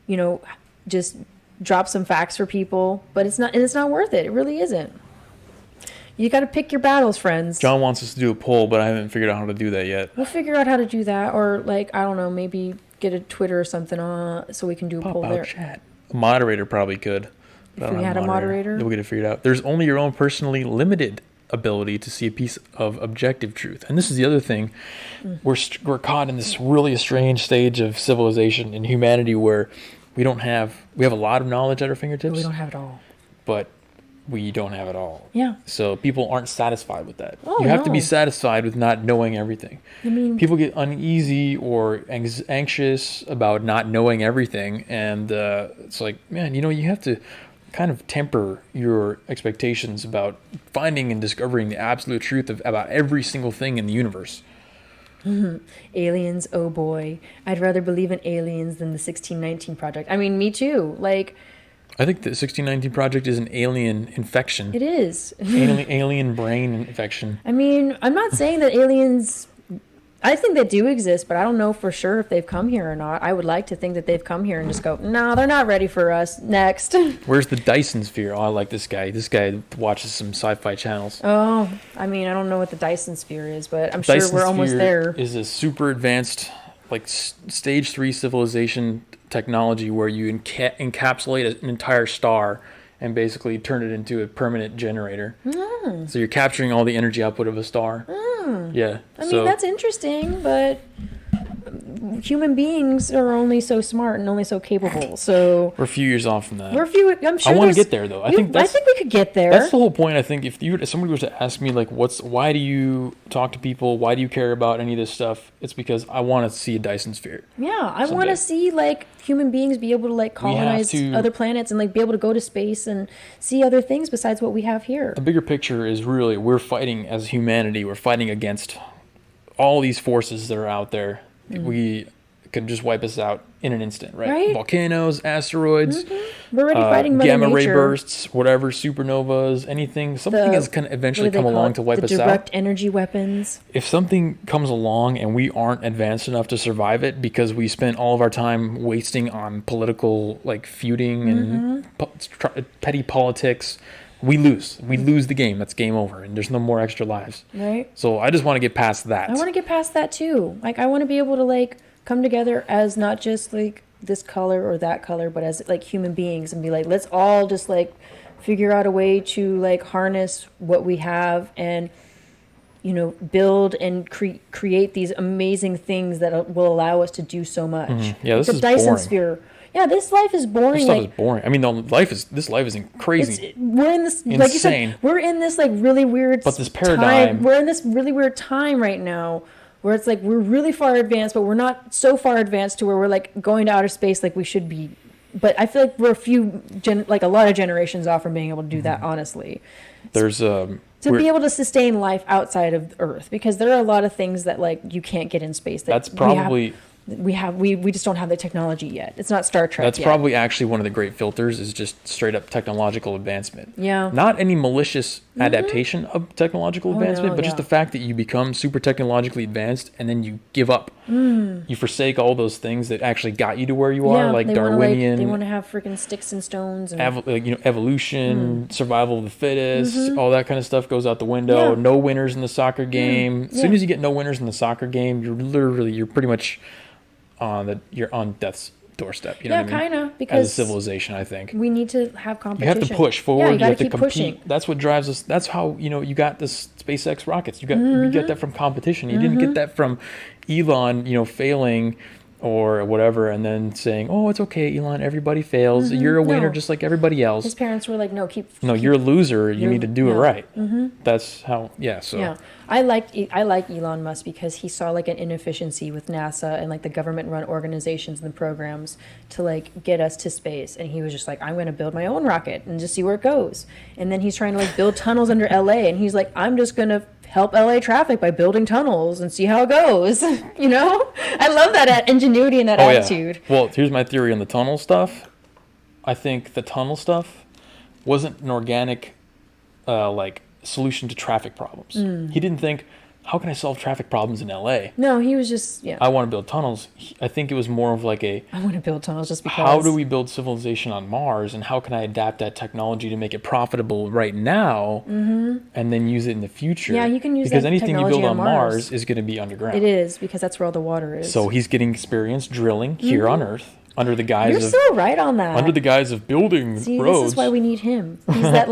[SPEAKER 2] you know, just drop some facts for people. But it's not worth it. It really isn't. You got to pick your battles, friends.
[SPEAKER 1] John wants us to do a poll, but I haven't figured out how to do that yet.
[SPEAKER 2] We'll figure out how to do that, or like, I don't know, maybe get a Twitter or something on so we can do a poll there.
[SPEAKER 1] Chat. A moderator probably could.
[SPEAKER 2] If we had a moderator,
[SPEAKER 1] we'll get it figured out. There's only your own personally limited ability to see a piece of objective truth, and this is the other thing. We're caught in this really strange stage of civilization and humanity where we have a lot of knowledge at our fingertips.
[SPEAKER 2] But we don't have it all.
[SPEAKER 1] But we don't have it all.
[SPEAKER 2] Yeah.
[SPEAKER 1] So people aren't satisfied with that.
[SPEAKER 2] Oh,
[SPEAKER 1] you have to be satisfied with not knowing everything.
[SPEAKER 2] I mean,
[SPEAKER 1] people get uneasy or anxious about not knowing everything, and it's like, man, you know, you have to kind of temper your expectations about finding and discovering the absolute truth about every single thing in the universe.
[SPEAKER 2] Aliens, oh boy. I'd rather believe in aliens than the 1619 Project. I mean, me too. Like,
[SPEAKER 1] I think the 1619 Project is an alien infection.
[SPEAKER 2] It is.
[SPEAKER 1] alien brain infection.
[SPEAKER 2] I mean, I'm not saying that aliens... I think they do exist, but I don't know for sure if they've come here or not. I would like to think that they've come here and just go, no, they're not ready for us. Next.
[SPEAKER 1] Where's the Dyson Sphere? Oh, I like this guy. This guy watches some sci-fi channels.
[SPEAKER 2] Oh, I mean, I don't know what the Dyson Sphere is, but I'm sure we're almost there.
[SPEAKER 1] Is a super advanced, like, stage 3 civilization technology where you encapsulate an entire star and basically turn it into a permanent generator. So you're capturing all the energy output of a star. Yeah.
[SPEAKER 2] I mean, that's interesting, but human beings are only so smart and only so capable. So
[SPEAKER 1] we're a few years off from that.
[SPEAKER 2] I'm sure.
[SPEAKER 1] I want to get there, though. I think
[SPEAKER 2] we could get there.
[SPEAKER 1] That's the whole point. I think if somebody was to ask me, like, why do you talk to people? Why do you care about any of this stuff? It's because I want to see a Dyson Sphere.
[SPEAKER 2] Yeah, I want to see like human beings be able to like colonize other planets and like be able to go to space and see other things besides what we have here.
[SPEAKER 1] The bigger picture is really we're fighting as humanity. We're fighting against all these forces that are out there. We could just wipe us out in an instant, right? Volcanoes, asteroids,
[SPEAKER 2] we're already fighting Mother
[SPEAKER 1] gamma ray
[SPEAKER 2] Nature.
[SPEAKER 1] bursts, whatever, supernovas, anything. Something is going to eventually come along to wipe us out.
[SPEAKER 2] The direct energy weapons.
[SPEAKER 1] If something comes along and we aren't advanced enough to survive it because we spent all of our time wasting on political like feuding and petty politics, we lose. We lose the game. That's game over, and there's no more extra lives.
[SPEAKER 2] Right.
[SPEAKER 1] So I just want to get past that.
[SPEAKER 2] I want to get past that too. Like I want to be able to like come together as not just like this color or that color, but as like human beings and be like, let's all just like figure out a way to like harness what we have and, you know, build and create these amazing things that will allow us to do so much.
[SPEAKER 1] Yeah, this
[SPEAKER 2] the
[SPEAKER 1] is
[SPEAKER 2] Dyson
[SPEAKER 1] boring.
[SPEAKER 2] sphere. Yeah, this life is boring.
[SPEAKER 1] This stuff is boring. I mean, this life is crazy.
[SPEAKER 2] We're in this,
[SPEAKER 1] insane.
[SPEAKER 2] like you said, we're in this like really weird.
[SPEAKER 1] But this paradigm.
[SPEAKER 2] We're in this really weird time right now, where it's like we're really far advanced, but we're not so far advanced to where we're like going to outer space like we should be. But I feel like we're a lot of generations off from being able to do that. Honestly,
[SPEAKER 1] there's
[SPEAKER 2] to be able to sustain life outside of Earth, because there are a lot of things that like you can't get in space.
[SPEAKER 1] That's probably.
[SPEAKER 2] We just don't have the technology yet. It's not Star Trek.
[SPEAKER 1] That's probably actually one of the great filters, is just straight up technological advancement.
[SPEAKER 2] Yeah.
[SPEAKER 1] Not any malicious adaptation of technological advancement, but just the fact that you become super technologically advanced and then you give up. You forsake all those things that actually got you to where you are, like Darwinian.
[SPEAKER 2] They want to have freaking sticks and stones and
[SPEAKER 1] evolution, survival of the fittest, all that kind of stuff goes out the window. Yeah. No winners in the soccer game. As soon as you get no winners in the soccer game, you're pretty much you're on death's doorstep. You know what I mean?
[SPEAKER 2] kind of, because
[SPEAKER 1] as a civilization, I think
[SPEAKER 2] we need to have competition.
[SPEAKER 1] You have to push forward. You have to compete.
[SPEAKER 2] Pushing.
[SPEAKER 1] That's what drives us. That's how you got this SpaceX rockets. You get that from competition. You didn't get that from Elon, failing or whatever, and then saying, "Oh, it's okay, Elon. Everybody fails. You're a winner, just like everybody else."
[SPEAKER 2] His parents were like, "No,
[SPEAKER 1] you're a loser. You need to do it right." That's how. Yeah. So.
[SPEAKER 2] Yeah, I like Elon Musk because he saw like an inefficiency with NASA and like the government-run organizations and the programs to like get us to space, and he was just like, "I'm going to build my own rocket and just see where it goes." And then he's trying to like build tunnels under LA, and he's like, "I'm just going to help LA traffic by building tunnels and see how it goes." I love that ingenuity and that attitude.
[SPEAKER 1] Yeah. Well, here's my theory on the tunnel stuff. I think the tunnel stuff wasn't an organic solution to traffic problems. He didn't think, how can I solve traffic problems in LA?
[SPEAKER 2] No, he was just,
[SPEAKER 1] I want to build tunnels. I think it was more of like
[SPEAKER 2] I want to build tunnels just because.
[SPEAKER 1] How do we build civilization on Mars, and how can I adapt that technology to make it profitable right now, and then use it in the future?
[SPEAKER 2] Yeah, you can use
[SPEAKER 1] because
[SPEAKER 2] that
[SPEAKER 1] anything you build on
[SPEAKER 2] Mars
[SPEAKER 1] is going to be underground.
[SPEAKER 2] It is, because that's where all the water is.
[SPEAKER 1] So he's getting experience drilling here on Earth. Under the guise
[SPEAKER 2] You're so right on that.
[SPEAKER 1] Under the guise of building roads.
[SPEAKER 2] This is why we need him. He's that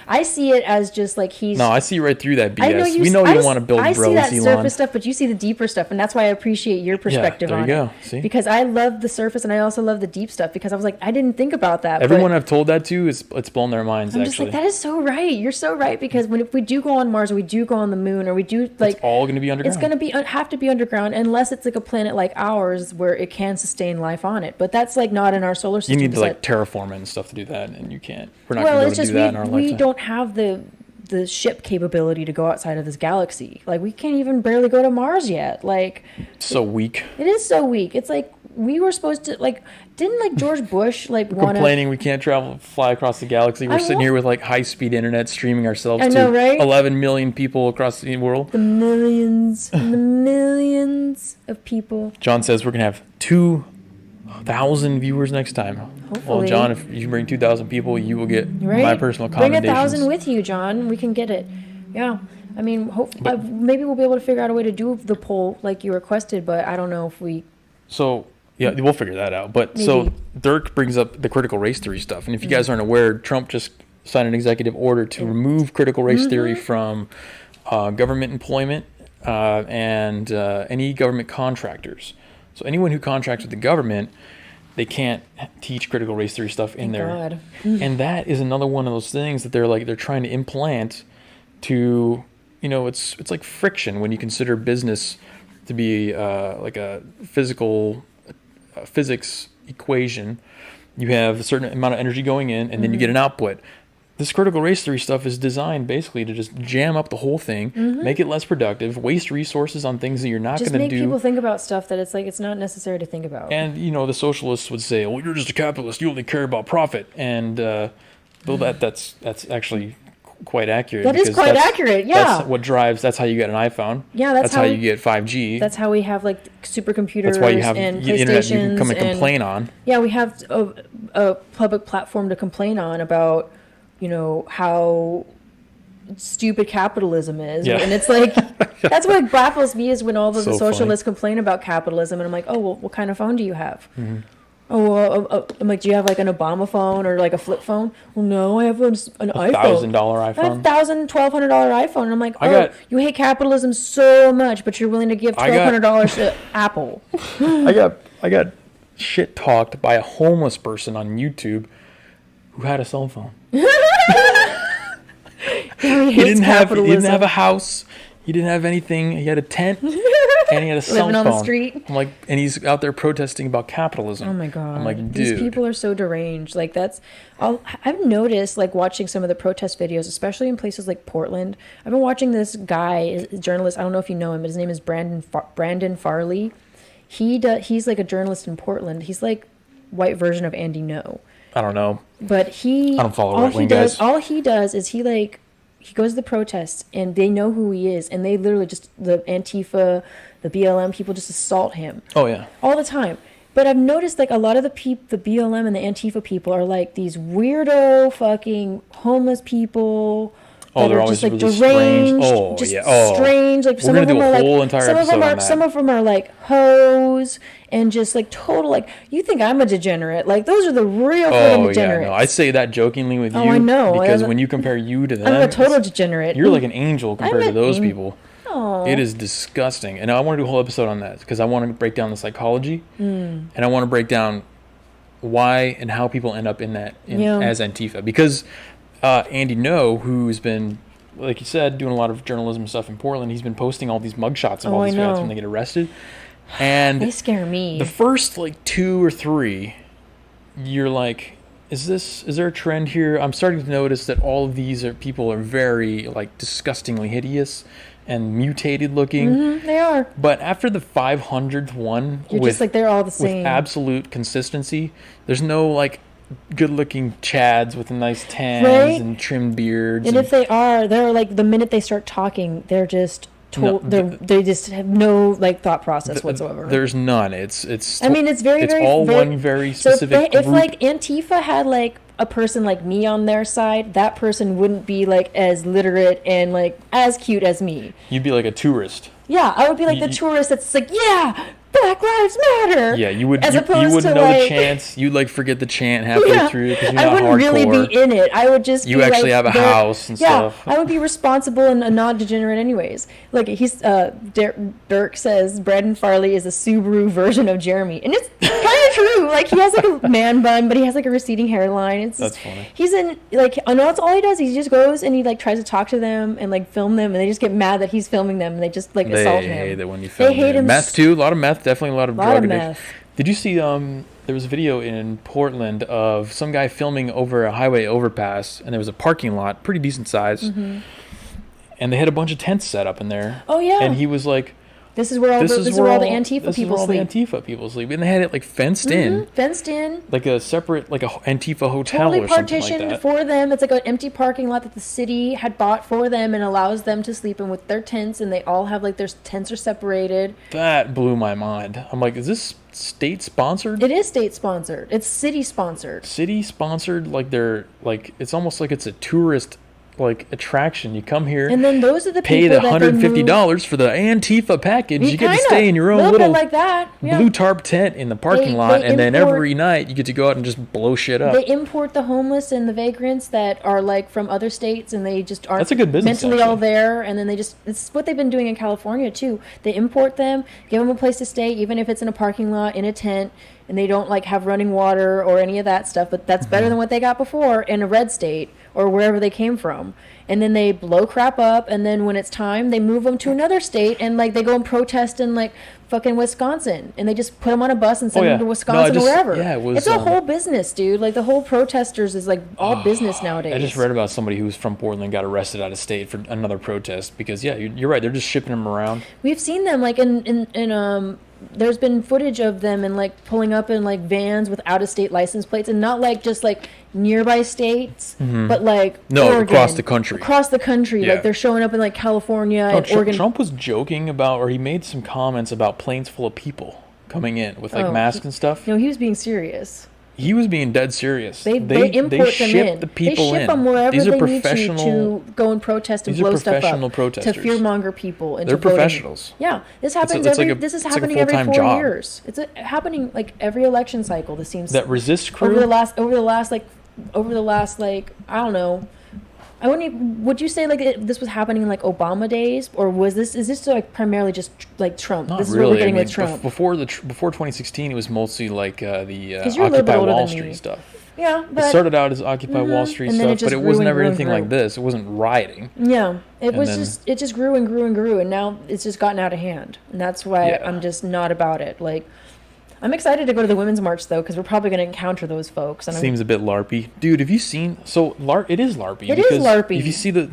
[SPEAKER 2] I see it as just like he's.
[SPEAKER 1] No, I see right through that BS. We know you don't want to build roads, Elon.
[SPEAKER 2] I see that surface stuff, but you see the deeper stuff, and that's why I appreciate your perspective on it. There you go. See? Because I love the surface, and I also love the deep stuff, because I was like, I didn't think about that.
[SPEAKER 1] Everyone I've told that to, it's blown their minds,
[SPEAKER 2] I'm
[SPEAKER 1] actually.
[SPEAKER 2] just like, that is so right. You're so right, because if we do go on Mars, or we do go on the moon, or we do
[SPEAKER 1] it's all going to be underground.
[SPEAKER 2] It's going to have to be underground, unless it's like a planet like ours where it can sustain life on it. But that's like not in our solar system.
[SPEAKER 1] You need to terraform it and stuff to do that, and you can't. We're not going to be able to do that in our lifetime.
[SPEAKER 2] We don't have the ship capability to go outside of this galaxy. Like, we can't even barely go to Mars yet. Like,
[SPEAKER 1] so weak.
[SPEAKER 2] It is so weak. It's like we were supposed to didn't George Bush want
[SPEAKER 1] complaining we can't fly across the galaxy. We're sitting here with high speed internet streaming ourselves to
[SPEAKER 2] right?
[SPEAKER 1] 11 million people across the world.
[SPEAKER 2] The millions and the millions of people.
[SPEAKER 1] John says we're gonna have 2,000 viewers next time.
[SPEAKER 2] Hopefully.
[SPEAKER 1] Well, John, if you bring 2,000 people, you will get my personal commendations.
[SPEAKER 2] Bring 1,000 with you, John. We can get it. Yeah. I mean, maybe we'll be able to figure out a way to do the poll like you requested, but I don't know if we.
[SPEAKER 1] So, yeah, we'll figure that out. But maybe. So Dirk brings up the critical race theory stuff. And if you guys aren't aware, Trump just signed an executive order to remove critical race theory from government employment and any government contractors. So anyone who contracts with the government, they can't teach critical race theory stuff in there.
[SPEAKER 2] God.
[SPEAKER 1] And that is another one of those things that they're trying to implant to, it's like friction when you consider business to be like a physics equation. You have a certain amount of energy going in, and then you get an output. this critical race theory stuff is designed basically to just jam up the whole thing, make it less productive, waste resources on things that you're not going to do.
[SPEAKER 2] Just make people think about stuff that it's like it's not necessary to think about.
[SPEAKER 1] And, the socialists would say, well, you're just a capitalist. You only care about profit. And though that's actually quite accurate.
[SPEAKER 2] That is quite accurate, yeah.
[SPEAKER 1] That's what drives, that's how you get an iPhone.
[SPEAKER 2] Yeah,
[SPEAKER 1] that's how you get 5G.
[SPEAKER 2] That's how we have, like, supercomputers.
[SPEAKER 1] That's why you have
[SPEAKER 2] and
[SPEAKER 1] the internet you can come and complain on.
[SPEAKER 2] Yeah, we have a public platform to complain on about, how stupid capitalism is. Yeah. And it's like, that's what baffles me is when all of the socialists complain about capitalism. And I'm like, oh, well, what kind of phone do you have? Mm-hmm. Oh, I'm like, do you have like an Obama phone or like a flip phone? Well, no, I have an iPhone.
[SPEAKER 1] $1,000 iPhone.
[SPEAKER 2] I have $1,200 iPhone. And I'm like, you hate capitalism so much, but you're willing to give $1,200 to Apple.
[SPEAKER 1] I got shit talked by a homeless person on YouTube who had a cell phone. He didn't have a house. He didn't have anything. He had a tent. And he had a cell phone.
[SPEAKER 2] Living on the street.
[SPEAKER 1] I'm like, and he's out there protesting about capitalism.
[SPEAKER 2] Oh my god!
[SPEAKER 1] I'm like, dude,
[SPEAKER 2] these people are so deranged. Like I've noticed, like watching some of the protest videos, especially in places like Portland. I've been watching this guy, a journalist. I don't know if you know him, but his name is Brandon Farley. He's like a journalist in Portland. He's like white version of Andy Ngo.
[SPEAKER 1] I don't know.
[SPEAKER 2] But I
[SPEAKER 1] don't follow right-wing guys.
[SPEAKER 2] All he does is he goes to the protests and they know who he is and they literally just, the Antifa, the BLM people just assault him.
[SPEAKER 1] Oh yeah.
[SPEAKER 2] All the time. But I've noticed like a lot of the BLM and the Antifa people are like these weirdo fucking homeless people.
[SPEAKER 1] Oh, they're always just, like, really deranged, strange.
[SPEAKER 2] Oh, just strange. Like
[SPEAKER 1] some of them are like
[SPEAKER 2] some of them are like hoes and just like total like you think I'm a degenerate. Like those are the real degenerates.
[SPEAKER 1] Yeah, no. I say that jokingly with you.
[SPEAKER 2] I know.
[SPEAKER 1] Because when you compare you to them,
[SPEAKER 2] I'm a total degenerate.
[SPEAKER 1] You're like an angel compared to those people.
[SPEAKER 2] Aww.
[SPEAKER 1] It is disgusting. And I want to do a whole episode on that because I want to break down the psychology and I want to break down why and how people end up in that as Antifa. Because Andy Ngo, who's been, like you said, doing a lot of journalism stuff in Portland, he's been posting all these mugshots of all these guys when they get arrested. And
[SPEAKER 2] they scare me.
[SPEAKER 1] The first like 2 or 3, you're like, is there a trend here? I'm starting to notice that all of these people are very like disgustingly hideous and mutated looking.
[SPEAKER 2] They are.
[SPEAKER 1] But after the 500th one,
[SPEAKER 2] you're just like they're all the same.
[SPEAKER 1] With absolute consistency, there's no like good-looking chads with nice tans and trimmed beards.
[SPEAKER 2] And if they're like the minute they start talking, they're just they just have no like thought process whatsoever.
[SPEAKER 1] There's none. It's
[SPEAKER 2] one
[SPEAKER 1] very specific
[SPEAKER 2] if like Antifa had like a person like me on their side, that person wouldn't be like as literate and like as cute as me.
[SPEAKER 1] You'd be like a tourist.
[SPEAKER 2] Yeah, I would be like the tourist that's like, Black Lives Matter.
[SPEAKER 1] Yeah, you wouldn't know the chants. You'd like forget the chant halfway through because you're not hardcore.
[SPEAKER 2] I wouldn't really be in it. I would just
[SPEAKER 1] you actually have a house and stuff.
[SPEAKER 2] I would be responsible and a non-degenerate anyways. Like he's Dirk says Brandon Farley is a Subaru version of Jeremy, and it's kind of true. Like he has like a man bun, but he has like a receding hairline.
[SPEAKER 1] That's funny.
[SPEAKER 2] He's in like I know that's all he does. He just goes and he like tries to talk to them and like film them, and they just get mad that he's filming them, and they just like assault him.
[SPEAKER 1] They hate it when you film. They hate him. Meth too. A lot of meth. Definitely a lot of drug addiction. Did you see there was a video in Portland of some guy filming over a highway overpass and there was a parking lot, pretty decent size. And they had a bunch of tents set up in there.
[SPEAKER 2] Oh yeah.
[SPEAKER 1] And he was like,
[SPEAKER 2] This is where all the Antifa
[SPEAKER 1] people sleep. And they had it like fenced in.
[SPEAKER 2] Fenced in.
[SPEAKER 1] Like a separate, like a Antifa hotel or something like that. Totally partitioned
[SPEAKER 2] for them. It's like an empty parking lot that the city had bought for them and allows them to sleep in with their tents. And they all have like their tents are separated.
[SPEAKER 1] That blew my mind. I'm like, is this state sponsored?
[SPEAKER 2] It is state sponsored. It's city sponsored.
[SPEAKER 1] City sponsored? Like they're like, it's almost like it's a tourist like attraction. You come here
[SPEAKER 2] and then those are the
[SPEAKER 1] pay the $150 for the Antifa package. You get to stay in your own little
[SPEAKER 2] like that.
[SPEAKER 1] Blue tarp tent in the parking lot, and then every night you get to go out and just blow shit up.
[SPEAKER 2] They import the homeless and the vagrants that are like from other states, and they just aren't
[SPEAKER 1] That's a good business,
[SPEAKER 2] mentally all there, and then it's what they've been doing in California too. They import them, give them a place to stay, even if it's in a parking lot, in a tent, and they don't like have running water or any of that stuff, but that's better than what they got before in a red state or wherever they came from. And then they blow crap up, and then when it's time, they move them to another state, and like they go and protest in like fucking Wisconsin, and they just put them on a bus and send them to Wisconsin or wherever.
[SPEAKER 1] Yeah,
[SPEAKER 2] it's a whole business, dude. Like the whole protesters is like all business nowadays.
[SPEAKER 1] I just read about somebody who was from Portland got arrested out of state for another protest because you're right, they're just shipping them around.
[SPEAKER 2] We've seen them like in there's been footage of them and like pulling up in like vans with out of state license plates, and not like just like nearby states, but like Oregon,
[SPEAKER 1] across the country.
[SPEAKER 2] Yeah. Like they're showing up in like California and Oregon.
[SPEAKER 1] Trump was joking about, or he made some comments about planes full of people coming in with like masks and stuff.
[SPEAKER 2] No, he was being serious.
[SPEAKER 1] He was being dead serious.
[SPEAKER 2] They import them in.
[SPEAKER 1] The people
[SPEAKER 2] they ship them wherever
[SPEAKER 1] These are
[SPEAKER 2] they need to go and protest and blow stuff up
[SPEAKER 1] protesters.
[SPEAKER 2] to fearmonger people into
[SPEAKER 1] They're professionals.
[SPEAKER 2] Voting. Yeah, this happens this is happening every 4 years. It's happening like every election cycle. This seems
[SPEAKER 1] that resist crew
[SPEAKER 2] over the last I don't know. I wouldn't even, would you say like this was happening in like Obama days, or is this like primarily just like Trump?
[SPEAKER 1] Not
[SPEAKER 2] this is
[SPEAKER 1] really.
[SPEAKER 2] what we're getting with Trump.
[SPEAKER 1] Before 2016, it was mostly like the Occupy Wall Street stuff.
[SPEAKER 2] Yeah, but
[SPEAKER 1] it started out as Occupy Wall Street stuff, but it wasn't ever anything like this. It wasn't rioting.
[SPEAKER 2] Yeah, it just grew and grew and grew, and now it's just gotten out of hand, and that's why I'm just not about it. Like, I'm excited to go to the Women's March, though, because we're probably going to encounter those folks. And
[SPEAKER 1] seems a bit LARPy. Dude, have you seen... So, it is LARPy.
[SPEAKER 2] It is LARPy.
[SPEAKER 1] If you see the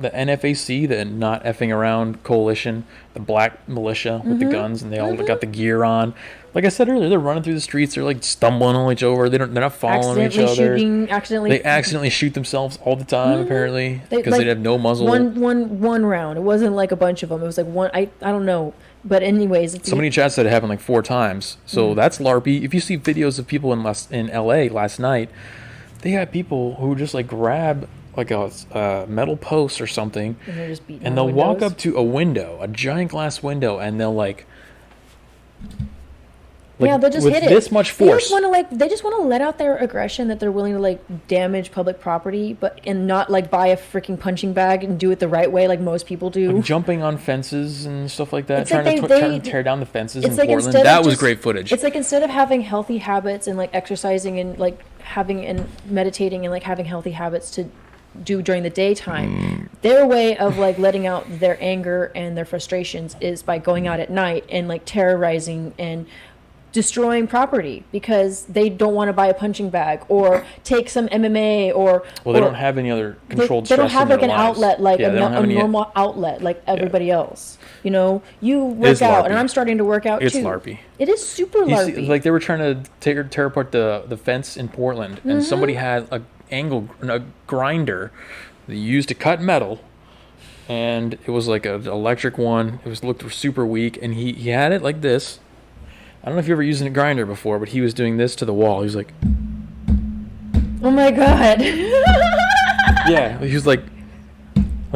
[SPEAKER 1] NFAC, the Not Effing Around Coalition, the black militia with the guns, and they all got the gear on. Like I said earlier, they're running through the streets. They're, like, stumbling on each other. They're not following each other. They accidentally shoot themselves all the time, apparently, because they have no muzzle.
[SPEAKER 2] One round. It wasn't, like, a bunch of them. It was, like, one... I don't know. But anyways,
[SPEAKER 1] somebody in chat said it happened like 4 times. So that's LARPy. If you see videos of people in LA last night, they had people who just like grab like a metal post or something,
[SPEAKER 2] and they're just beating
[SPEAKER 1] and they'll walk up to a window, a giant glass window, and they'll like
[SPEAKER 2] yeah, they'll just hit it.
[SPEAKER 1] This much force.
[SPEAKER 2] They just want to let out their aggression that they're willing to like damage public property, and not like buy a freaking punching bag and do it the right way like most people do.
[SPEAKER 1] Like jumping on fences and stuff like that,
[SPEAKER 2] it's
[SPEAKER 1] trying to tear down the fences in Portland. That was great footage.
[SPEAKER 2] It's like instead of having healthy habits and like exercising and like having and meditating and like having healthy habits to do during the daytime, their way of like letting out their anger and their frustrations is by going out at night and like terrorizing and destroying property because they don't want to buy a punching bag or take some MMA or...
[SPEAKER 1] Well, they don't have any other controlled
[SPEAKER 2] stress. They don't have like an
[SPEAKER 1] lives.
[SPEAKER 2] outlet, like a normal outlet like everybody else. You know, you work out, and I'm starting to work out too.
[SPEAKER 1] It's LARPy.
[SPEAKER 2] It is super LARPy.
[SPEAKER 1] Like they were trying to tear apart the fence in Portland, and somebody had a grinder that you used to cut metal, and it was like an electric one. It looked super weak, and he had it like this. I don't know if you've ever used a grinder before, but he was doing this to the wall. He was like...
[SPEAKER 2] Oh my god.
[SPEAKER 1] Yeah, he was like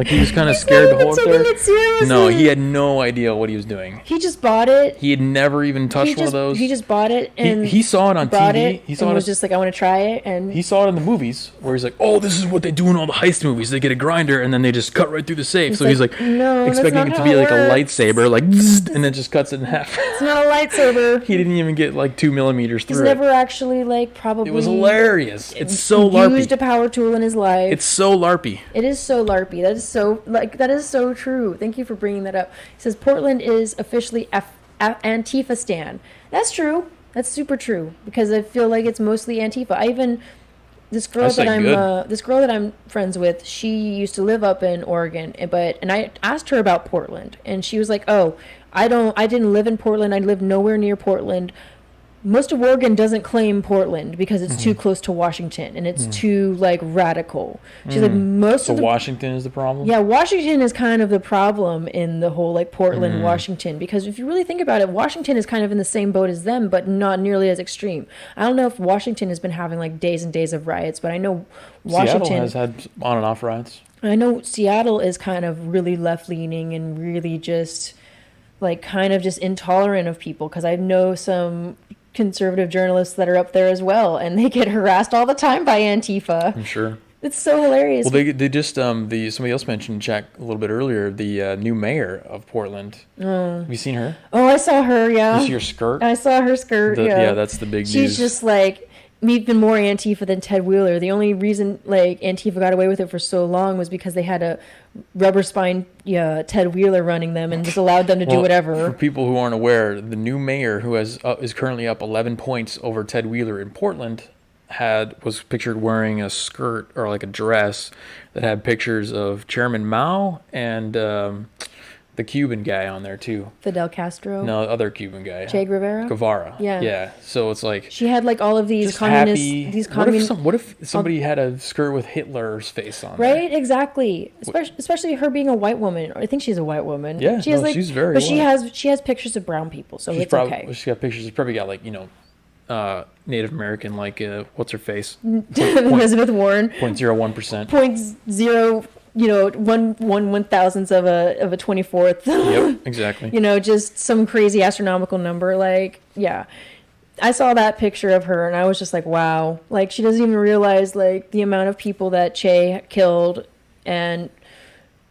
[SPEAKER 1] he was kind of scared to hold it there. No, he had no idea what he was doing.
[SPEAKER 2] He just bought it.
[SPEAKER 1] He had never even touched one of those.
[SPEAKER 2] He just bought it and
[SPEAKER 1] he saw it on TV.
[SPEAKER 2] He was just like, I want to try it, and
[SPEAKER 1] he saw it in the movies where he's like, oh, this is what they do in all the heist movies. They get a grinder and then they just cut right through the safe. So he's like,
[SPEAKER 2] no,
[SPEAKER 1] expecting it to be like a lightsaber, like, and then just cuts it in half.
[SPEAKER 2] It's not a lightsaber.
[SPEAKER 1] He didn't even get like 2 millimeters through.
[SPEAKER 2] He's never actually like probably.
[SPEAKER 1] It was hilarious. It's so LARPy.
[SPEAKER 2] Used a power tool in his life.
[SPEAKER 1] It's so LARPy.
[SPEAKER 2] It is so LARPy. That is so true. Thank you for bringing that up. It says Portland is officially Antifa stan. That's true. That's super true because I feel like it's mostly Antifa. This girl that I'm friends with, she used to live up in Oregon, and I asked her about Portland, and she was like, "Oh, I didn't live in Portland. I lived nowhere near Portland. Most of Oregon doesn't claim Portland because it's too close to Washington and it's too like radical." She's like,
[SPEAKER 1] Washington is the problem?
[SPEAKER 2] Yeah, Washington is kind of the problem in the whole like Portland, Washington, because if you really think about it, Washington is kind of in the same boat as them, but not nearly as extreme. I don't know if Washington has been having like days and days of riots, but I know Washington
[SPEAKER 1] Seattle has had on and off riots.
[SPEAKER 2] I know Seattle is kind of really left leaning and really just like kind of just intolerant of people, because I know some conservative journalists that are up there as well, and they get harassed all the time by Antifa.
[SPEAKER 1] I'm sure.
[SPEAKER 2] It's so hilarious.
[SPEAKER 1] Well, they just somebody else mentioned Jack a little bit earlier. The new mayor of Portland. Have you seen her?
[SPEAKER 2] Oh, I saw her. Yeah.
[SPEAKER 1] You see her skirt?
[SPEAKER 2] I saw her skirt.
[SPEAKER 1] Yeah, that's the big news.
[SPEAKER 2] She's just like even more Antifa than Ted Wheeler. The only reason like Antifa got away with it for so long was because they had a rubber spine Ted Wheeler running them and just allowed them to do whatever.
[SPEAKER 1] For people who aren't aware, the new mayor who is currently up 11 points over Ted Wheeler in Portland was pictured wearing a skirt or like a dress that had pictures of Chairman Mao and the Cuban guy on there too.
[SPEAKER 2] Fidel Castro.
[SPEAKER 1] No, other Cuban guy.
[SPEAKER 2] Che
[SPEAKER 1] Guevara. Yeah. So it's like
[SPEAKER 2] she had like all of these communist.
[SPEAKER 1] Happy.
[SPEAKER 2] These communist.
[SPEAKER 1] What if somebody had a skirt with Hitler's face on?
[SPEAKER 2] Right. There? Exactly. Especially her being a white woman. I think she's a white woman.
[SPEAKER 1] Yeah. She's very. But
[SPEAKER 2] white. she has pictures of brown people, so it's okay.
[SPEAKER 1] She's got pictures. She's probably got like Native American, like what's her face?
[SPEAKER 2] Elizabeth Warren.
[SPEAKER 1] 0.01%.
[SPEAKER 2] 1 thousandth of a 24th.
[SPEAKER 1] Yep, exactly.
[SPEAKER 2] Just some crazy astronomical number. Like, yeah. I saw that picture of her and I was just like, wow. Like, she doesn't even realize like the amount of people that Che killed and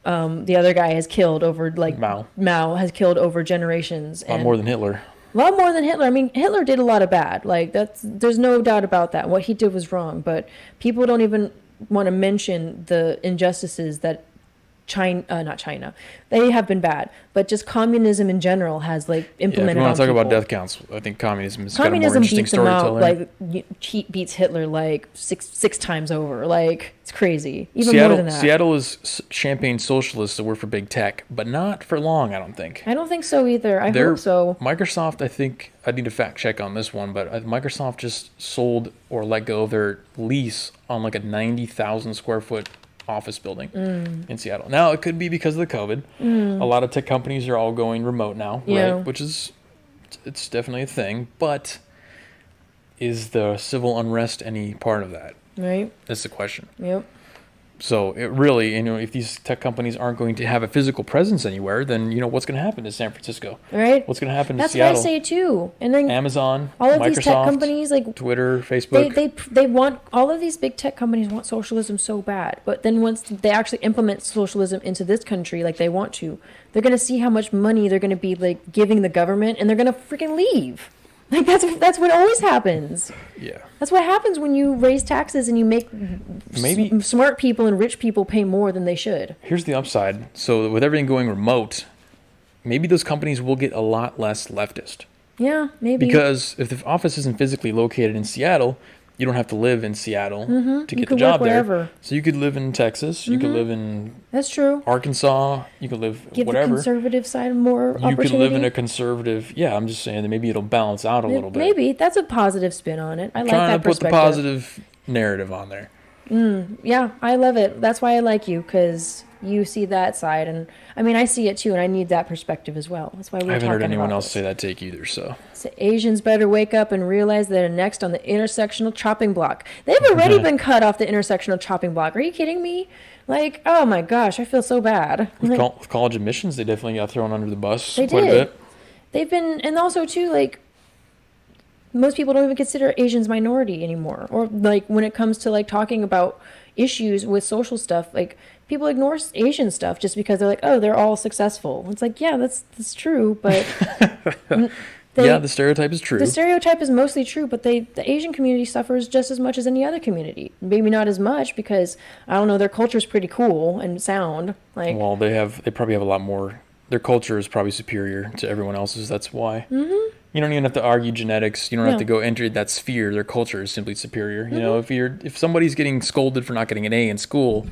[SPEAKER 2] the other guy has killed over like Mao has killed over generations.
[SPEAKER 1] A lot more than Hitler.
[SPEAKER 2] A lot more than Hitler. I mean, Hitler did a lot of bad. Like there's no doubt about that. What he did was wrong, but people don't even want to mention the injustices that not China, they have been bad, but just communism in general has like implemented.
[SPEAKER 1] If you want to talk about death counts, I think communism got a more interesting storytelling.
[SPEAKER 2] Like beats Hitler like six times over. Like it's crazy. Even more than that.
[SPEAKER 1] Seattle is champagne socialist, so we're for big tech, but not for long. I don't think.
[SPEAKER 2] I don't think so either. I hope so.
[SPEAKER 1] Microsoft, I think I need to fact check on this one, but Microsoft just sold or let go of their lease on like a 90,000 square foot office building in Seattle. Now it could be because of the COVID. A lot of tech companies are all going remote now, right? Which is it's definitely a thing. But is the civil unrest any part of that?
[SPEAKER 2] Right.
[SPEAKER 1] That's the question.
[SPEAKER 2] Yep.
[SPEAKER 1] So it really, if these tech companies aren't going to have a physical presence anywhere, then what's going to happen to San Francisco?
[SPEAKER 2] Right.
[SPEAKER 1] What's going to happen to Seattle?
[SPEAKER 2] That's what I say too. And then
[SPEAKER 1] Amazon,
[SPEAKER 2] all of
[SPEAKER 1] Microsoft,
[SPEAKER 2] these tech companies like
[SPEAKER 1] Twitter, Facebook.
[SPEAKER 2] They want all of these big tech companies want socialism so bad, but then once they actually implement socialism into this country, like they want to, they're going to see how much money they're going to be like giving the government, and they're going to freaking leave. Like that's what always happens.
[SPEAKER 1] Yeah.
[SPEAKER 2] That's what happens when you raise taxes and you make smart people and rich people pay more than they should.
[SPEAKER 1] Here's the upside. So with everything going remote, maybe those companies will get a lot less leftist.
[SPEAKER 2] Yeah, maybe.
[SPEAKER 1] Because if the office isn't physically located in Seattle, you don't have to live in Seattle to get the job there. So you could live in Texas. You could live in
[SPEAKER 2] That's true.
[SPEAKER 1] Arkansas. You could live
[SPEAKER 2] Give
[SPEAKER 1] whatever.
[SPEAKER 2] the conservative side more opportunity.
[SPEAKER 1] You could live in a conservative. Yeah, I'm just saying that maybe it'll balance out a little bit.
[SPEAKER 2] Maybe that's a positive spin on it. I like that
[SPEAKER 1] Trying to put
[SPEAKER 2] perspective.
[SPEAKER 1] the positive narrative on there.
[SPEAKER 2] Yeah, I love it. That's why I like you, because you see that side, and I mean I see it too, and I need that perspective as well. That's why we're talking about
[SPEAKER 1] I haven't heard anyone else say that take either. So
[SPEAKER 2] Asians better wake up and realize they're next on the intersectional chopping block. They've already been cut off the intersectional chopping block. Are you kidding me? Like, oh my gosh, I feel so bad.
[SPEAKER 1] With college admissions, they definitely got thrown under the bus
[SPEAKER 2] quite a bit. They've been, and also too, like, most people don't even consider Asians minority anymore. Or like when it comes to like talking about issues with social stuff, like people ignore Asian stuff just because they're like, oh, they're all successful. It's like, yeah, that's true, but
[SPEAKER 1] the stereotype is true.
[SPEAKER 2] The stereotype is mostly true, but the Asian community suffers just as much as any other community. Maybe not as much because I don't know, their culture is pretty cool and sound. Like,
[SPEAKER 1] well, they probably have a lot more. Their culture is probably superior to everyone else's. That's why. You don't even have to argue genetics. You don't have to go enter that sphere. Their culture is simply superior. If somebody's getting scolded for not getting an A in school,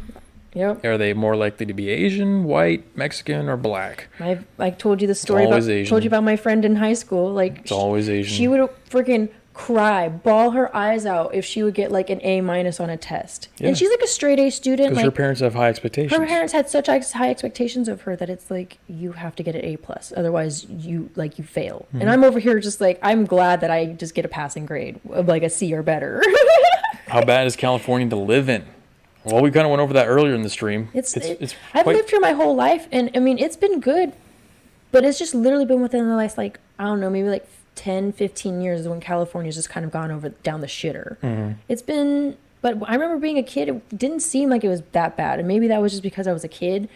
[SPEAKER 1] are they more likely to be Asian, white, Mexican, or black?
[SPEAKER 2] I told you the story about
[SPEAKER 1] Asian.
[SPEAKER 2] Told you about my friend in high school. Like
[SPEAKER 1] it's always Asian.
[SPEAKER 2] She would freaking cry, bawl her eyes out if she would get like an A- on a test. Yeah. And she's like a straight A student.
[SPEAKER 1] Because
[SPEAKER 2] like,
[SPEAKER 1] her parents have high expectations.
[SPEAKER 2] Her parents had such high expectations of her that it's like you have to get an A+, otherwise you fail. And I'm over here just like I'm glad that I just get a passing grade of like a C or better.
[SPEAKER 1] How bad is California to live in? Well, we kind of went over that earlier in the stream.
[SPEAKER 2] I've lived here my whole life, and I mean it's been good, but it's just literally been within the last like I don't know, maybe like 10, 15 years when California's just kind of gone down the shitter. It's been But I remember being a kid, it didn't seem like it was that bad. And maybe that was just because I was a kid.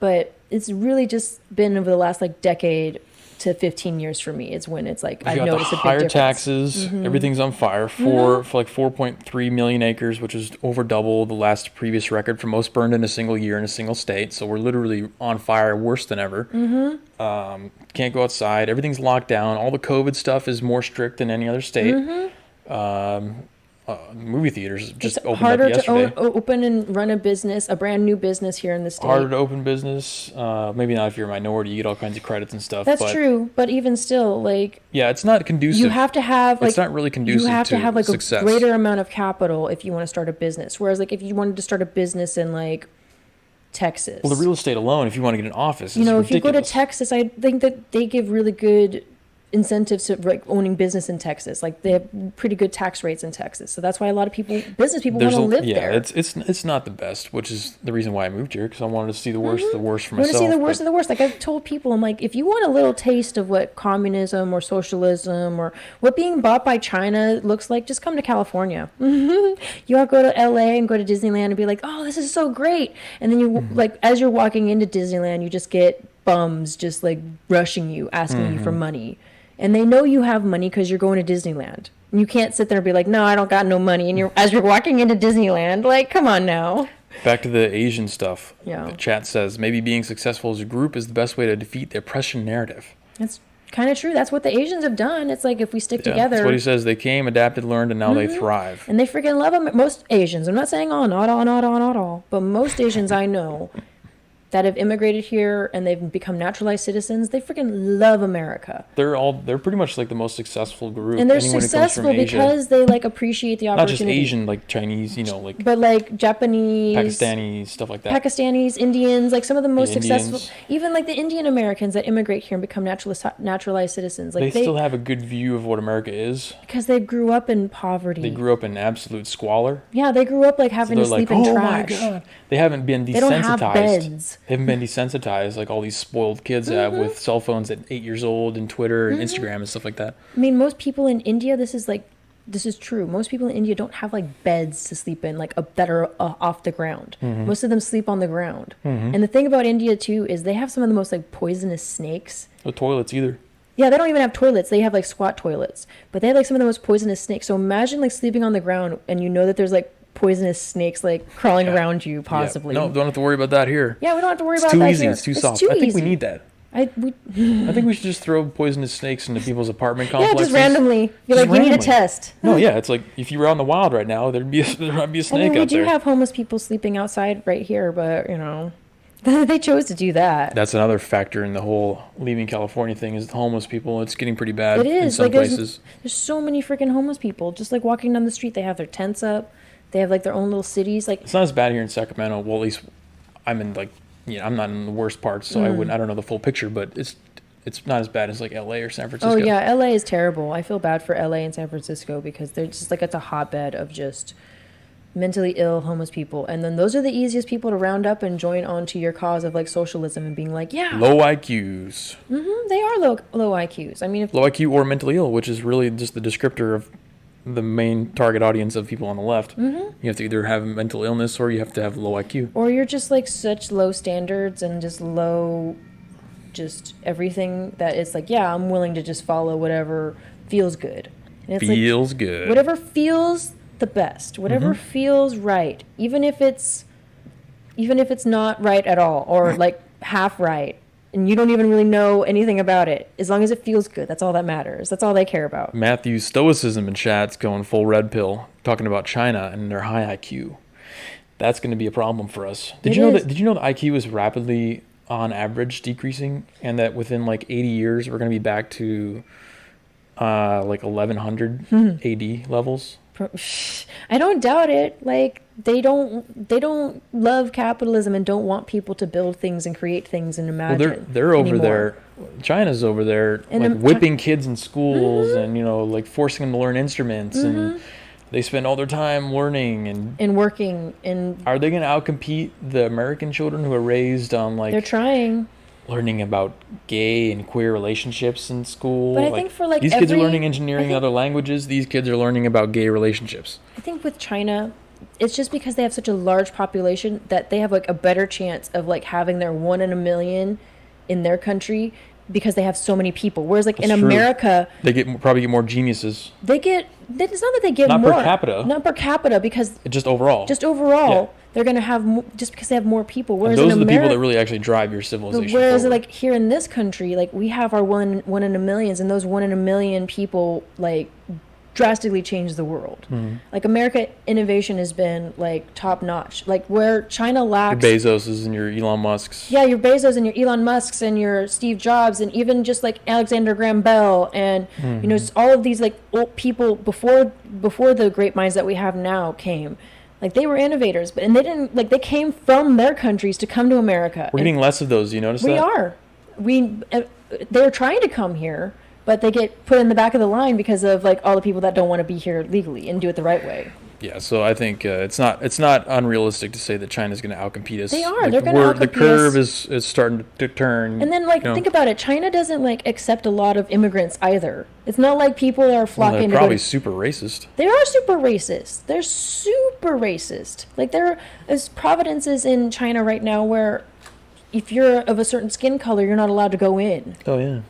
[SPEAKER 2] But it's really just been over the last like decade to 15 years for me. It's when it's like I've noticed a big difference.
[SPEAKER 1] Higher taxes, everything's on fire. For like 4.3 million acres, which is over double the last previous record for most burned in a single year in a single state. So we're literally on fire, worse than ever. Can't go outside. Everything's locked down. All the COVID stuff is more strict than any other state. Movie theaters just opened
[SPEAKER 2] harder
[SPEAKER 1] up yesterday.
[SPEAKER 2] To open and run a business, a brand new business here in the state.
[SPEAKER 1] Harder to open business. Maybe not if you're a minority. You get all kinds of credits and stuff.
[SPEAKER 2] That's true, but even still, like
[SPEAKER 1] yeah, it's not conducive.
[SPEAKER 2] You have to have like
[SPEAKER 1] it's not really conducive.
[SPEAKER 2] You have to have like
[SPEAKER 1] success.
[SPEAKER 2] A greater amount of capital if you want to start a business. Whereas like if you wanted to start a business in like Texas,
[SPEAKER 1] well, the real estate alone, if you want to get an office,
[SPEAKER 2] you know,
[SPEAKER 1] is ridiculous.
[SPEAKER 2] If you go to Texas, I think that they give really good incentives to like owning business in Texas. Like they have pretty good tax rates in Texas, so that's why a lot of business people want to live there.
[SPEAKER 1] Yeah, it's not the best, which is the reason why I moved here, because I wanted to see the worst for myself.
[SPEAKER 2] I want to see the worst of the worst. Like I've told people, I'm like, if you want a little taste of what communism or socialism or what being bought by China looks like, just come to California. You all go to LA and go to Disneyland and be like, oh, this is so great. And then you like as you're walking into Disneyland, you just get bums just like rushing you, asking you for money. And they know you have money because you're going to Disneyland. And you can't sit there and be like, no, I don't got no money. And as you're walking into Disneyland, like, come on now.
[SPEAKER 1] Back to the Asian stuff.
[SPEAKER 2] Yeah.
[SPEAKER 1] The chat says, maybe being successful as a group is the best way to defeat the oppression narrative.
[SPEAKER 2] That's kind of true. That's what the Asians have done. It's like if we stick together.
[SPEAKER 1] That's what he says. They came, adapted, learned, and now they thrive.
[SPEAKER 2] And they freaking love them. Most Asians, I'm not saying all, not all, but most Asians I know that have immigrated here and they've become naturalized citizens, they freaking love America.
[SPEAKER 1] They're pretty much like the most successful group.
[SPEAKER 2] And they're successful because they like appreciate the opportunity.
[SPEAKER 1] Not just Asian, like Chinese, you know, like.
[SPEAKER 2] But like Japanese,
[SPEAKER 1] Pakistanis, stuff like that.
[SPEAKER 2] Pakistanis, Indians, like some of the most successful, even like the Indian Americans that immigrate here and become naturalized citizens. Like
[SPEAKER 1] they still have a good view of what America is.
[SPEAKER 2] Because they grew up in poverty.
[SPEAKER 1] They grew up in absolute squalor.
[SPEAKER 2] Yeah, they grew up like having to sleep in trash.
[SPEAKER 1] Oh my God. They haven't been desensitized.
[SPEAKER 2] They don't have beds.
[SPEAKER 1] They haven't been desensitized like all these spoiled kids have with cell phones at 8 years old and Twitter and Instagram and stuff like that.
[SPEAKER 2] I mean, most people in India, this is true. Most people in India don't have like beds to sleep in, like that are off the ground. Most of them sleep on the ground. And the thing about India too is they have some of the most like poisonous snakes.
[SPEAKER 1] No toilets either.
[SPEAKER 2] Yeah, they don't even have toilets. They have like squat toilets, but they have like some of the most poisonous snakes. So imagine like sleeping on the ground and you know that there's like poisonous snakes like crawling around you possibly.
[SPEAKER 1] No, don't have to worry about that here.
[SPEAKER 2] Yeah, we don't have to worry about that here.
[SPEAKER 1] It's too easy. It's too soft. I think we need that.
[SPEAKER 2] I
[SPEAKER 1] think we should just throw poisonous snakes into people's apartment complexes.
[SPEAKER 2] Yeah, just randomly. You're like, we need a test.
[SPEAKER 1] No, yeah, it's like if you were out in the wild right now, there might be a snake out there.
[SPEAKER 2] We do have homeless people sleeping outside right here, but you know, they chose to do that.
[SPEAKER 1] That's another factor in the whole leaving California thing is the homeless people. It's getting pretty bad.
[SPEAKER 2] It is.
[SPEAKER 1] In some places.
[SPEAKER 2] There's so many freaking homeless people. Just like walking down the street, they have their tents up. They have like their own little cities. Like
[SPEAKER 1] it's not as bad here in Sacramento. Well, at least I'm in like, I'm not in the worst parts, so I don't know the full picture, but it's not as bad as like LA or San Francisco.
[SPEAKER 2] Oh yeah, LA is terrible. I feel bad for LA and San Francisco because they're just like it's a hotbed of just mentally ill homeless people, and then those are the easiest people to round up and join onto your cause of like socialism and being like, yeah,
[SPEAKER 1] low IQs.
[SPEAKER 2] They are low IQs. I mean,
[SPEAKER 1] low IQ or mentally ill, which is really just the descriptor of the main target audience of people on the left. You have to either have mental illness or you have to have low IQ.
[SPEAKER 2] Or you're just like such low standards and just low, just everything that it's like, yeah, I'm willing to just follow whatever feels good. And it's
[SPEAKER 1] feels good.
[SPEAKER 2] Whatever feels the best, whatever feels right, even if it's not right at all or like half right. And you don't even really know anything about it. As long as it feels good, that's all that matters. That's all they care about.
[SPEAKER 1] Matthew's stoicism in chat's going full red pill, talking about China and their high IQ. That's going to be a problem for us. Did you know that IQ is rapidly, on average, decreasing, and that within like 80 years we're going to be back to like 1100 AD levels?
[SPEAKER 2] I don't doubt it. Like they don't love capitalism and don't want people to build things and create things and imagine.
[SPEAKER 1] Well, they're over there. China's over there, and like whipping kids in schools and like forcing them to learn instruments and they spend all their time learning and
[SPEAKER 2] working. And
[SPEAKER 1] are they going to outcompete the American children who are raised on like?
[SPEAKER 2] They're trying.
[SPEAKER 1] Learning about gay and queer relationships in school.
[SPEAKER 2] But I think for like
[SPEAKER 1] these kids are learning engineering and other languages. These kids are learning about gay relationships.
[SPEAKER 2] I think with China, it's just because they have such a large population that they have like a better chance of like having their 1 in a million in their country because they have so many people. Whereas like in America,
[SPEAKER 1] they probably get more geniuses.
[SPEAKER 2] It's not that they get
[SPEAKER 1] not
[SPEAKER 2] more.
[SPEAKER 1] Not
[SPEAKER 2] per capita because
[SPEAKER 1] just overall.
[SPEAKER 2] Yeah. They're going to have just because they have more people. Whereas
[SPEAKER 1] and those are the people that really actually drive your civilization.
[SPEAKER 2] Whereas like here in this country, like we have our one in a millions, and those 1 in a million people like drastically change the world. Mm-hmm. Like America innovation has been like top notch. Like where China lacks.
[SPEAKER 1] Your Bezoses and your Elon Musks.
[SPEAKER 2] Yeah, your Bezos and your Elon Musks and your Steve Jobs and even just like Alexander Graham Bell and you know just all of these like old people before the great minds that we have now came. Like they were innovators, and they didn't like they came from their countries to come to America.
[SPEAKER 1] We're getting less of those. You notice that?
[SPEAKER 2] We are. They're trying to come here. But they get put in the back of the line because of like all the people that don't want to be here legally and do it the right way.
[SPEAKER 1] Yeah, so I think it's not unrealistic to say that China's going to outcompete us.
[SPEAKER 2] They are. They're going to outcompete us.
[SPEAKER 1] The curve is starting to turn.
[SPEAKER 2] And then like think about it. China doesn't like accept a lot of immigrants either. It's not like people are flocking.
[SPEAKER 1] They're probably super racist.
[SPEAKER 2] They are super racist. They're super racist. Like there is provinces in China right now where if you're of a certain skin color, you're not allowed to go in.
[SPEAKER 1] Oh yeah.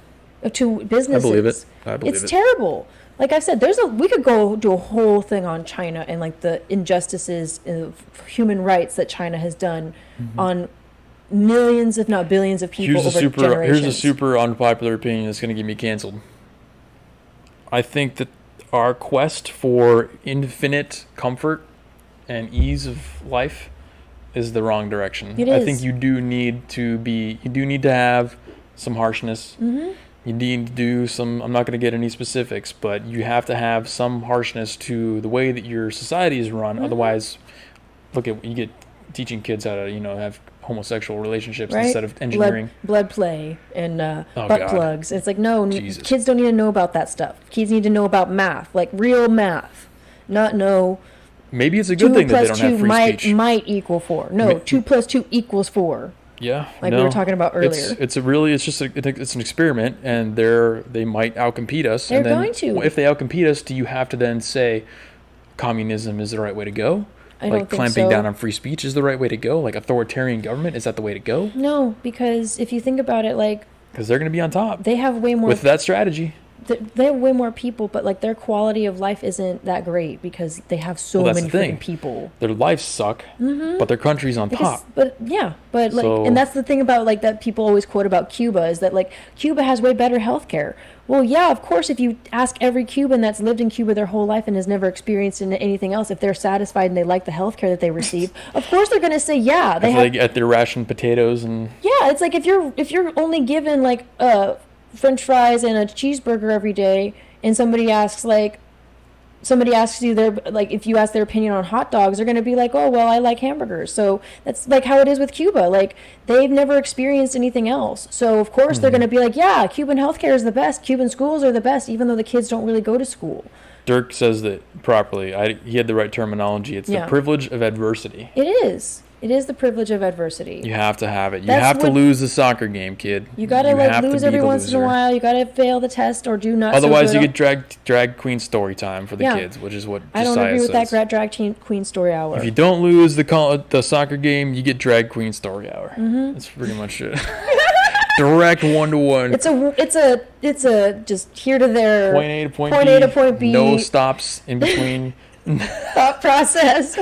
[SPEAKER 2] To businesses.
[SPEAKER 1] I believe it.
[SPEAKER 2] It's terrible. Like I said, we could go do a whole thing on China and like the injustices of human rights that China has done on millions, if not billions, of people over generations.
[SPEAKER 1] Here's a super unpopular opinion that's going to get me canceled. I think that our quest for infinite comfort and ease of life is the wrong direction.
[SPEAKER 2] It is.
[SPEAKER 1] I think you do need to have some harshness. Mm-hmm. You need to do some, I'm not going to get any specifics, but you have to have some harshness to the way that your society is run. Mm-hmm. Otherwise, look at, you get teaching kids how to, have homosexual relationships instead of engineering.
[SPEAKER 2] Blood play and butt plugs. It's like, no, kids don't need to know about that stuff. Kids need to know about math, like real math, not know.
[SPEAKER 1] Maybe it's a good thing that they don't have free speech.
[SPEAKER 2] Might equal 4. No, 2 plus 2 equals 4.
[SPEAKER 1] Yeah,
[SPEAKER 2] we were talking about earlier.
[SPEAKER 1] It's an experiment, and they might outcompete us.
[SPEAKER 2] They're going to.
[SPEAKER 1] If they outcompete us, do you have to then say communism is the right way to go?
[SPEAKER 2] I don't think so.
[SPEAKER 1] Clamping down on free speech is the right way to go? Like authoritarian government, is that the way to go?
[SPEAKER 2] No, because if you think about it,
[SPEAKER 1] because they're going to be on top.
[SPEAKER 2] They have way more
[SPEAKER 1] with that strategy.
[SPEAKER 2] They have way more people, but like their quality of life isn't that great because they have so many freaking people.
[SPEAKER 1] Their lives suck, but their country's on top.
[SPEAKER 2] And that's the thing about like that people always quote about Cuba is that like Cuba has way better healthcare. Well, yeah, of course, if you ask every Cuban that's lived in Cuba their whole life and has never experienced anything else, if they're satisfied and they like the healthcare that they receive, of course they're going to say yeah.
[SPEAKER 1] They get their rationed potatoes and.
[SPEAKER 2] Yeah, it's like if you're only given like French fries and a cheeseburger every day, and somebody asks you if you ask their opinion on hot dogs, they're going to be like, oh well, I like hamburgers. So that's like how it is with Cuba. Like they've never experienced anything else, so of course they're going to be like, yeah, Cuban healthcare is the best, Cuban schools are the best, even though the kids don't really go to school.
[SPEAKER 1] Dirk says that properly. He had the right terminology. It's the privilege of adversity.
[SPEAKER 2] It is. It is the privilege of adversity.
[SPEAKER 1] You have to have it. You have to lose the soccer game, kid.
[SPEAKER 2] You got to lose every once in a while. You got to fail the test or do not.
[SPEAKER 1] Otherwise, you get drag queen story time for the kids, which is what
[SPEAKER 2] I don't agree with that drag queen story hour.
[SPEAKER 1] If you don't lose the soccer game, you get drag queen story hour. Mm-hmm. That's pretty much it. Direct 1-to-1.
[SPEAKER 2] It's a just here to there.
[SPEAKER 1] Point A to point
[SPEAKER 2] B. To point B.
[SPEAKER 1] No stops in between.
[SPEAKER 2] Thought process.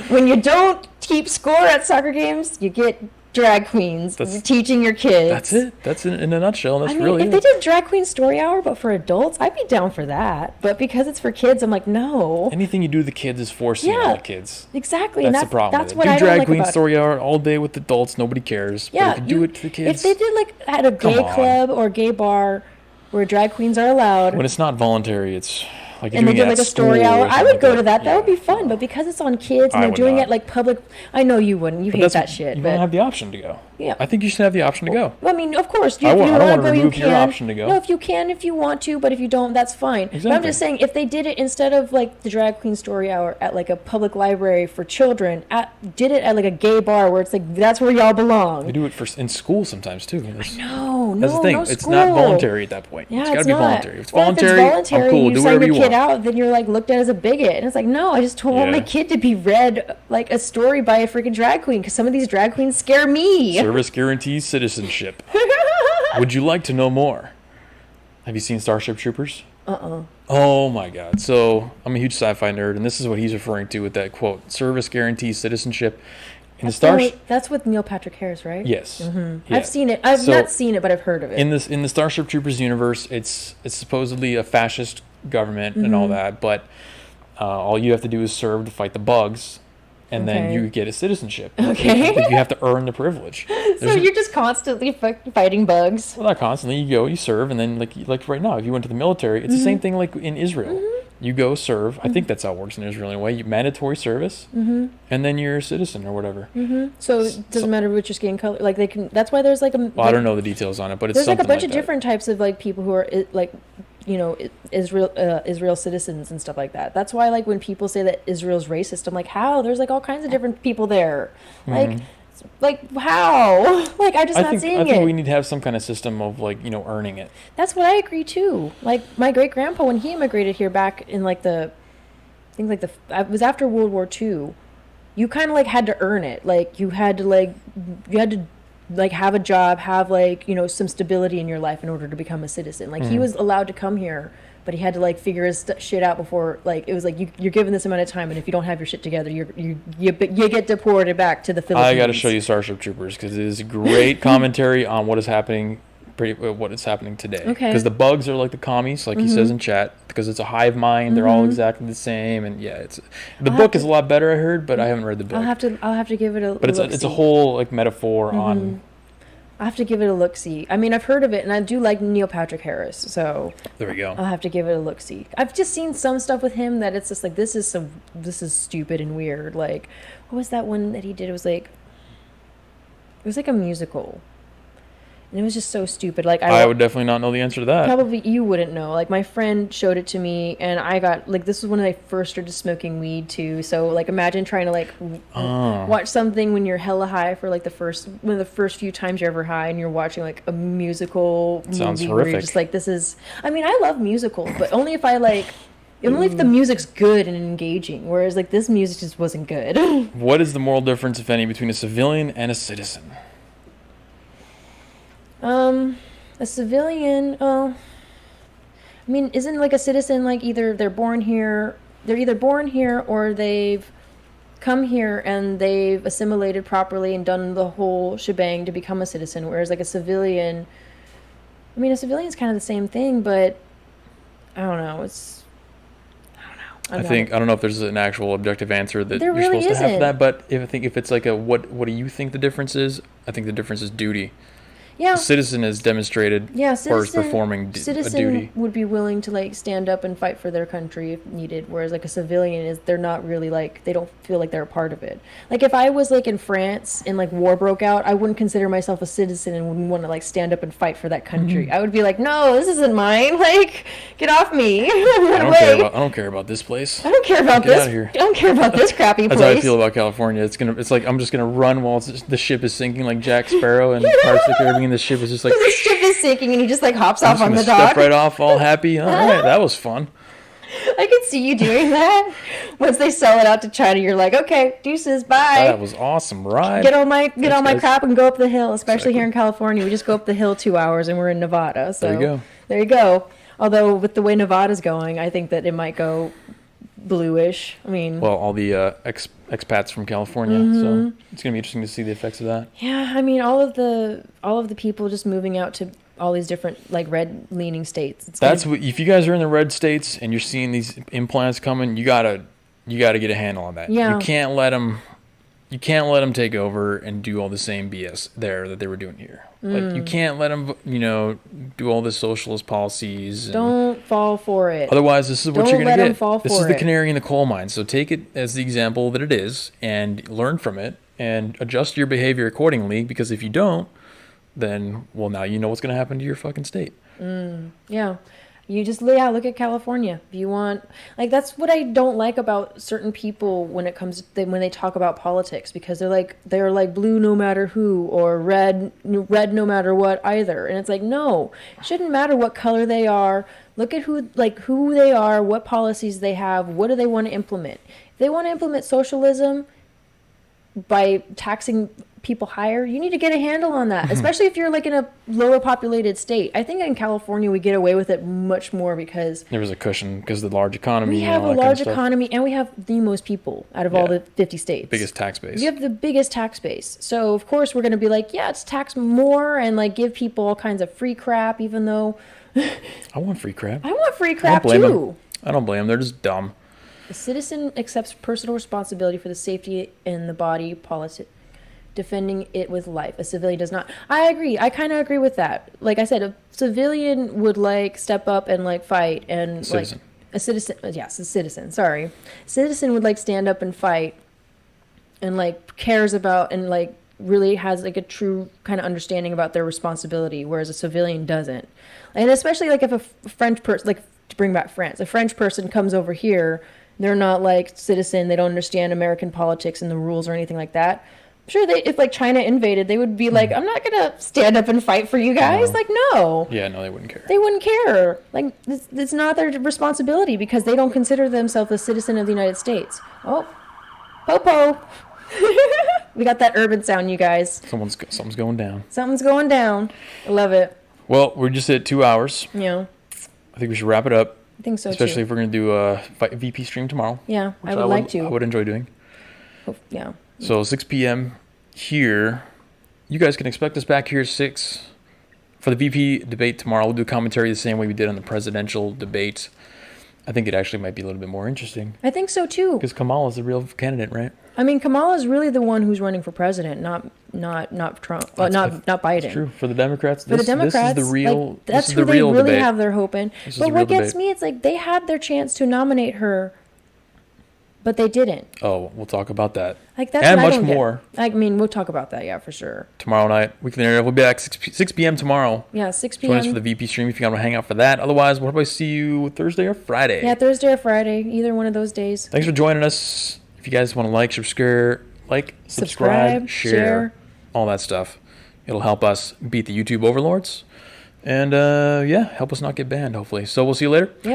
[SPEAKER 2] When you don't keep score at soccer games, you get drag queens teaching your kids.
[SPEAKER 1] That's it. That's in a nutshell. That's really
[SPEAKER 2] if they did drag queen story hour, but for adults, I'd be down for that. But because it's for kids, I'm like, no.
[SPEAKER 1] Anything you do to the kids is forcing all the kids.
[SPEAKER 2] Exactly.
[SPEAKER 1] That's the problem.
[SPEAKER 2] That's what I don't like about it.
[SPEAKER 1] Do drag queen story hour all day with adults, nobody cares.
[SPEAKER 2] Yeah,
[SPEAKER 1] but if you do it to the kids.
[SPEAKER 2] If they did at a gay club or gay bar where drag queens are allowed.
[SPEAKER 1] When it's not voluntary, it's.
[SPEAKER 2] And they did a story hour. I would go to that. That would be fun. But because it's on kids and they're doing it like public, I know you wouldn't. You hate that shit.
[SPEAKER 1] You don't have the option to go.
[SPEAKER 2] Yeah.
[SPEAKER 1] I think you should have the option to go.
[SPEAKER 2] I mean, of course.
[SPEAKER 1] I don't want to remove your option to go.
[SPEAKER 2] No, if you want to, but if you don't, that's fine.
[SPEAKER 1] Exactly.
[SPEAKER 2] But I'm just saying, if they did it instead of like the drag queen story hour at like a public library for children, did it at like a gay bar where it's like that's where y'all belong.
[SPEAKER 1] They do it in school sometimes too.
[SPEAKER 2] No,
[SPEAKER 1] that's the thing.
[SPEAKER 2] No
[SPEAKER 1] it's not voluntary at that point.
[SPEAKER 2] Yeah,
[SPEAKER 1] it's got to be voluntary. If it's
[SPEAKER 2] voluntary,
[SPEAKER 1] I'm cool. Do whatever you want.
[SPEAKER 2] it out, then you're like looked at as a bigot. And it's like, no, I just don't want my kid to be read like a story by a freaking drag queen, because some of these drag queens scare me.
[SPEAKER 1] Service guarantees citizenship. Would you like to know more? Have you seen Starship Troopers? Oh my god. So I'm a huge sci-fi nerd, and this is what he's referring to with that quote: service guarantees citizenship.
[SPEAKER 2] That's with Neil Patrick Harris, right?
[SPEAKER 1] Yes.
[SPEAKER 2] Yeah. I've seen it. I've not seen it, but I've heard of it.
[SPEAKER 1] In the Starship Troopers universe, it's supposedly a fascist government and all that, but all you have to do is serve to fight the bugs, and then you get a citizenship.
[SPEAKER 2] Okay.
[SPEAKER 1] You have to earn the privilege.
[SPEAKER 2] So you're just constantly fighting bugs?
[SPEAKER 1] Well, not constantly. You go, you serve, and then like right now, if you went to the military, it's the same thing like in Israel. You go serve. I think that's how it works in Israel anyway. You mandatory service, and then you're a citizen or whatever.
[SPEAKER 2] So it doesn't matter which your skin color. Like they can. That's why there's like a.
[SPEAKER 1] Well, I don't know the details on it, but it's
[SPEAKER 2] there's like a bunch
[SPEAKER 1] like
[SPEAKER 2] of different types of like people who are like, you know, Israel citizens and stuff like that. That's why like when people say that Israel's racist, I'm like, how? There's like all kinds of different people there. Like how? Like I'm just not seeing it.
[SPEAKER 1] I think we need to have some kind of system of like, you know, earning it.
[SPEAKER 2] That's what I agree too. Like my great grandpa, when he immigrated here back in like it was after World War II. You kind of like had to earn it. Like you had to have a job, have like, you know, some stability in your life in order to become a citizen. Like he was allowed to come here, but he had to like figure his shit out before, like it was like you're given this amount of time, and if you don't have your shit together, you get deported back to the Philippines.
[SPEAKER 1] I got to show you Starship Troopers because it is a great commentary on what is happening, what is happening today.
[SPEAKER 2] Okay.
[SPEAKER 1] Because the bugs are like the commies, like he says in chat, because it's a hive mind. They're all exactly the same, and the book is a lot better. I heard, but I haven't read the book.
[SPEAKER 2] I'll have to give it a.
[SPEAKER 1] But it's a whole like metaphor on.
[SPEAKER 2] I have to give it a look-see. I mean, I've heard of it, and I do like Neil Patrick Harris, so
[SPEAKER 1] there we go.
[SPEAKER 2] I'll have to give it a look-see. I've just seen some stuff with him that it's just like this is stupid and weird. Like, what was that one that he did? It was like a musical. And it was just so stupid. Like
[SPEAKER 1] I would definitely not know the answer to that.
[SPEAKER 2] Probably you wouldn't know. Like my friend showed it to me, and I got like this was when I first started smoking weed too. So like imagine trying to like watch something when you're hella high for like one of the first few times you're ever high, and you're watching like a musical
[SPEAKER 1] Sounds
[SPEAKER 2] movie
[SPEAKER 1] horrific.
[SPEAKER 2] where you're just like this is. I mean, I love musicals, but only if I like. Only if the music's good and engaging, whereas like this music just wasn't good.
[SPEAKER 1] What is the moral difference, if any, between a civilian and a citizen?
[SPEAKER 2] A civilian, I mean, isn't like a citizen like either they're either born here or they've come here and they've assimilated properly and done the whole shebang to become a citizen, whereas like a civilian's kind of the same thing, but I don't know,
[SPEAKER 1] I don't know if there's an actual objective answer that you're
[SPEAKER 2] really
[SPEAKER 1] supposed to have for
[SPEAKER 2] isn't.
[SPEAKER 1] that, but if it's like a what do you think the difference is? I think the difference is duty.
[SPEAKER 2] Yeah.
[SPEAKER 1] A citizen is demonstrated or is performing a duty.
[SPEAKER 2] Citizen would be willing to like stand up and fight for their country if needed, whereas like a civilian they're not really like, they don't feel like they're a part of it. Like if I was like in France and like war broke out, I wouldn't consider myself a citizen and wouldn't want to like stand up and fight for that country. I would be like, no, this isn't mine. Like, get off me.
[SPEAKER 1] I don't care about this place.
[SPEAKER 2] I don't care about
[SPEAKER 1] Get out of here.
[SPEAKER 2] I don't care about this crappy place.
[SPEAKER 1] That's how I feel about California. It's like I'm just gonna run while the ship is sinking, like Jack Sparrow and Pirates of the Caribbean. The ship is just like
[SPEAKER 2] the ship is sinking and he just like hops off on the
[SPEAKER 1] dock. Step right off, all happy. All right, that was fun.
[SPEAKER 2] I could see you doing that. Once they sell it out to China, you're like, okay, deuces, bye.
[SPEAKER 1] That was awesome ride.
[SPEAKER 2] Get all my crap and go up the hill. Especially here in California, we just go up the hill 2 hours and we're in Nevada. So there you go. Although with the way Nevada's going, I think that it might go bluish. I mean,
[SPEAKER 1] well, all the expats from California, so it's gonna be interesting to see the effects of that.
[SPEAKER 2] Yeah, I mean, all of the people just moving out to all these different like red leaning states.
[SPEAKER 1] If you guys are in the red states and you're seeing these implants coming, you gotta get a handle on that.
[SPEAKER 2] Yeah.
[SPEAKER 1] You can't let them take over and do all the same BS there that they were doing here. Like you can't let them, do all the socialist policies.
[SPEAKER 2] Don't fall for it.
[SPEAKER 1] Otherwise, this is what you're gonna get.
[SPEAKER 2] Fall
[SPEAKER 1] this
[SPEAKER 2] for
[SPEAKER 1] is the
[SPEAKER 2] it.
[SPEAKER 1] canary in the coal mine. So take it as the example that it is and learn from it and adjust your behavior accordingly. Because if you don't, then now you know what's gonna happen to your fucking state.
[SPEAKER 2] Yeah. You just look at California. If you want, like, that's what I don't like about certain people when it comes when they talk about politics, because they're like blue no matter who, or red no matter what either. And it's like, no, it shouldn't matter what color they are. Look at who they are, what policies they have, what do they want to implement. If they want to implement socialism by taxing people higher, you need to get a handle on that, especially if you're like in a lower populated state. I think in California we get away with it much more because
[SPEAKER 1] there was a cushion because of the large economy.
[SPEAKER 2] We have a large economy, and we have the most people out of all the 50 states.
[SPEAKER 1] Biggest tax base.
[SPEAKER 2] We have the biggest tax base. So of course we're going to be like, yeah, it's tax more and like give people all kinds of free crap, even though
[SPEAKER 1] I want free crap.
[SPEAKER 2] I want free crap too.
[SPEAKER 1] I don't blame them. They're just dumb.
[SPEAKER 2] The citizen accepts personal responsibility for the safety in the body policy, defending it with life. A civilian does not. I agree. I kind of agree with that. Like I said, a civilian would like step up and like fight, and
[SPEAKER 1] citizen.
[SPEAKER 2] Like a citizen. Yes, a citizen. Sorry, citizen would like stand up and fight, and like cares about and like really has like a true kind of understanding about their responsibility, whereas a civilian doesn't. And especially like if a French person, like to bring back France, a French person comes over here. They're not like citizen. They don't understand American politics and the rules or anything like that. I'm sure if like China invaded, they would be like, I'm not going to stand up and fight for you guys.
[SPEAKER 1] No.
[SPEAKER 2] Like, no.
[SPEAKER 1] Yeah, no, they wouldn't care.
[SPEAKER 2] They wouldn't care. Like, it's not their responsibility because they don't consider themselves a citizen of the United States. Oh, Popo. We got that urban sound, you guys.
[SPEAKER 1] Something's going down.
[SPEAKER 2] Something's going down. I love it.
[SPEAKER 1] Well, we're just at 2 hours.
[SPEAKER 2] Yeah.
[SPEAKER 1] I think we should wrap it up.
[SPEAKER 2] I think so,
[SPEAKER 1] especially if we're going to do a VP stream tomorrow.
[SPEAKER 2] Yeah, I would like to.
[SPEAKER 1] I would enjoy doing.
[SPEAKER 2] Oh, yeah.
[SPEAKER 1] So 6 p.m. here. You guys can expect us back here at 6 for the VP debate tomorrow. We'll do commentary the same way we did on the presidential debate. I think it actually might be a little bit more interesting.
[SPEAKER 2] I think so, too.
[SPEAKER 1] Because Kamala's the real candidate, right?
[SPEAKER 2] I mean, Kamala's really the one who's running for president, not Trump. Well, not Biden.
[SPEAKER 1] That's true. For the Democrats,
[SPEAKER 2] this is the real. Like, that's who they really debate. Have their hope in. But what gets me, it's like they had their chance to nominate her, but they didn't.
[SPEAKER 1] Oh, we'll talk about that.
[SPEAKER 2] Like that's
[SPEAKER 1] and much more.
[SPEAKER 2] I mean, we'll talk about that, yeah, for sure.
[SPEAKER 1] Tomorrow night, Weekly Narrative. We'll be back 6 p.m. tomorrow.
[SPEAKER 2] Yeah, 6 p.m.
[SPEAKER 1] Join us for the VP stream if you want to hang out for that. Otherwise, what about see you Thursday or Friday?
[SPEAKER 2] Yeah, Thursday or Friday, either one of those days.
[SPEAKER 1] Thanks for joining us. If you guys want to subscribe, share, all that stuff. It'll help us beat the YouTube overlords. And, help us not get banned, hopefully. So we'll see you later.
[SPEAKER 2] Yep.